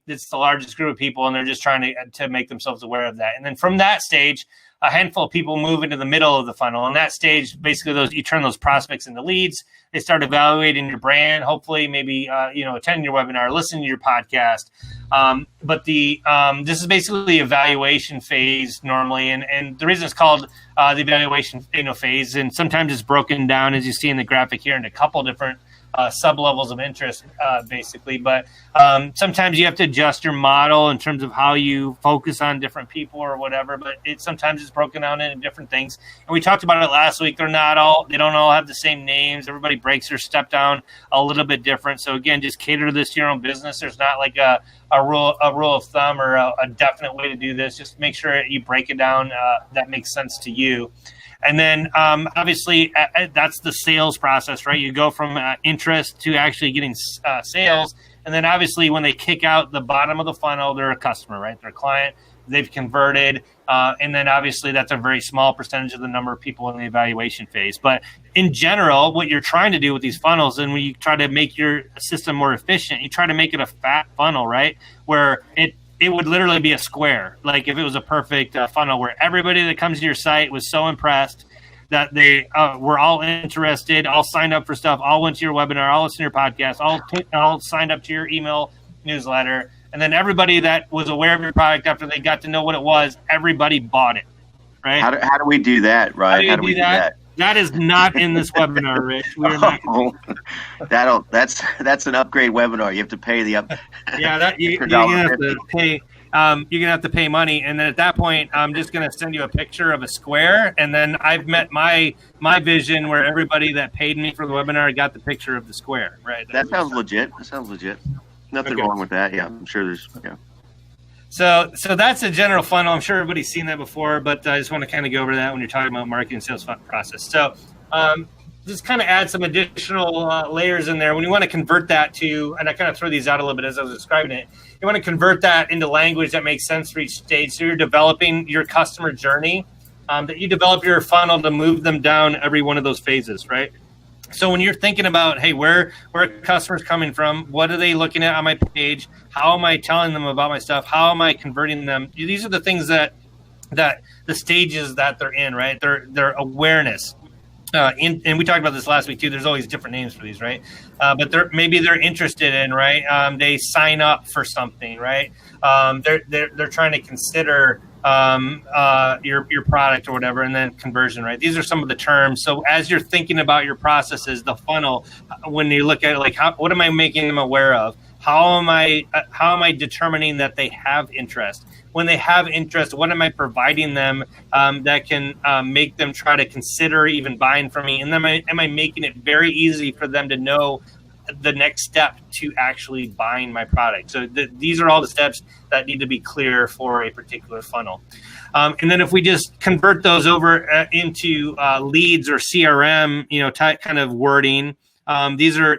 [SPEAKER 1] It's the largest group of people, and they're just trying to make themselves aware of that. And then from that stage, a handful of people move into the middle of the funnel. And that stage, basically, you turn those prospects into leads. They start evaluating your brand, hopefully maybe, attending your webinar, listening to your podcast. But this is basically the evaluation phase normally. And the reason it's called the evaluation phase, and sometimes it's broken down, as you see in the graphic here, into a couple different sub-levels of interest, basically. But sometimes you have to adjust your model in terms of how you focus on different people or whatever, but sometimes it's broken down into different things. And we talked about it last week. They don't all have the same names. Everybody breaks their step down a little bit different. So again, just cater to this to your own business. There's not like a rule of thumb or a definite way to do this. Just make sure you break it down that makes sense to you. And then obviously that's the sales process, right? You go from interest to actually getting sales. And then obviously when they kick out the bottom of the funnel, they're a customer, right? They're a client. They've converted. And then obviously that's a very small percentage of the number of people in the evaluation phase. But in general, what you're trying to do with these funnels, and when you try to make your system more efficient, you try to make it a fat funnel, right? Where it would literally be a square. Like if it was a perfect funnel where everybody that comes to your site was so impressed that they were all interested, all signed up for stuff, all went to your webinar, all listened to your podcast, all signed up to your email newsletter. And then everybody that was aware of your product after they got to know what it was, everybody bought it, right?
[SPEAKER 4] How do we do that, Ryan? How do we do that?
[SPEAKER 1] That is not in this webinar, Rich. We are not.
[SPEAKER 4] That's an upgrade webinar. You have to pay the up.
[SPEAKER 1] Yeah, you're gonna have to pay. You're gonna have to pay money, and then at that point, I'm just gonna send you a picture of a square, and then I've met my vision where everybody that paid me for the webinar got the picture of the square. Right.
[SPEAKER 4] That sounds legit. Nothing wrong with that. Yeah, I'm sure there's. Yeah.
[SPEAKER 1] So that's a general funnel. I'm sure everybody's seen that before, but I just want to kind of go over that when you're talking about marketing and sales funnel process. So just kind of add some additional layers in there. When you want to convert that to, and I kind of throw these out a little bit as I was describing it, you want to convert that into language that makes sense for each stage. So you're developing your customer journey, that you develop your funnel to move them down every one of those phases, right? So when you're thinking about, hey, where are customers coming from? What are they looking at on my page? How am I telling them about my stuff? How am I converting them? These are the things that the stages that they're in, right? Their awareness. And we talked about this last week too. There's always different names for these, right? But maybe they're interested in, right? They sign up for something, right? They're trying to consider your product or whatever, and then conversion, right? These are some of the terms. So as you're thinking about your processes, the funnel, when you look at it, like, what am I making them aware of? How am I determining that they have interest? When they have interest, what am I providing them that can make them try to consider even buying from me? And then am I making it very easy for them to know the next step to actually buying my product? So these are all the steps that need to be clear for a particular funnel. And then if we just convert those over into leads or CRM, type kind of wording, these are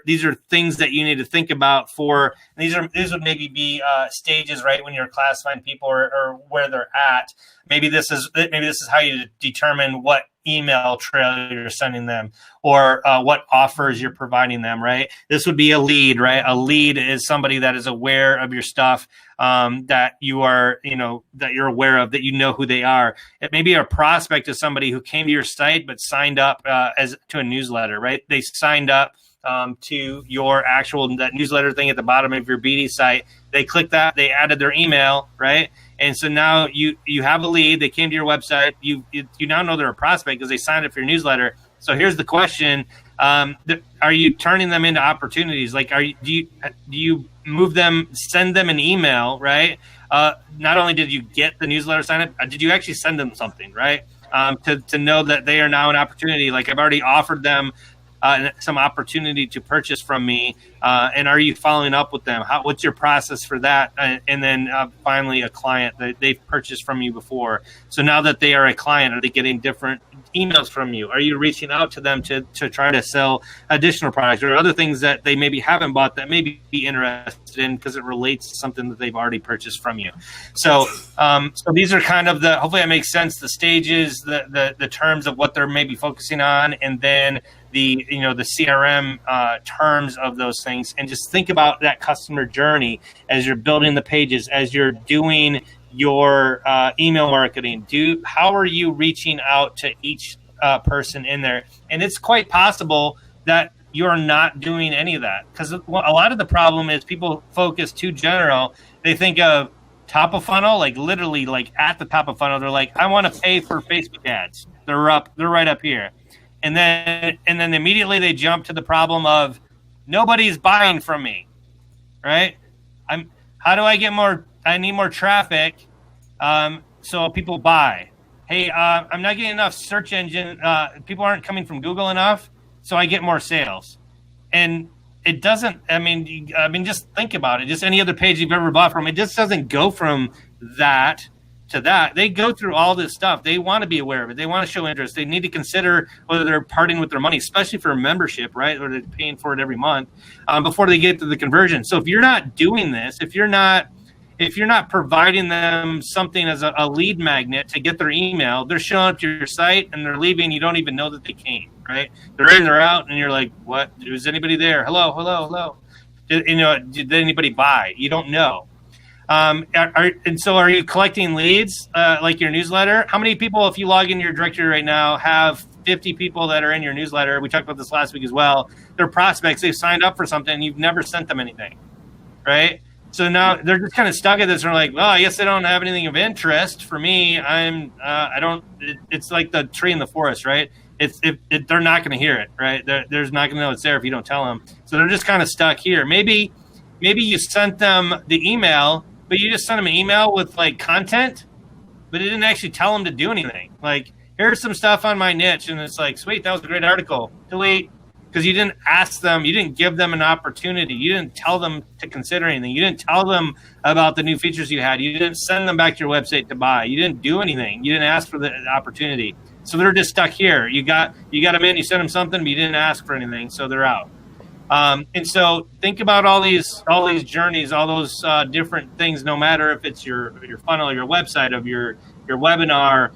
[SPEAKER 1] things that you need to think about for. These would maybe be stages, right, when you're classifying people or where they're at. Maybe this is how you determine what email trail you're sending them, or what offers you're providing them, right? This would be a lead, right? A lead is somebody that is aware of your stuff, that you are, that you're aware of, that you know who they are. It may be a prospect is somebody who came to your site but signed up to a newsletter, right? They signed up to your that newsletter thing at the bottom of your BD site. They clicked that, they added their email, right? And so now you have a lead. They came to your website. You now know they're a prospect because they signed up for your newsletter. So here's the question: are you turning them into opportunities? Like, do you move them, send them an email, right? Not only did you get the newsletter sign up, did you actually send them something, right? To know that they are now an opportunity. Like, I've already offered them some opportunity to purchase from me, and are you following up with them? What's your process for that? And then finally, a client that they've purchased from you before. So now that they are a client, are they getting different emails from you? Are you reaching out to them to try to sell additional products or other things that they maybe haven't bought that may be interested in because it relates to something that they've already purchased from you? So these are kind of hopefully that makes sense, the stages, the terms of what they're maybe focusing on, and then the CRM terms of those things. And just think about that customer journey as you're building the pages, as you're doing your email marketing. How are you reaching out to each person in there? And it's quite possible that you're not doing any of that, because a lot of the problem is people focus too general. They think of top of funnel, like literally like at the top of funnel. They're like, I want to pay for Facebook ads. They're right up here. And then immediately they jump to the problem of nobody's buying from me, right? How do I get more? I need more traffic, so people buy. Hey, I'm not getting enough search engine. People aren't coming from Google enough, so I get more sales. And it doesn't. I mean, just think about it. Just any other page you've ever bought from, it just doesn't go from that to that. They go through all this stuff. They want to be aware of it. They want to show interest. They need to consider whether they're parting with their money, especially for a membership, right? Or they're paying for it every month before they get to the conversion. So if you're not doing this, if you're not providing them something as a lead magnet to get their email, they're showing up to your site and they're leaving. You don't even know that they came, right? They're in, they're out, and you're like, what? Is anybody there? Hello. Did anybody buy? You don't know. So are you collecting leads like your newsletter? How many people, if you log in your directory right now, have 50 people that are in your newsletter? We talked about this last week as well. They're prospects. They've signed up for something and you've never sent them anything, right? So now they're just kind of stuck at this. They're like, well, I guess they don't have anything of interest for me. It's like the tree in the forest, right? They're not going to hear it, right? They're not going to know it's there if you don't tell them. So they're just kind of stuck here. Maybe you sent them the email, but you just sent them an email with like content, but it didn't actually tell them to do anything. Like, here's some stuff on my niche. And it's like, sweet, that was a great article. Delete. because you didn't ask them, you didn't give them an opportunity, you didn't tell them to consider anything, you didn't tell them about the new features you had, you didn't send them back to your website to buy, you didn't do anything, you didn't ask for the opportunity. So they're just stuck here. You got them in, you sent them something, but you didn't ask for anything, so they're out. And so think about all these journeys, all those different things, no matter if it's your funnel, your website, of your webinar,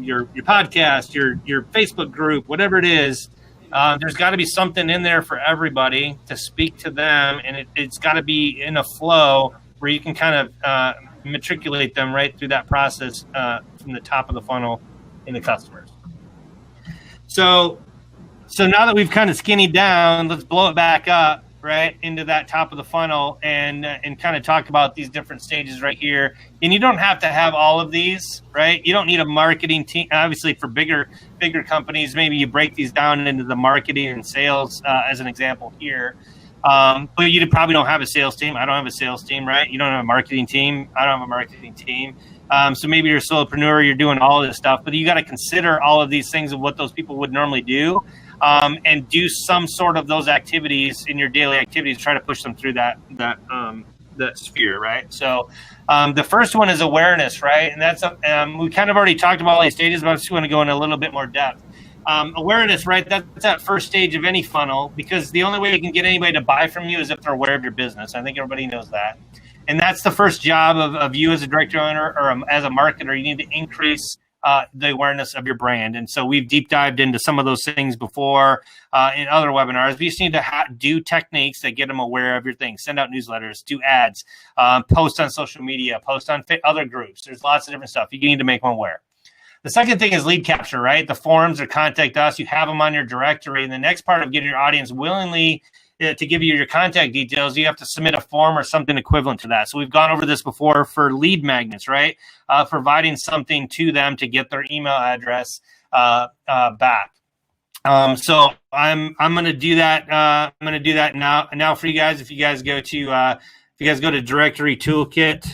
[SPEAKER 1] your podcast, your Facebook group, whatever it is. There's got to be something in there for everybody to speak to them, and it's got to be in a flow where you can kind of matriculate them right through that process from the top of the funnel in the customers. So now that we've kind of skinnied down, let's blow it back up right into that top of the funnel and kind of talk about these different stages right here. And you don't have to have all of these, right? You don't need a marketing team. Obviously, for bigger companies, maybe you break these down into the marketing and sales as an example here. But you probably don't have a sales team. I don't have a sales team, right? You don't have a marketing team. I don't have a marketing team. So maybe you're a solopreneur, you're doing all of this stuff, but you got to consider all of these things of what those people would normally do. And do some sort of those activities in your daily activities, try to push them through that sphere, right? So the first one is awareness, right? And that's we kind of already talked about all these stages, but I just want to go in a little bit more depth. Awareness, right? That's that first stage of any funnel, because the only way you can get anybody to buy from you is if they're aware of your business. I think everybody knows that. And that's the first job of you as a director owner or as a marketer. You need to increase the awareness of your brand. And so we've deep dived into some of those things before in other webinars. We just need to do techniques that get them aware of your things. Send out newsletters, do ads, post on social media, post on other groups. There's lots of different stuff. You need to make them aware. The second thing is lead capture, right? The forums or contact us. You have them on your directory. And the next part of getting your audience willingly to give you your contact details, you have to submit a form or something equivalent to that. So we've gone over this before for lead magnets, right? Providing something to them to get their email address back. So I'm going to do that. I'm going to do that now for you guys. If you guys go to Directory Toolkit,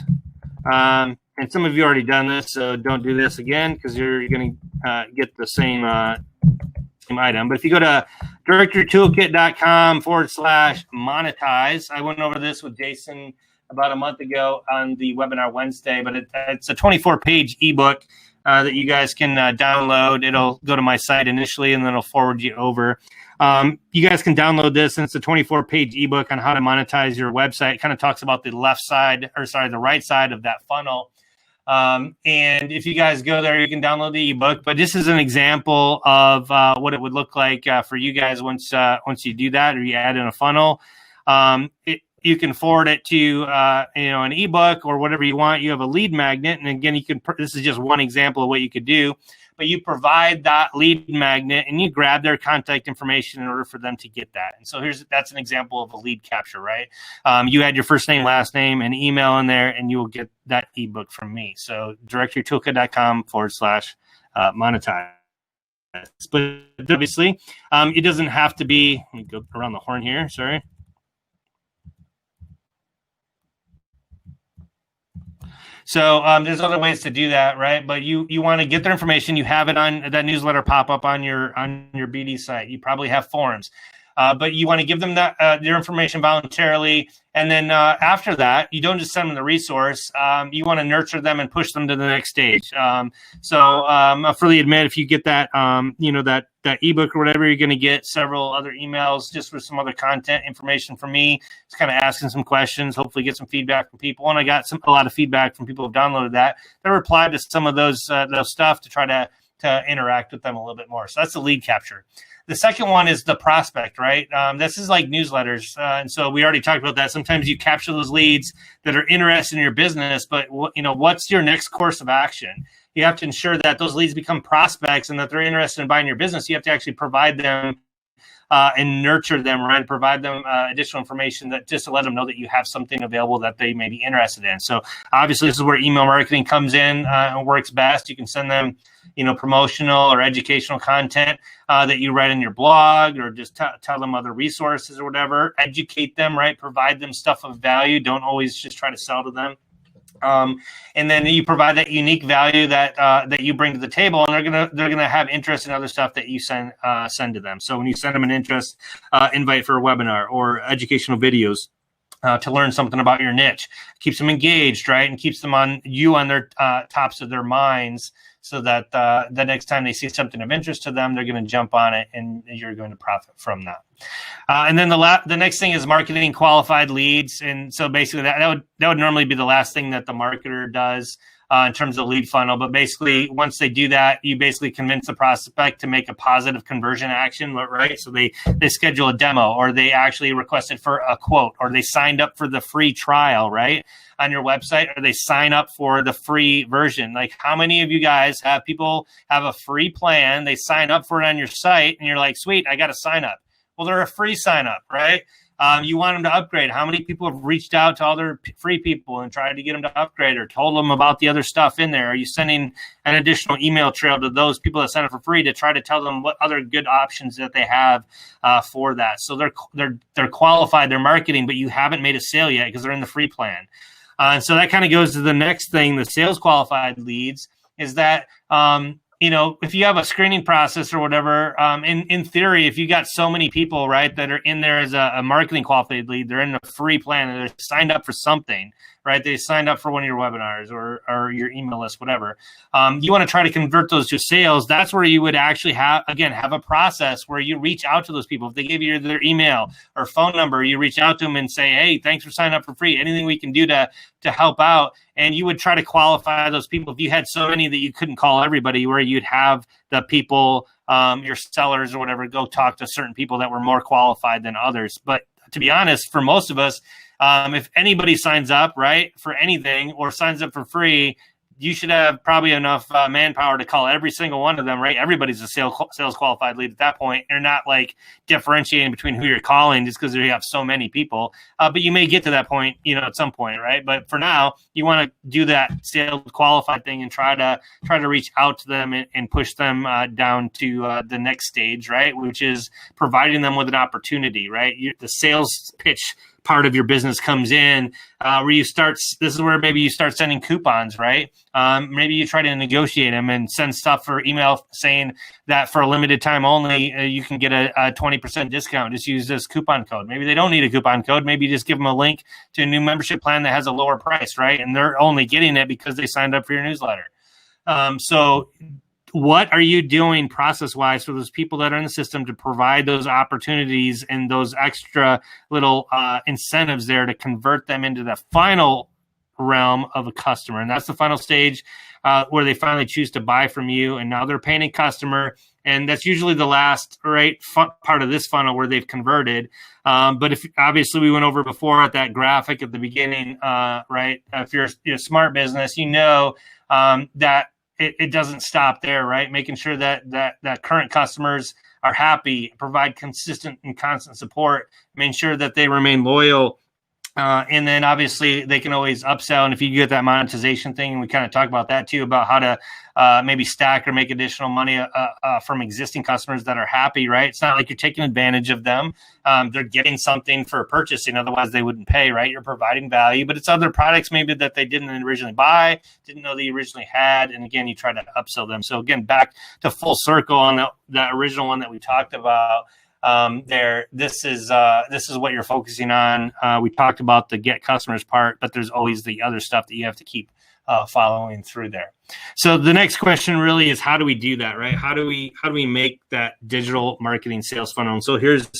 [SPEAKER 1] and some of you already done this, so don't do this again because you're going to get the same item. But if you go to directorytoolkit.com/monetize, I went over this with Jason about a month ago on the webinar Wednesday, but it's a 24-page ebook that you guys can download. It'll go to my site initially, and then it'll forward you over. You guys can download this, and it's a 24-page ebook on how to monetize your website. It kind of talks about the right side of that funnel. And if you guys go there, you can download the ebook. But this is an example of what it would look like for you guys once you do that, or you add in a funnel. You can forward it to an ebook or whatever you want. You have a lead magnet, and again, this is just one example of what you could do. But you provide that lead magnet, and you grab their contact information in order for them to get that. And so that's an example of a lead capture, right? You add your first name, last name, and email in there, and you will get that ebook from me. So directorytoolkit.com/monetize. But obviously, it doesn't have to be. Let me go around the horn here. Sorry. So there's other ways to do that, right? But you want to get their information. You have it on that newsletter pop up on your BD site. You probably have forums, but you want to give them their information voluntarily. And then after that, you don't just send them the resource. You want to nurture them and push them to the next stage. So I'll freely admit, if you get that, that ebook or whatever, you're going to get several other emails just with some other content information from me. Just kind of asking some questions, hopefully get some feedback from people. And I got a lot of feedback from people who've downloaded that. They replied to some of those stuff to try to interact with them a little bit more. So that's the lead capture. The second one is the prospect, right? This is like newsletters. And so we already talked about that. Sometimes you capture those leads that are interested in your business, but what's your next course of action? You have to ensure that those leads become prospects and that they're interested in buying your business. You have to actually provide them and nurture them, right? Provide them additional information that just to let them know that you have something available that they may be interested in. So obviously this is where email marketing comes in and works best. You can send them, promotional or educational content that you write in your blog, or just tell them other resources or whatever. Educate them, right? Provide them stuff of value. Don't always just try to sell to them. And then you provide that unique value that you bring to the table, and they're gonna have interest in other stuff that you send to them. So when you send them an interest invite for a webinar or educational videos to learn something about your niche, keeps them engaged, right, and keeps them on their tops of their minds, so that the next time they see something of interest to them, they're going to jump on it, and you're going to profit from that. And then the next thing is marketing qualified leads. And so basically that would normally be the last thing that the marketer does in terms of lead funnel. But basically, once they do that, you basically convince the prospect to make a positive conversion action, right? So they schedule a demo, or they actually requested for a quote, or they signed up for the free trial, right, on your website, or they sign up for the free version. Like, how many of you guys have people have a free plan, they sign up for it on your site, and you're like, sweet, I got to sign up. Well, they're a free sign up, right? You want them to upgrade. How many people have reached out to all their free people and tried to get them to upgrade, or told them about the other stuff in there? Are you sending an additional email trail to those people that sign up for free to try to tell them what other good options that they have for that? So they're qualified, they're marketing, but you haven't made a sale yet because they're in the free plan. And so that kind of goes to the next thing, the sales qualified leads, is that if you have a screening process or whatever, in theory, if you got so many people, right, that are in there as a marketing qualified lead, they're in a free plan and they're signed up for something, right? They signed up for one of your webinars or your email list, whatever. You want to try to convert those to sales. That's where you would actually have a process where you reach out to those people. If they give you their email or phone number, you reach out to them and say, hey, thanks for signing up for free. Anything we can do to help out. And you would try to qualify those people. If you had so many that you couldn't call everybody, where you'd have the people, your sellers or whatever, go talk to certain people that were more qualified than others. But to be honest, for most of us, if anybody signs up, right, for anything or signs up for free, you should have probably enough manpower to call every single one of them, right? Everybody's a sales qualified lead at that point. You're not like differentiating between who you're calling just because you have so many people. But you may get to that point, at some point, right? But for now, you want to do that sales qualified thing and try to reach out to them and push them down to the next stage, right? Which is providing them with an opportunity, right? The sales pitch part of your business comes in, where this is where maybe you start sending coupons, right? Maybe you try to negotiate them and send stuff for email saying that for a limited time only, you can get a 20% discount. Just use this coupon code. Maybe they don't need a coupon code. Maybe you just give them a link to a new membership plan that has a lower price, right? And they're only getting it because they signed up for your newsletter. So what are you doing process-wise for those people that are in the system to provide those opportunities and those extra little incentives there to convert them into the final realm of a customer? And that's the final stage where they finally choose to buy from you, and now they're a paying customer. And that's usually the last part of this funnel where they've converted. But if obviously we went over before at that graphic at the beginning, right? If you're a smart business, that it doesn't stop there, right? Making sure that current customers are happy, provide consistent and constant support, making sure that they remain loyal. And then obviously they can always upsell. And if you get that monetization thing, and we kind of talk about that too, about how to maybe stack or make additional money from existing customers that are happy, right? It's not like you're taking advantage of them. They're getting something for purchasing. Otherwise they wouldn't pay, right? You're providing value, but it's other products maybe that they didn't originally buy, didn't know they originally had. And again, you try to upsell them. So again, back to full circle on that original one that we talked about. This is what you're focusing on. We talked about the get customers part, but there's always the other stuff that you have to keep following through there. So the next question really is, how do we do that, right? How do we make that digital marketing sales funnel? And so here's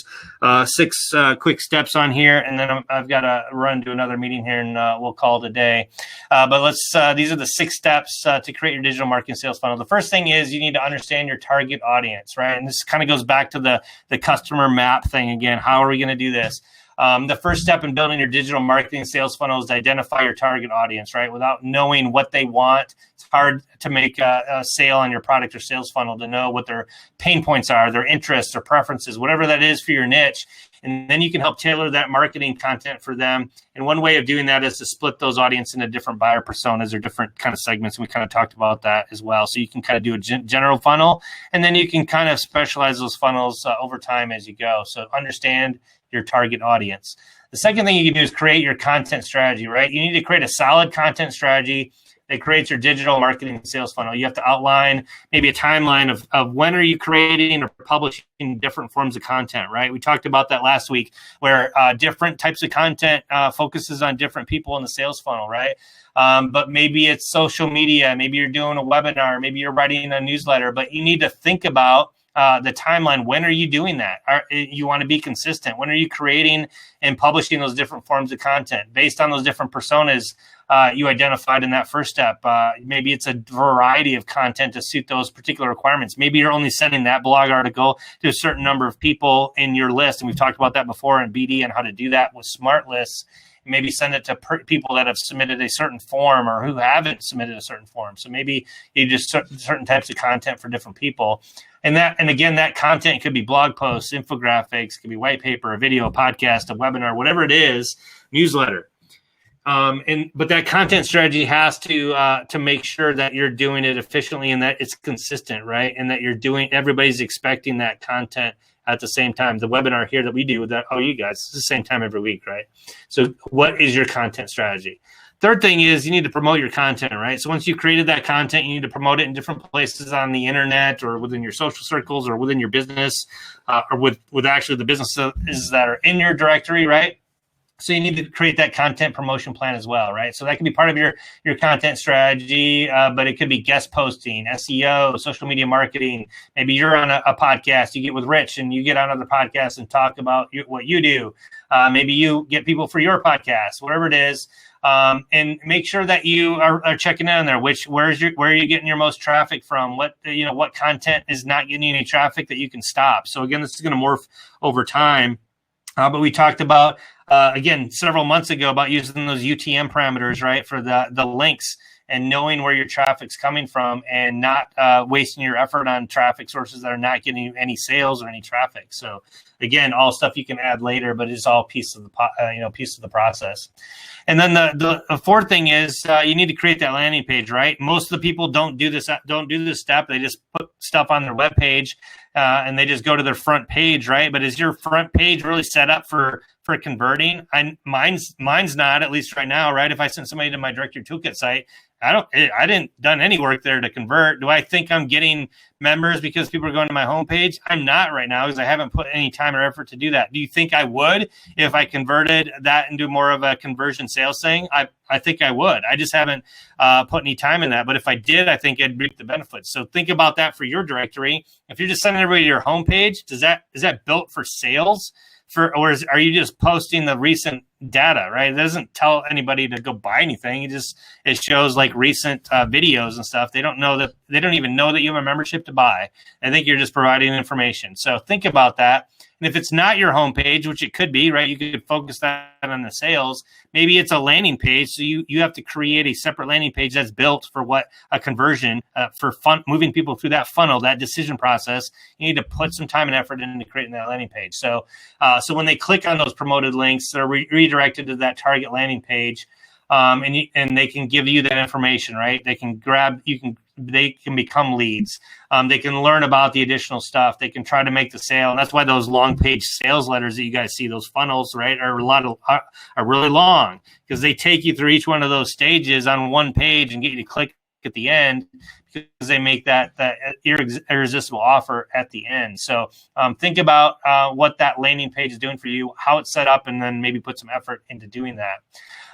[SPEAKER 1] 6 quick steps on here, and then I've got to run to another meeting here, and we'll call it a day. But these are the 6 steps to create your digital marketing sales funnel. The first thing is you need to understand your target audience, right? And this kind of goes back to the customer map thing again. How are we going to do this? The first step in building your digital marketing sales funnel is to identify your target audience, right? Without knowing what they want, it's hard to make a sale on your product or sales funnel, to know what their pain points are, their interests or preferences, whatever that is for your niche. And then you can help tailor that marketing content for them. And one way of doing that is to split those audience into different buyer personas or different kind of segments. And we kind of talked about that as well. So you can kind of do a general funnel, and then you can kind of specialize those funnels over time as you go. So understand your target audience. The second thing you can do is create your content strategy, right? You need to create a solid content strategy that creates your digital marketing sales funnel. You have to outline maybe a timeline of when are you creating or publishing different forms of content, right? We talked about that last week, where different types of content focuses on different people in the sales funnel, right? But maybe it's social media, maybe you're doing a webinar, maybe you're writing a newsletter, but you need to think about the timeline. When are you doing that? You want to be consistent. When are you creating and publishing those different forms of content based on those different personas you identified in that first step? Maybe it's a variety of content to suit those particular requirements. Maybe you're only sending that blog article to a certain number of people in your list. And we've talked about that before in BD and how to do that with smart lists. Maybe send it to people that have submitted a certain form or who haven't submitted a certain form. So maybe you just certain types of content for different people. And again, that content could be blog posts, infographics, could be white paper, a video, a podcast, a webinar, whatever it is, newsletter. But that content strategy has to make sure that you're doing it efficiently and that it's consistent, right? And that everybody's expecting that content at the same time. The webinar here that we do with you guys, it's the same time every week, right? So what is your content strategy? Third thing is you need to promote your content, right? So once you've created that content, you need to promote it in different places on the internet or within your social circles or within your business or with actually the businesses that are in your directory, right? So you need to create that content promotion plan as well, right? So that can be part of your content strategy, but it could be guest posting, SEO, social media marketing. Maybe you're on a podcast, you get with Rich and you get on other podcasts and talk about what you do. Maybe you get people for your podcast, whatever it is. And make sure that you are checking in on there. Where are you getting your most traffic from? What content is not getting any traffic that you can stop? So again, this is going to morph over time. But we talked about, again, several months ago about using those UTM parameters, right, for the links and knowing where your traffic's coming from and not wasting your effort on traffic sources that are not getting you any sales or any traffic. So again, all stuff you can add later, but it's all piece of the process. And then the fourth thing is you need to create that landing page, right? Most of the people don't do this step. They just put stuff on their web page and they just go to their front page, right? But is your front page really set up for converting? Mine's not, at least right now, right? If I send somebody to my Directory Toolkit site, I didn't done any work there to convert. Do I think I'm getting members because people are going to my homepage? I'm not right now because I haven't put any time or effort to do that. Do you think I would if I converted that into more of a conversion sales thing? I think I would. I just haven't put any time in that. But if I did, I think I'd reap the benefits. So think about that for your directory. If you're just sending everybody to your homepage, is that built for sales? Or are you just posting the recent data, right? It doesn't tell anybody to go buy anything. It shows like recent videos and stuff. They don't even know that you have a membership to buy. I think you're just providing information. So think about that. And if it's not your homepage, which it could be, right? You could focus that on the sales. Maybe it's a landing page. So you have to create a separate landing page that's built for what a conversion for moving people through that funnel, that decision process. You need to put some time and effort into creating that landing page. So when they click on those promoted links, they're redirected to that target landing page. And they can give you that information, right? They can become leads. They can learn about the additional stuff. They can try to make the sale. And that's why those long page sales letters that you guys see, those funnels, right, are really long because they take you through each one of those stages on one page and get you to click at the end because they make that irresistible offer at the end. So think about what that landing page is doing for you, how it's set up, and then maybe put some effort into doing that.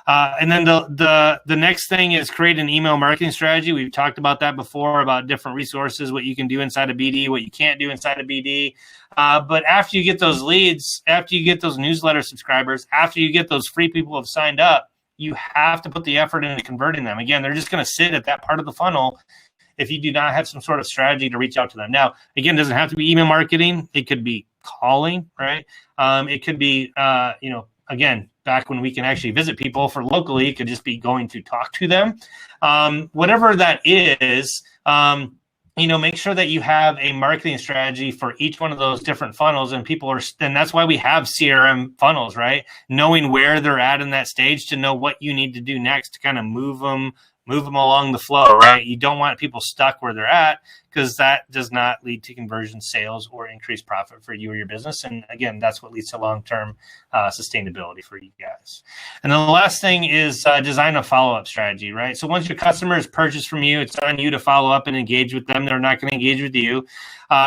[SPEAKER 1] And then the next thing is create an email marketing strategy. We've talked about that before, about different resources, what you can do inside of BD, what you can't do inside of BD. But after you get those leads, after you get those newsletter subscribers, after you get those free people who have signed up, you have to put the effort into converting them. Again, they're just going to sit at that part of the funnel if you do not have some sort of strategy to reach out to them. Now, again, it doesn't have to be email marketing. It could be calling, right? It could be, again, back when we can actually visit people for locally, it could just be going to talk to them. Whatever that is, make sure that you have a marketing strategy for each one of those different funnels. And and that's why we have CRM funnels, right? Knowing where they're at in that stage to know what you need to do next to kind of move them along the flow, right? You don't want people stuck where they're at, because that does not lead to conversion, sales, or increased profit for you or your business. And again, that's what leads to long-term sustainability for you guys. And then the last thing is design a follow-up strategy, right? So once your customers purchase from you, it's on you to follow up and engage with them. They're not going to engage with you.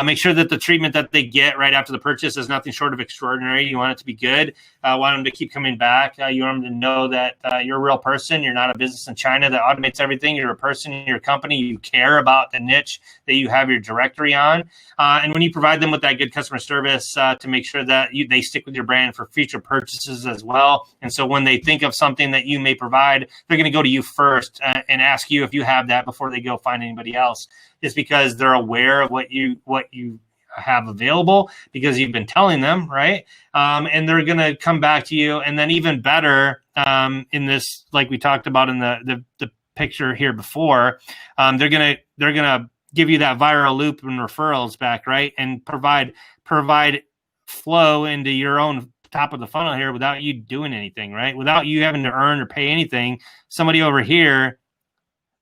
[SPEAKER 1] Make sure that the treatment that they get right after the purchase is nothing short of extraordinary. You want it to be good. Want them to keep coming back. You want them to know that you're a real person. You're not a business in China that automates everything. You're a person in your company. You care about the niche that you have your directory on. And when you provide them with that good customer service to make sure that they stick with your brand for future purchases as well. And so when they think of something that you may provide, they're going to go to you first and ask you if you have that before they go find anybody else. It's because they're aware of what you have available, because you've been telling them, right? And they're going to come back to you. And then even better, in this, like we talked about in the picture here before, they're going to give you that viral loop and referrals back, right? And provide flow into your own top of the funnel here without you doing anything, right? Without you having to earn or pay anything. Somebody over here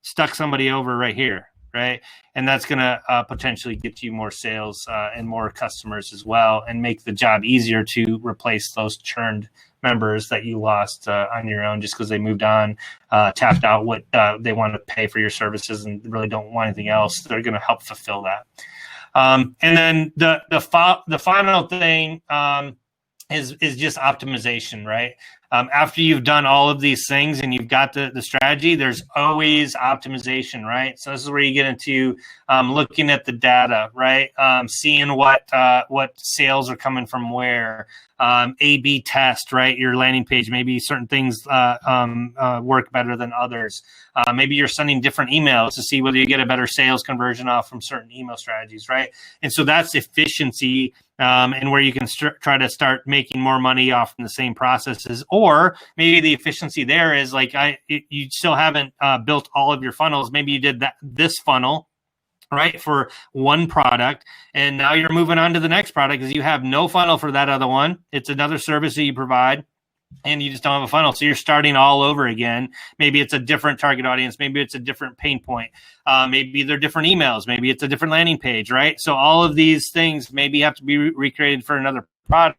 [SPEAKER 1] stuck somebody over right here, right? And that's going to potentially get you more sales and more customers as well, and make the job easier to replace those churned members that you lost on your own just because they moved on, tapped out what they want to pay for your services and really don't want anything else. They're going to help fulfill that. And then the final thing is just optimization, right? After you've done all of these things and you've got the strategy, there's always optimization, right? So this is where you get into looking at the data, right? Seeing what sales are coming from where, A/B test, right? Your landing page, maybe certain things work better than others. Maybe you're sending different emails to see whether you get a better sales conversion off from certain email strategies, right? And so that's efficiency. And where you can try to start making more money off from the same processes, or maybe the efficiency there is like you still haven't built all of your funnels. Maybe you did this funnel, right, for one product, and now you're moving on to the next product because you have no funnel for that other one. It's another service that you provide, and you just don't have a funnel. So you're starting all over again. Maybe it's a different target audience. Maybe it's a different pain point. Maybe they're different emails. Maybe it's a different landing page, right? So all of these things maybe have to be recreated for another product.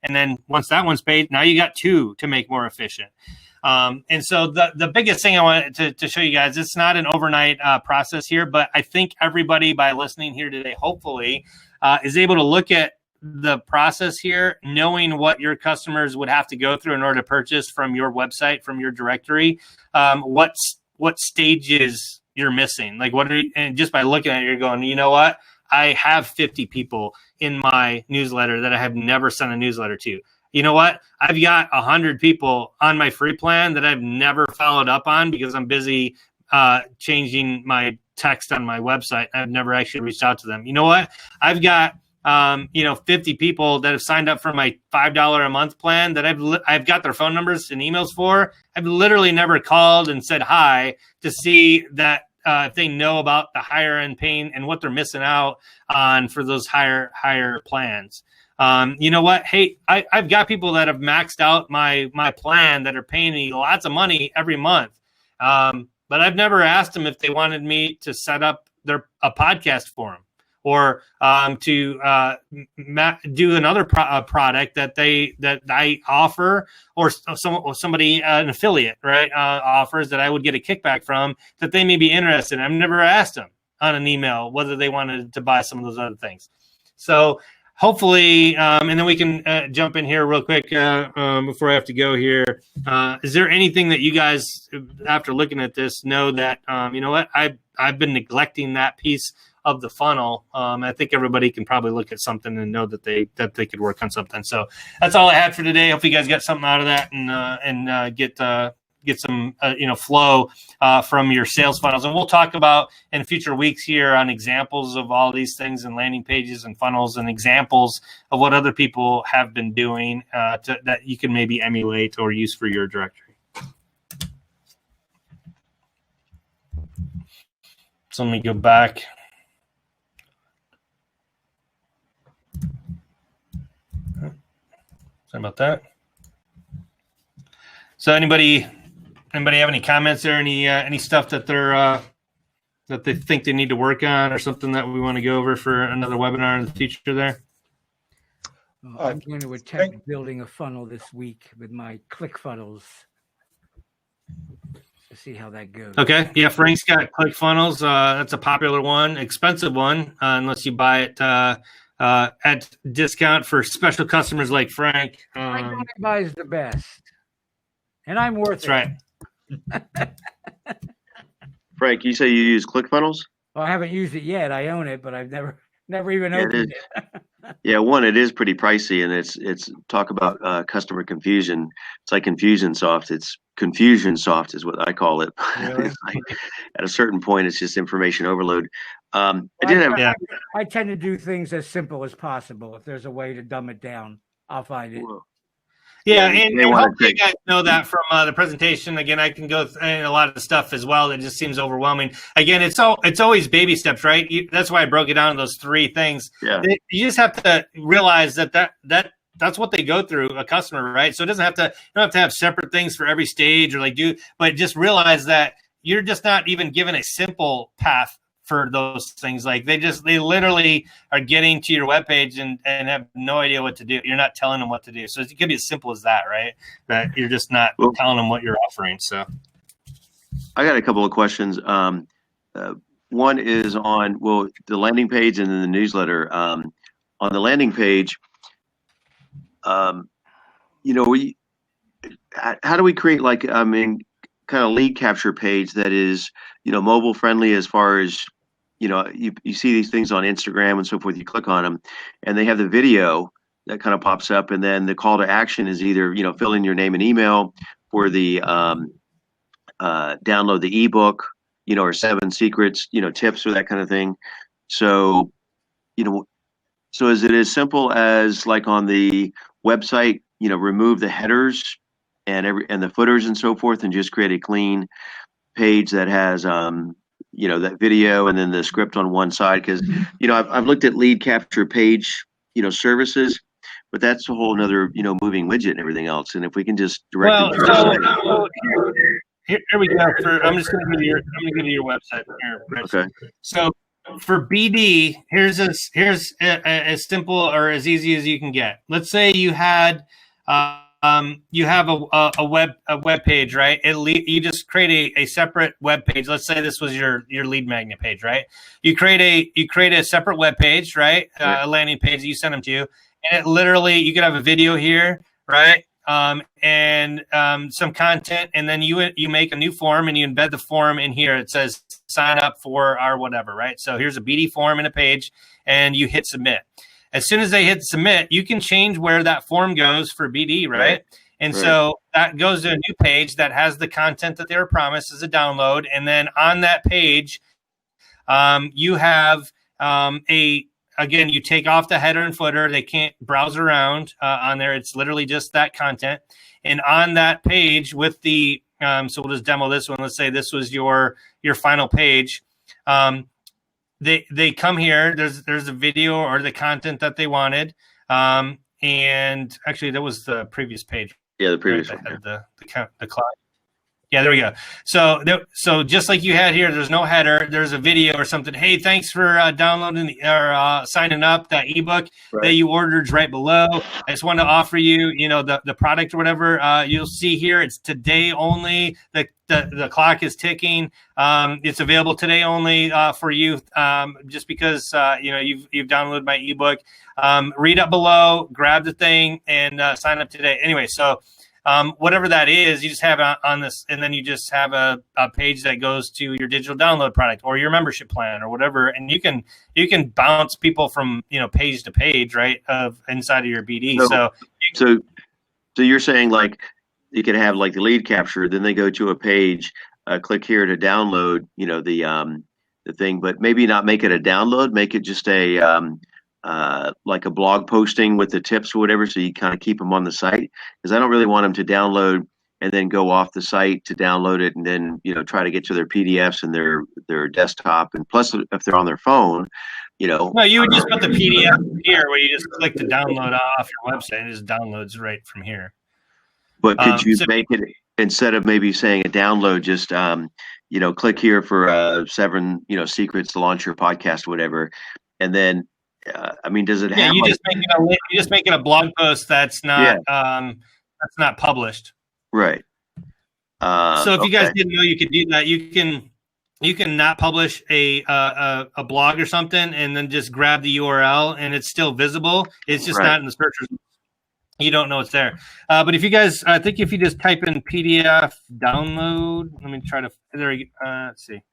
[SPEAKER 1] And then once that one's paid, now you got two to make more efficient. And so the biggest thing I wanted to show you guys, it's not an overnight process here, but I think everybody by listening here today, hopefully, is able to look at the process here, knowing what your customers would have to go through in order to purchase from your website, from your directory, what stages you're missing. Like and just by looking at it, you're going, you know what? I have 50 people in my newsletter that I have never sent a newsletter to. You know what? I've got 100 people on my free plan that I've never followed up on because I'm busy changing my text on my website. I've never actually reached out to them. You know what? I've got 50 people that have signed up for my $5 a month plan that I've got their phone numbers and emails for. I've literally never called and said hi to see that if they know about the higher end pain and what they're missing out on for those higher plans. You know what? Hey, I've got people that have maxed out my plan that are paying me lots of money every month. But I've never asked them if they wanted me to set up a podcast for them, or to do another product that I offer, or somebody, an affiliate, right, offers that I would get a kickback from, that they may be interested in. I've never asked them on an email whether they wanted to buy some of those other things. So hopefully, and then we can jump in here real quick before I have to go here. Is there anything that you guys, after looking at this, know that, you know what, I've been neglecting that piece of the funnel? I think everybody can probably look at something and know that they could work on something. So that's all I had for today. Hope you guys got something out of that and get some flow from your sales funnels. And we'll talk about in future weeks here on examples of all these things and landing pages and funnels and examples of what other people have been doing that you can maybe emulate or use for your directory. So let me go back. Sorry about that. So anybody have any comments there? Any stuff that that they think they need to work on, or something that we want to go over for another webinar in the future there?
[SPEAKER 2] I'm going to attempt building a funnel this week with my ClickFunnels to see how that goes.
[SPEAKER 1] Okay. Yeah, Frank's got ClickFunnels. That's a popular one, expensive one, unless you buy it at discount for special customers like Frank.
[SPEAKER 2] Frank buys the best, and I'm worth
[SPEAKER 1] that's
[SPEAKER 2] it.
[SPEAKER 1] right.
[SPEAKER 4] Frank, you say you use ClickFunnels?
[SPEAKER 2] Well, I haven't used it yet. I own it, but I've never even opened it.
[SPEAKER 4] Yeah, one, it is pretty pricey, and it's talk about customer confusion. It's like Confusionsoft. It's Confusionsoft is what I call it.
[SPEAKER 2] Really?
[SPEAKER 4] It's like, at a certain point, it's just information overload. I
[SPEAKER 2] tend to do things as simple as possible. If there's a way to dumb it down, I'll find it.
[SPEAKER 1] Yeah, and hopefully you guys know that from the presentation. Again, I can go through a lot of the stuff as well that just seems overwhelming. Again, it's always baby steps, right? That's why I broke it down into those 3 things.
[SPEAKER 4] Yeah.
[SPEAKER 1] You just have to realize that's what they go through, a customer, right? So it doesn't have to, you don't have to have separate things for every stage or but just realize that you're just not even given a simple path for those things. Like they literally are getting to your webpage and have no idea what to do. You're not telling them what to do. So it could be as simple as that, right? That you're just not telling them what you're offering. So
[SPEAKER 4] I got a couple of questions. One is on, the landing page and then the newsletter. On the landing page, how do we create kind of lead capture page that is, mobile friendly as far as, you see these things on Instagram and so forth, you click on them and they have the video that kind of pops up, and then the call to action is either, fill in your name and email for the download the ebook, or 7 secrets, tips or that kind of thing. So, so is it as simple as like on the website, remove the headers and the footers and so forth, and just create a clean page that has that video and then the script on one side? Because I've looked at lead capture page services, but that's a whole another moving widget and everything else. And if we can just direct
[SPEAKER 1] here we go. I'm just going to go to your website here, Chris. Okay. So for BD, here's as simple or as easy as you can get. Let's say you had you have a web page, right? You just create a separate web page. Let's say this was your lead magnet page, right? You create a separate web page, right? A landing page that you send them to, and it literally, you could have a video here, right? And some content, and then you make a new form and you embed the form in here. It says sign up for our whatever, right? So here's a BD form in a page, and you hit submit. As soon as they hit submit, you can change where that form goes for BD, right? And so that goes to a new page that has the content that they were promised as a download. And then on that page, you have again, you take off the header and footer. They can't browse around on there. It's literally just that content. And on that page with the, so we'll just demo this one. Let's say this was your final page. They come here. There's a video or the content that they wanted. And actually, that was the previous page.
[SPEAKER 4] Yeah, the previous
[SPEAKER 1] one.
[SPEAKER 4] Yeah.
[SPEAKER 1] The cloud. Yeah, there we go. So just like you had here, there's no header. There's a video or something. Hey, thanks for downloading or signing up. That ebook that you ordered right below. I just want to offer you, the product or whatever. You'll see here, it's today only. The clock is ticking. It's available today only for you. Just because you've downloaded my ebook. Read up below, grab the thing, and sign up today. Anyway, so. Whatever that is, you just have on this, and then you just have a page that goes to your digital download product or your membership plan or whatever, and you can bounce people from page to page, right, of inside of your BD.
[SPEAKER 4] So you're saying like you could have like the lead capture, then they go to a page, click here to download, the thing, but maybe not make it a download, make it just a like a blog posting with the tips or whatever, so you kind of keep them on the site, because I don't really want them to download and then go off the site to download it and then try to get to their PDFs and their desktop, and plus if they're on their phone,
[SPEAKER 1] No, you would just put the PDF here where you just click to download off your website and it just downloads right from here.
[SPEAKER 4] But could you make it, instead of maybe saying a download, just click here for 7 secrets to launch your podcast, whatever, and then does it have?
[SPEAKER 1] You just make it a blog post that's not published.
[SPEAKER 4] Right.
[SPEAKER 1] So if you guys didn't know you could do that, you can not publish a blog or something, and then just grab the URL, and it's still visible. It's just not in the search results. You don't know it's there. But if you guys, I think if you just type in PDF download, let me try to. Let's see.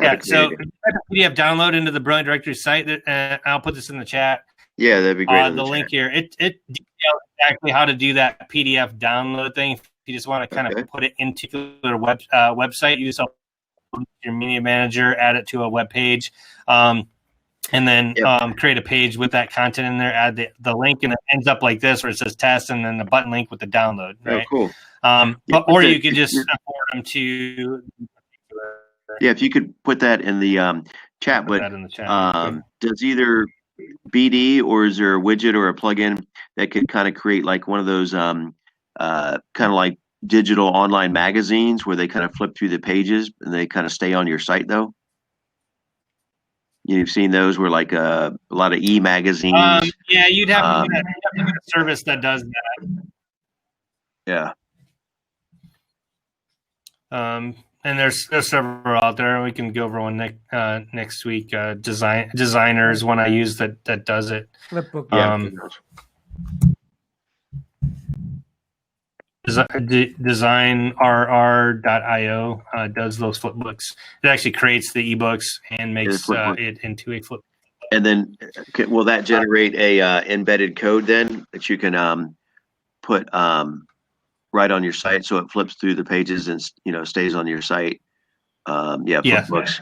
[SPEAKER 1] Yeah, so type in PDF download into the Brilliant Directory site. I'll put this in the chat.
[SPEAKER 4] Yeah, that'd be great.
[SPEAKER 1] The link here. It details exactly how to do that PDF download thing. If you just want to kind of put it into their website, you just open your media manager, add it to a web page, and then create a page with that content in there. Add the link, and it ends up like this, where it says test, and then the button link with the download. Right?
[SPEAKER 4] Oh, cool.
[SPEAKER 1] Or you could just import them to.
[SPEAKER 4] Yeah, if you could put that in the chat, but does either BD or is there a widget or a plugin that could kind of create like one of those kind of like digital online magazines where they kind of flip through the pages and they kind of stay on your site though? You've seen those where like a lot of e-magazines.
[SPEAKER 1] Yeah, you'd have to get a service that does that.
[SPEAKER 4] Yeah.
[SPEAKER 1] And there's several out there. We can go over one next week. Designer is one I use that does it.
[SPEAKER 2] Flipbook.
[SPEAKER 1] DesignRR.io does those flipbooks. It actually creates the ebooks and makes it into a flip.
[SPEAKER 4] And then will that generate a embedded code then that you can put right on your site, so it flips through the pages and stays on your site? Flipbooks.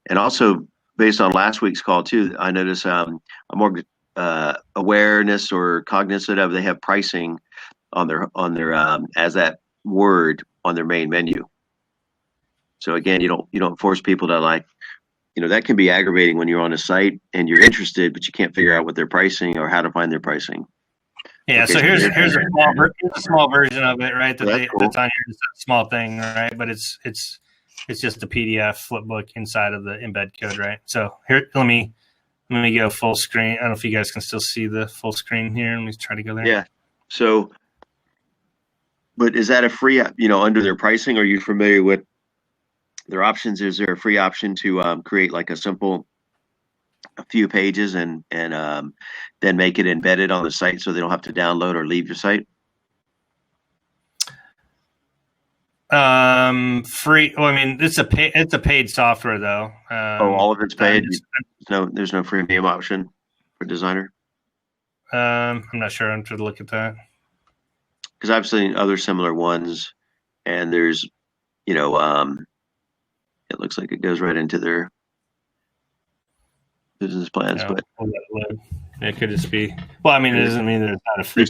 [SPEAKER 4] And also based on last week's call too, I noticed a more awareness or cognizant of, they have pricing on their as that word on their main menu. So again, you don't force people to like, that can be aggravating when you're on a site and you're interested, but you can't figure out what their pricing or how to find their pricing.
[SPEAKER 1] Yeah, so here's a small version of it, right? That's on here, just a small thing, right? But it's just a PDF flipbook inside of the embed code, right? So here, let me go full screen. I don't know if you guys can still see the full screen here. Let me try to go there.
[SPEAKER 4] Yeah. So, but is that a free, under their pricing? Are you familiar with their options? Is there a free option to create like a few pages and then make it embedded on the site so they don't have to download or leave your site?
[SPEAKER 1] Free. Well, I mean, it's a paid software though.
[SPEAKER 4] All of it's paid. There's no freemium option for Designer.
[SPEAKER 1] I'm not sure. I'm trying to look at that
[SPEAKER 4] because I've seen other similar ones, and there's, it looks like it goes right into their business plans, but
[SPEAKER 1] it could just be. Well, I mean, it doesn't mean there's not a free.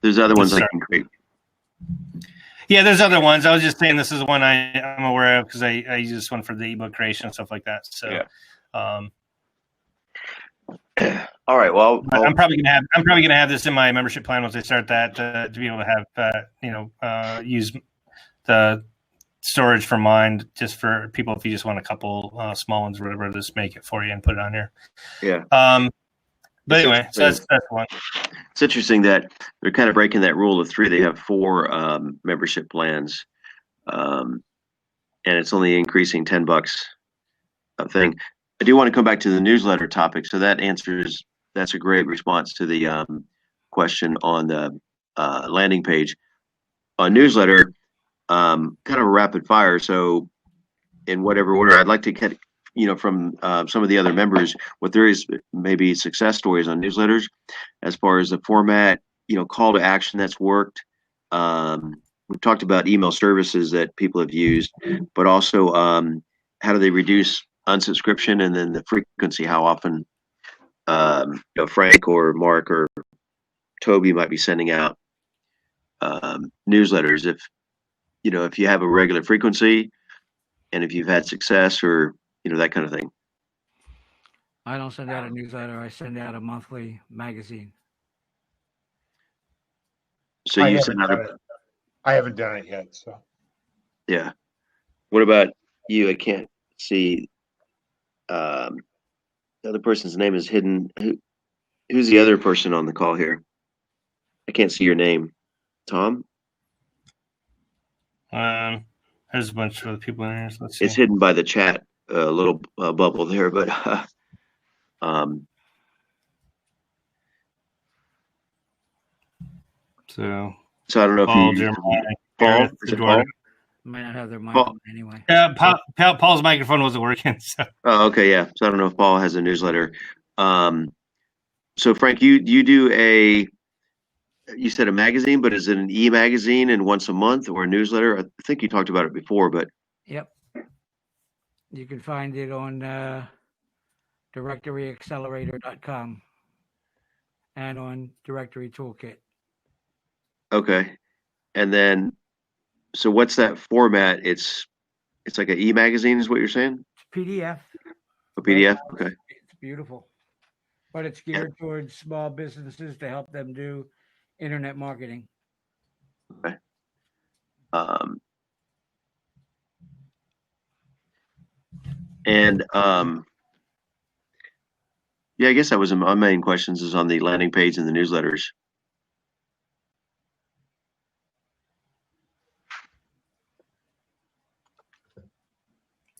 [SPEAKER 4] There's other ones I can create.
[SPEAKER 1] Yeah, there's other ones. I was just saying this is one I'm aware of because I use this one for the ebook creation and stuff like that. So,
[SPEAKER 4] yeah. All right. Well,
[SPEAKER 1] I'm probably gonna have this in my membership plan once I start that to be able to have use the storage for mine just for people if you just want a couple small ones or whatever. Just make it for you and put it on here.
[SPEAKER 4] Yeah.
[SPEAKER 1] But anyway, so that's one.
[SPEAKER 4] It's interesting that they're kind of breaking that rule of 3. They have 4 membership plans, and it's only increasing $10 a thing. I do want to come back to the newsletter topic. So that's a great response to the question on the landing page. On newsletter, kind of a rapid fire. So in whatever order, I'd like to get from some of the other members, what there is maybe success stories on newsletters as far as the format, call to action that's worked. We've talked about email services that people have used, but also how do they reduce unsubscription, and then the frequency, how often Frank or Mark or Toby might be sending out newsletters. If you have a regular frequency and if you've had success or that kind of thing.
[SPEAKER 2] I don't send out a newsletter. I send out a monthly magazine.
[SPEAKER 4] So you send out
[SPEAKER 3] I haven't done it yet. So
[SPEAKER 4] yeah. What about you? I can't see. The other person's name is hidden. Who's the other person on the call here? I can't see your name. Tom?
[SPEAKER 1] There's a bunch of other people in here. So let's see.
[SPEAKER 4] It's hidden by the chat little bubble there, but
[SPEAKER 1] so
[SPEAKER 4] I don't know
[SPEAKER 1] Paul,
[SPEAKER 4] if you
[SPEAKER 1] Jeremiah,
[SPEAKER 4] Paul.
[SPEAKER 1] Gareth,
[SPEAKER 4] Is it
[SPEAKER 1] Eduardo.
[SPEAKER 4] Paul?
[SPEAKER 2] Might not have their mic
[SPEAKER 4] Paul.
[SPEAKER 2] on anyway.
[SPEAKER 1] Paul's microphone wasn't working. So
[SPEAKER 4] Oh, okay, yeah. So I don't know if Paul has a newsletter. So Frank, you do you said a magazine, but is it an e-magazine and once a month or a newsletter? I think you talked about it before, but
[SPEAKER 2] Yep. You can find it on directoryaccelerator.com and on Directory Toolkit.
[SPEAKER 4] okay. And then, so what's that format? It's like an e-magazine, is what you're saying?
[SPEAKER 2] It's PDF.
[SPEAKER 4] A PDF? Okay.
[SPEAKER 2] It's beautiful, but it's geared towards small businesses to help them do internet marketing.
[SPEAKER 4] Okay. Yeah, I guess that was my main questions is on the landing page and the newsletters.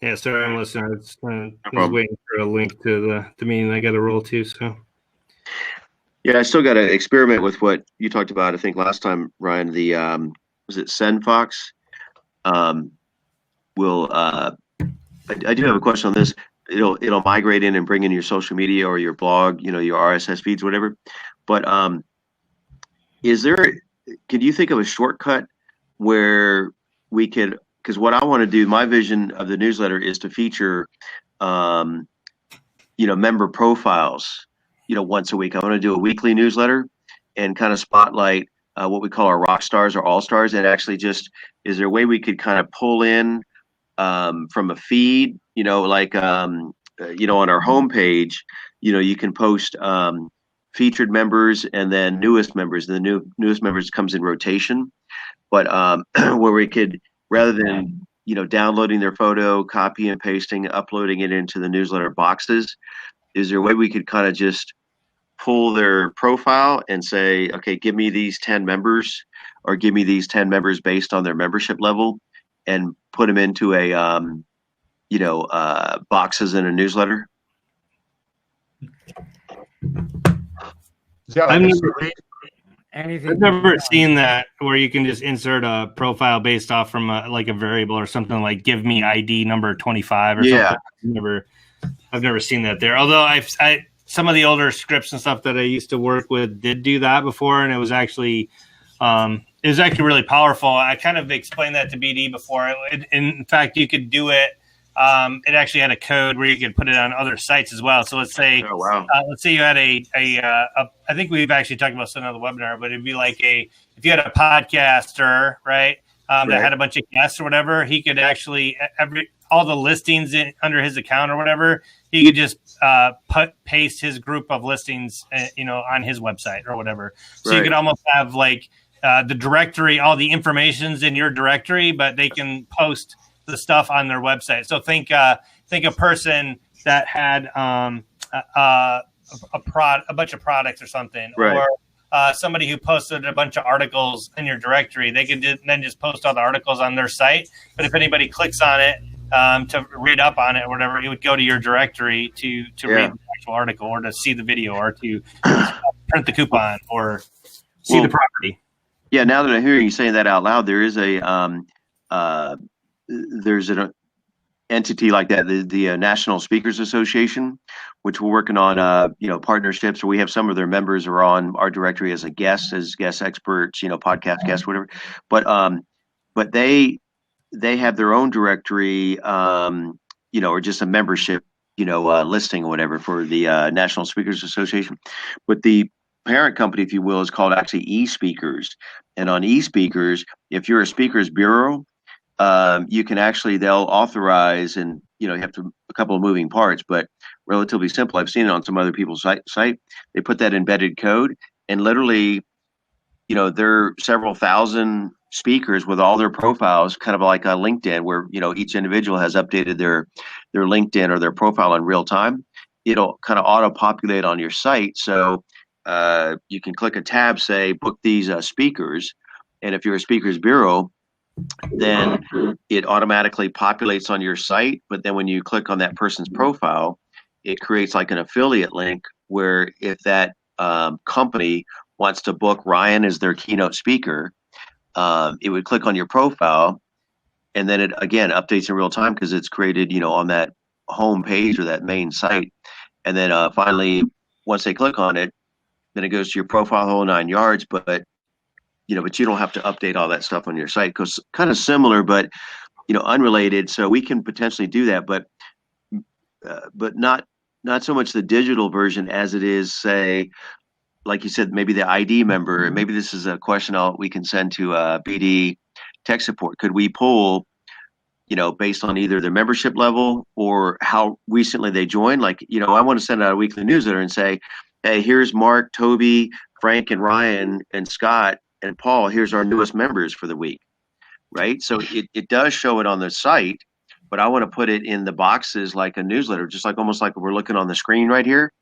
[SPEAKER 1] yeah, sorry, I'm listening. I was waiting for a link to the meeting I got to roll to. So
[SPEAKER 4] Yeah, I still got to experiment with what you talked about. I think last time, Ryan, the was it SendFox? I do have a question on this. It'll migrate in and bring in your social media or your blog, your RSS feeds, whatever. But could you think of a shortcut where we could? Because what I want to do, my vision of the newsletter is to feature, member profiles, once a week. I want to do a weekly newsletter and kind of spotlight what we call our rock stars or all stars. And actually is there a way we could kind of pull in from a feed, like, on our homepage, you can post featured members and then newest members. The newest members comes in rotation. But where we could, rather than downloading their photo, copy and pasting, uploading it into the newsletter boxes, is there a way we could kind of just pull their profile and say, okay, give me these 10 members, or give me these 10 members based on their membership level, and put them into a boxes in a newsletter?
[SPEAKER 3] is that like
[SPEAKER 1] I've never seen that where you can just insert a profile based off from like a variable or something, like give me ID number 25 or something. I've never seen that there. Although some of the older scripts and stuff that I used to work with did do that before, and it was actually really powerful. I kind of explained that to BD before. In fact, you could do it. It actually had a code where you could put it on other sites as well. So let's say, let's say you had I think we've actually talked about this in another webinar, but it'd be like if you had a podcaster, right, that had a bunch of guests or whatever, he could actually all the listings under his account or whatever, he could just paste his group of listings, on his website or whatever. So you could almost have like the directory, all the information's in your directory, but they can post the stuff on their website. So think a person that had a bunch of products or something, or somebody who posted a bunch of articles in your directory. They could then just post all the articles on their site. But if anybody clicks on it to read up on it or whatever, it would go to your directory to read the actual article, or to see the video, or to print the coupon, or see the property.
[SPEAKER 4] Yeah, now that I hear you saying that out loud, there is there's an entity like that, the National Speakers Association, which we're working on, partnerships where we have some of their members are on our directory as guest experts, podcast guests, whatever. But they have their own directory, or just a membership, listing or whatever for the National Speakers Association. But the parent company, if you will, is called actually eSpeakers. And on eSpeakers, if you're a speakers bureau, you can actually, they'll authorize, and you have a couple of moving parts, but relatively simple. I've seen it on some other people's site. They put that embedded code, and literally, there are several thousand speakers with all their profiles, kind of like a LinkedIn, where each individual has updated their LinkedIn or their profile in real time. It'll kind of auto populate on your site, so you can click a tab, say book these speakers, and if you're a speakers bureau, then it automatically populates on your site. But then when you click on that person's profile, it creates like an affiliate link where if that company wants to book Ryan as their keynote speaker, it would click on your profile, and then it again updates in real time because it's created, on that home page or that main site. And then finally, once they click on it, then it goes to your profile, whole 9 yards. But you don't have to update all that stuff on your site, because kind of similar, but unrelated. So we can potentially do that, but not so much the digital version as it is, say, like you said, maybe the ID member. And maybe this is a question we can send to BD tech support. Could we pull, based on either their membership level or how recently they joined? Like, I want to send out a weekly newsletter and say, hey, here's Mark, Toby, Frank, and Ryan, and Scott, and Paul. Here's our newest members for the week, right? So it does show it on the site, but I want to put it in the boxes like a newsletter, just like almost like we're looking on the screen right here.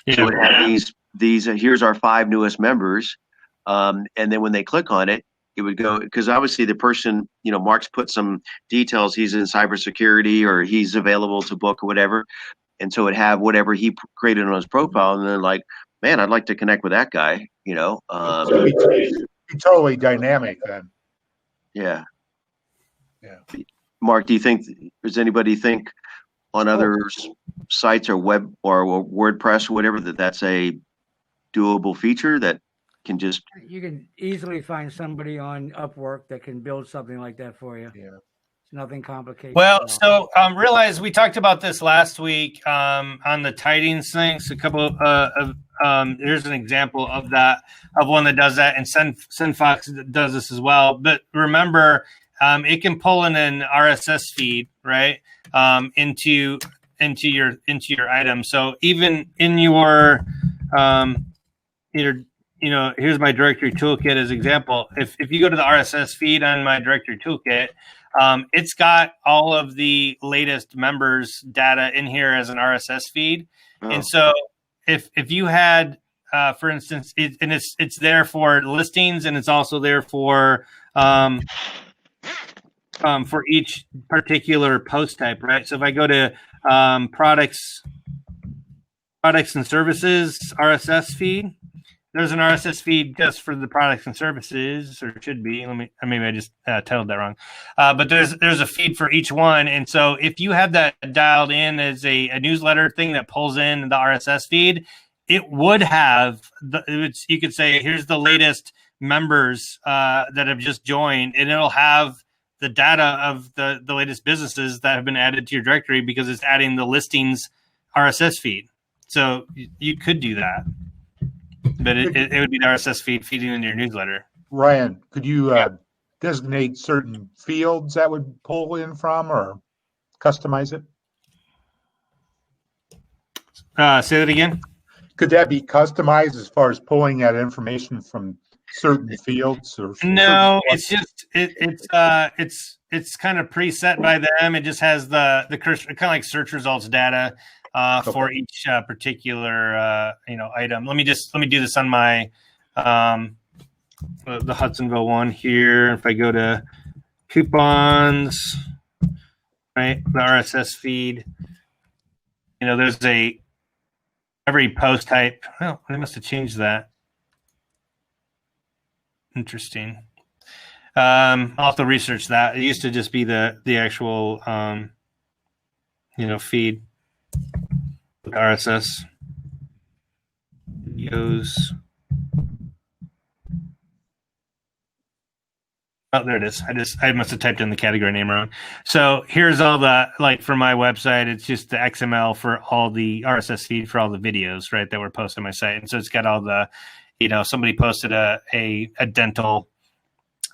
[SPEAKER 4] Yeah. So it has these here's our 5 newest members, and then when they click on it, it would go, because obviously the person, Mark's put some details, he's in cybersecurity or he's available to book or whatever, and so it have whatever he created on his profile, and then like, man, I'd like to connect with that guy,
[SPEAKER 3] So be totally dynamic then.
[SPEAKER 4] Yeah.
[SPEAKER 3] Yeah.
[SPEAKER 4] Mark, does anybody think on other sites or web or WordPress or whatever that's a doable feature that can just?
[SPEAKER 2] You can easily find somebody on Upwork that can build something like that for you.
[SPEAKER 3] Yeah.
[SPEAKER 2] It's nothing complicated.
[SPEAKER 1] Well, so realize we talked about this last week on the tidings things. A couple of here's an example of one that does that, and SendFox does this as well. But remember, it can pull in an RSS feed, right, into your item. So even in your here's my directory toolkit as example. If you go to the RSS feed on my directory toolkit, it's got all of the latest members data in here as an RSS feed. Oh. And so if you had, for instance, it's there for listings, and it's also there for each particular post type, right? So if I go to products and services RSS feed, there's an RSS feed just for the products and services, or it should be. Maybe I just titled that wrong. But there's a feed for each one. And so if you have that dialed in as a newsletter thing that pulls in the RSS feed, it would have, you could say, here's the latest members that have just joined, and it'll have the data of the latest businesses that have been added to your directory because it's adding the listings RSS feed. So you could do that. But it would be the RSS feed feeding into your newsletter.
[SPEAKER 3] Ryan, could you designate certain fields that would pull in from, or customize it?
[SPEAKER 1] Say that again.
[SPEAKER 3] Could that be customized as far as pulling that information from certain fields? Or
[SPEAKER 1] no, it's just it's kind of preset by them. It just has the kind of like search results data. For each particular item. Let me do this on my the Hudsonville one here. If I go to coupons, right, the RSS feed, there's every post type. Well, they must have changed that. Interesting. I'll have to research that. It used to just be the actual feed. RSS videos. Oh, there it is. I must have typed in the category name wrong. So here's all the, for my website, it's just the XML for all the RSS feed for all the videos, right, that were posted on my site. And so it's got all the, somebody posted a dental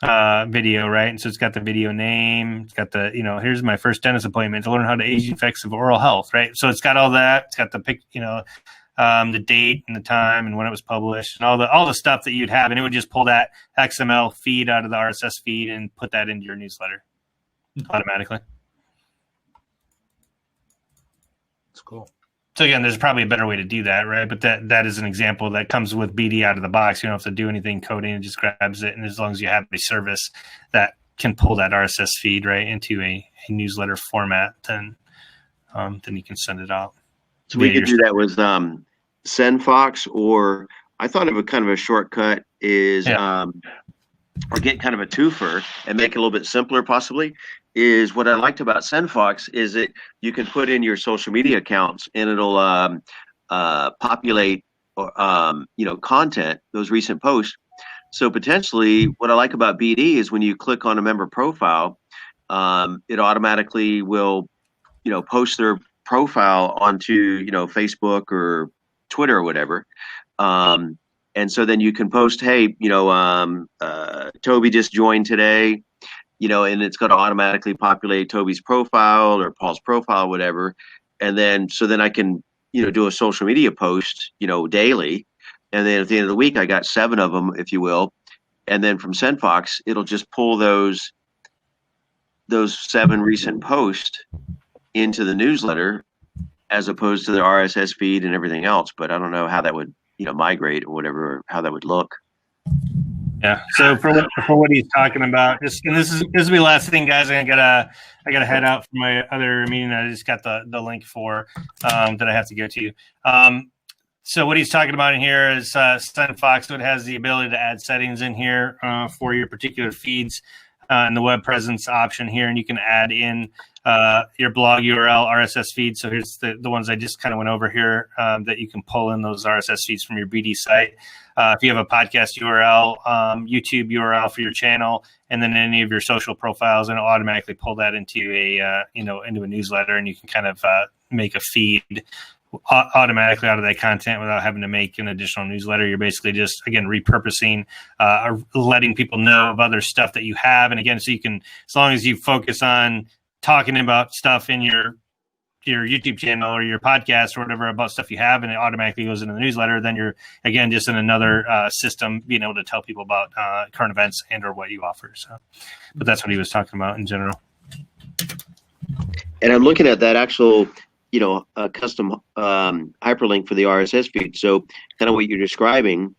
[SPEAKER 1] video, right? And so it's got the video name, it's got the, here's my first dentist appointment to learn how to age the effects of oral health, right? So it's got all that. It's got the pic, the date and the time and when it was published and all the stuff that you'd have, and it would just pull that XML feed out of the RSS feed and put that into your newsletter automatically.
[SPEAKER 3] That's cool.
[SPEAKER 1] So again, there's probably a better way to do that, right? But that is an example that comes with BD out of the box. You don't have to do anything coding; it just grabs it, and as long as you have a service that can pull that RSS feed right into a newsletter format, then you can send it out.
[SPEAKER 4] So we could do that with SendFox, or I thought of a kind of a shortcut is, or get kind of a twofer and make it a little bit simpler possibly, is what I liked about SendFox is that you can put in your social media accounts and it'll populate content, those recent posts. So potentially what I like about BD is when you click on a member profile, it automatically will, post their profile onto, Facebook or Twitter or whatever. And so then you can post, hey, Toby just joined today, and it's going to automatically populate Toby's profile or Paul's profile, whatever. And then, so then I can, do a social media post, daily. And then at the end of the week, I got 7 of them, if you will. And then from SendFox, it'll just pull those 7 recent posts into the newsletter as opposed to the RSS feed and everything else. But I don't know how that would, migrate or whatever, or how that would look.
[SPEAKER 1] Yeah. So for what he's talking about, this will be the last thing, guys. I gotta head out for my other meeting. I just got the link for that I have to go to. So what he's talking about in here is SendFox. So it has the ability to add settings in here for your particular feeds and the web presence option here, and you can add in your blog URL RSS feed. So here's the ones I just kind of went over here that you can pull in those RSS feeds from your BD site. If you have a podcast URL, YouTube URL for your channel, and then any of your social profiles, and it'll automatically pull that into into a newsletter, and you can kind of make a feed automatically out of that content without having to make an additional newsletter. You're basically just, again, repurposing, letting people know of other stuff that you have. And again, so you can, as long as you focus on talking about stuff in your YouTube channel or your podcast or whatever about stuff you have, and it automatically goes into the newsletter, then you're, again, just in another system being able to tell people about current events and or what you offer. So, but that's what he was talking about in general.
[SPEAKER 4] And I'm looking at that actual, custom hyperlink for the RSS feed. So kind of what you're describing,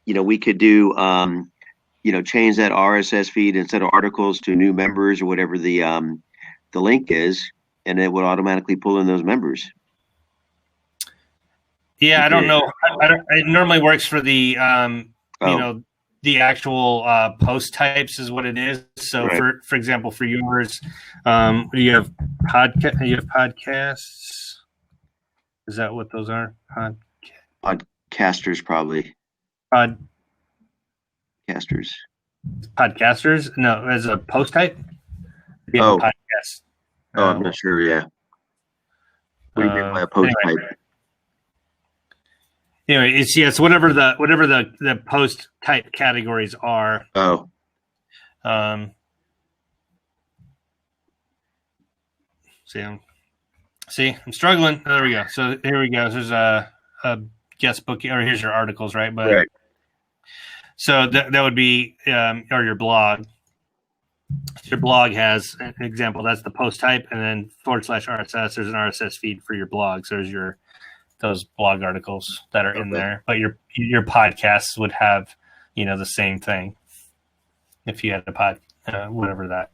[SPEAKER 4] we could do, change that RSS feed instead of articles to new members or whatever the link is, and it would automatically pull in those members.
[SPEAKER 1] Yeah, I don't know. It normally works for the, the actual post types is what it is. So right. For example, for yours, you have podcasts. Is that what those are?
[SPEAKER 4] Podcasters, probably. Podcasters.
[SPEAKER 1] Podcasters? No, as a post type?
[SPEAKER 4] Oh.
[SPEAKER 1] Podcast.
[SPEAKER 4] I'm not sure. Yeah. What do you mean by a post type?
[SPEAKER 1] Anyway, it's whatever the post type categories are.
[SPEAKER 4] Oh.
[SPEAKER 1] See, I'm struggling. There we go. So here we go. There's a guest book, or here's your articles, right? But
[SPEAKER 4] right.
[SPEAKER 1] So that would be or your blog. Your blog has an example. That's the post type, and then /RSS. There's an RSS feed for your blog. So there's those blog articles that are in there. But your podcasts would have, the same thing. If you had a whatever that.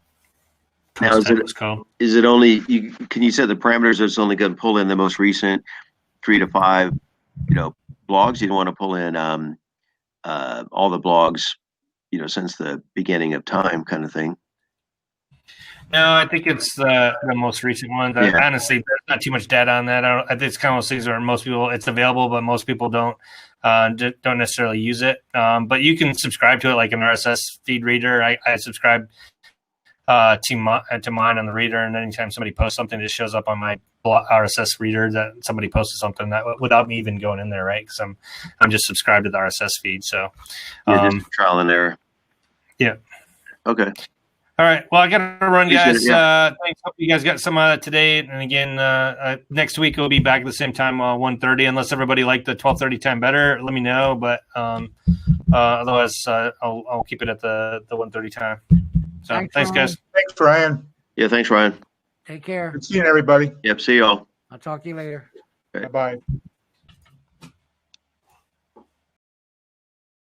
[SPEAKER 4] Now, is it only can you set the parameters that it's only going to pull in the most recent 3 to 5 blogs? You don't want to pull in all the blogs since the beginning of time, kind of thing.
[SPEAKER 1] No, I think it's the most recent one. Honestly, there's not too much data on that. I think it's kind of one of those things where most people, it's available, but most people don't necessarily use it. But you can subscribe to it like an RSS feed reader. I subscribe to mine on the reader, and anytime somebody posts something, it shows up on my RSS reader that somebody posted something that without me even going in there, right? Because I'm just subscribed to the RSS feed. So
[SPEAKER 4] just trial and error.
[SPEAKER 1] Yeah.
[SPEAKER 4] Okay.
[SPEAKER 1] All right. Well, I got to run,
[SPEAKER 4] Appreciate
[SPEAKER 1] guys.
[SPEAKER 4] it, yeah.
[SPEAKER 1] Thanks. Hope you guys got some today. And again, next week we'll be back at the same time, 1:30. Unless everybody liked the 12:30 time better, let me know. But otherwise, I'll keep it at the 1:30 time. So thanks guys.
[SPEAKER 3] Thanks, Ryan.
[SPEAKER 4] Yeah, thanks, Ryan.
[SPEAKER 2] Take care.
[SPEAKER 3] Good seeing everybody.
[SPEAKER 4] Yep, see y'all.
[SPEAKER 2] I'll talk to you later.
[SPEAKER 3] Bye-bye.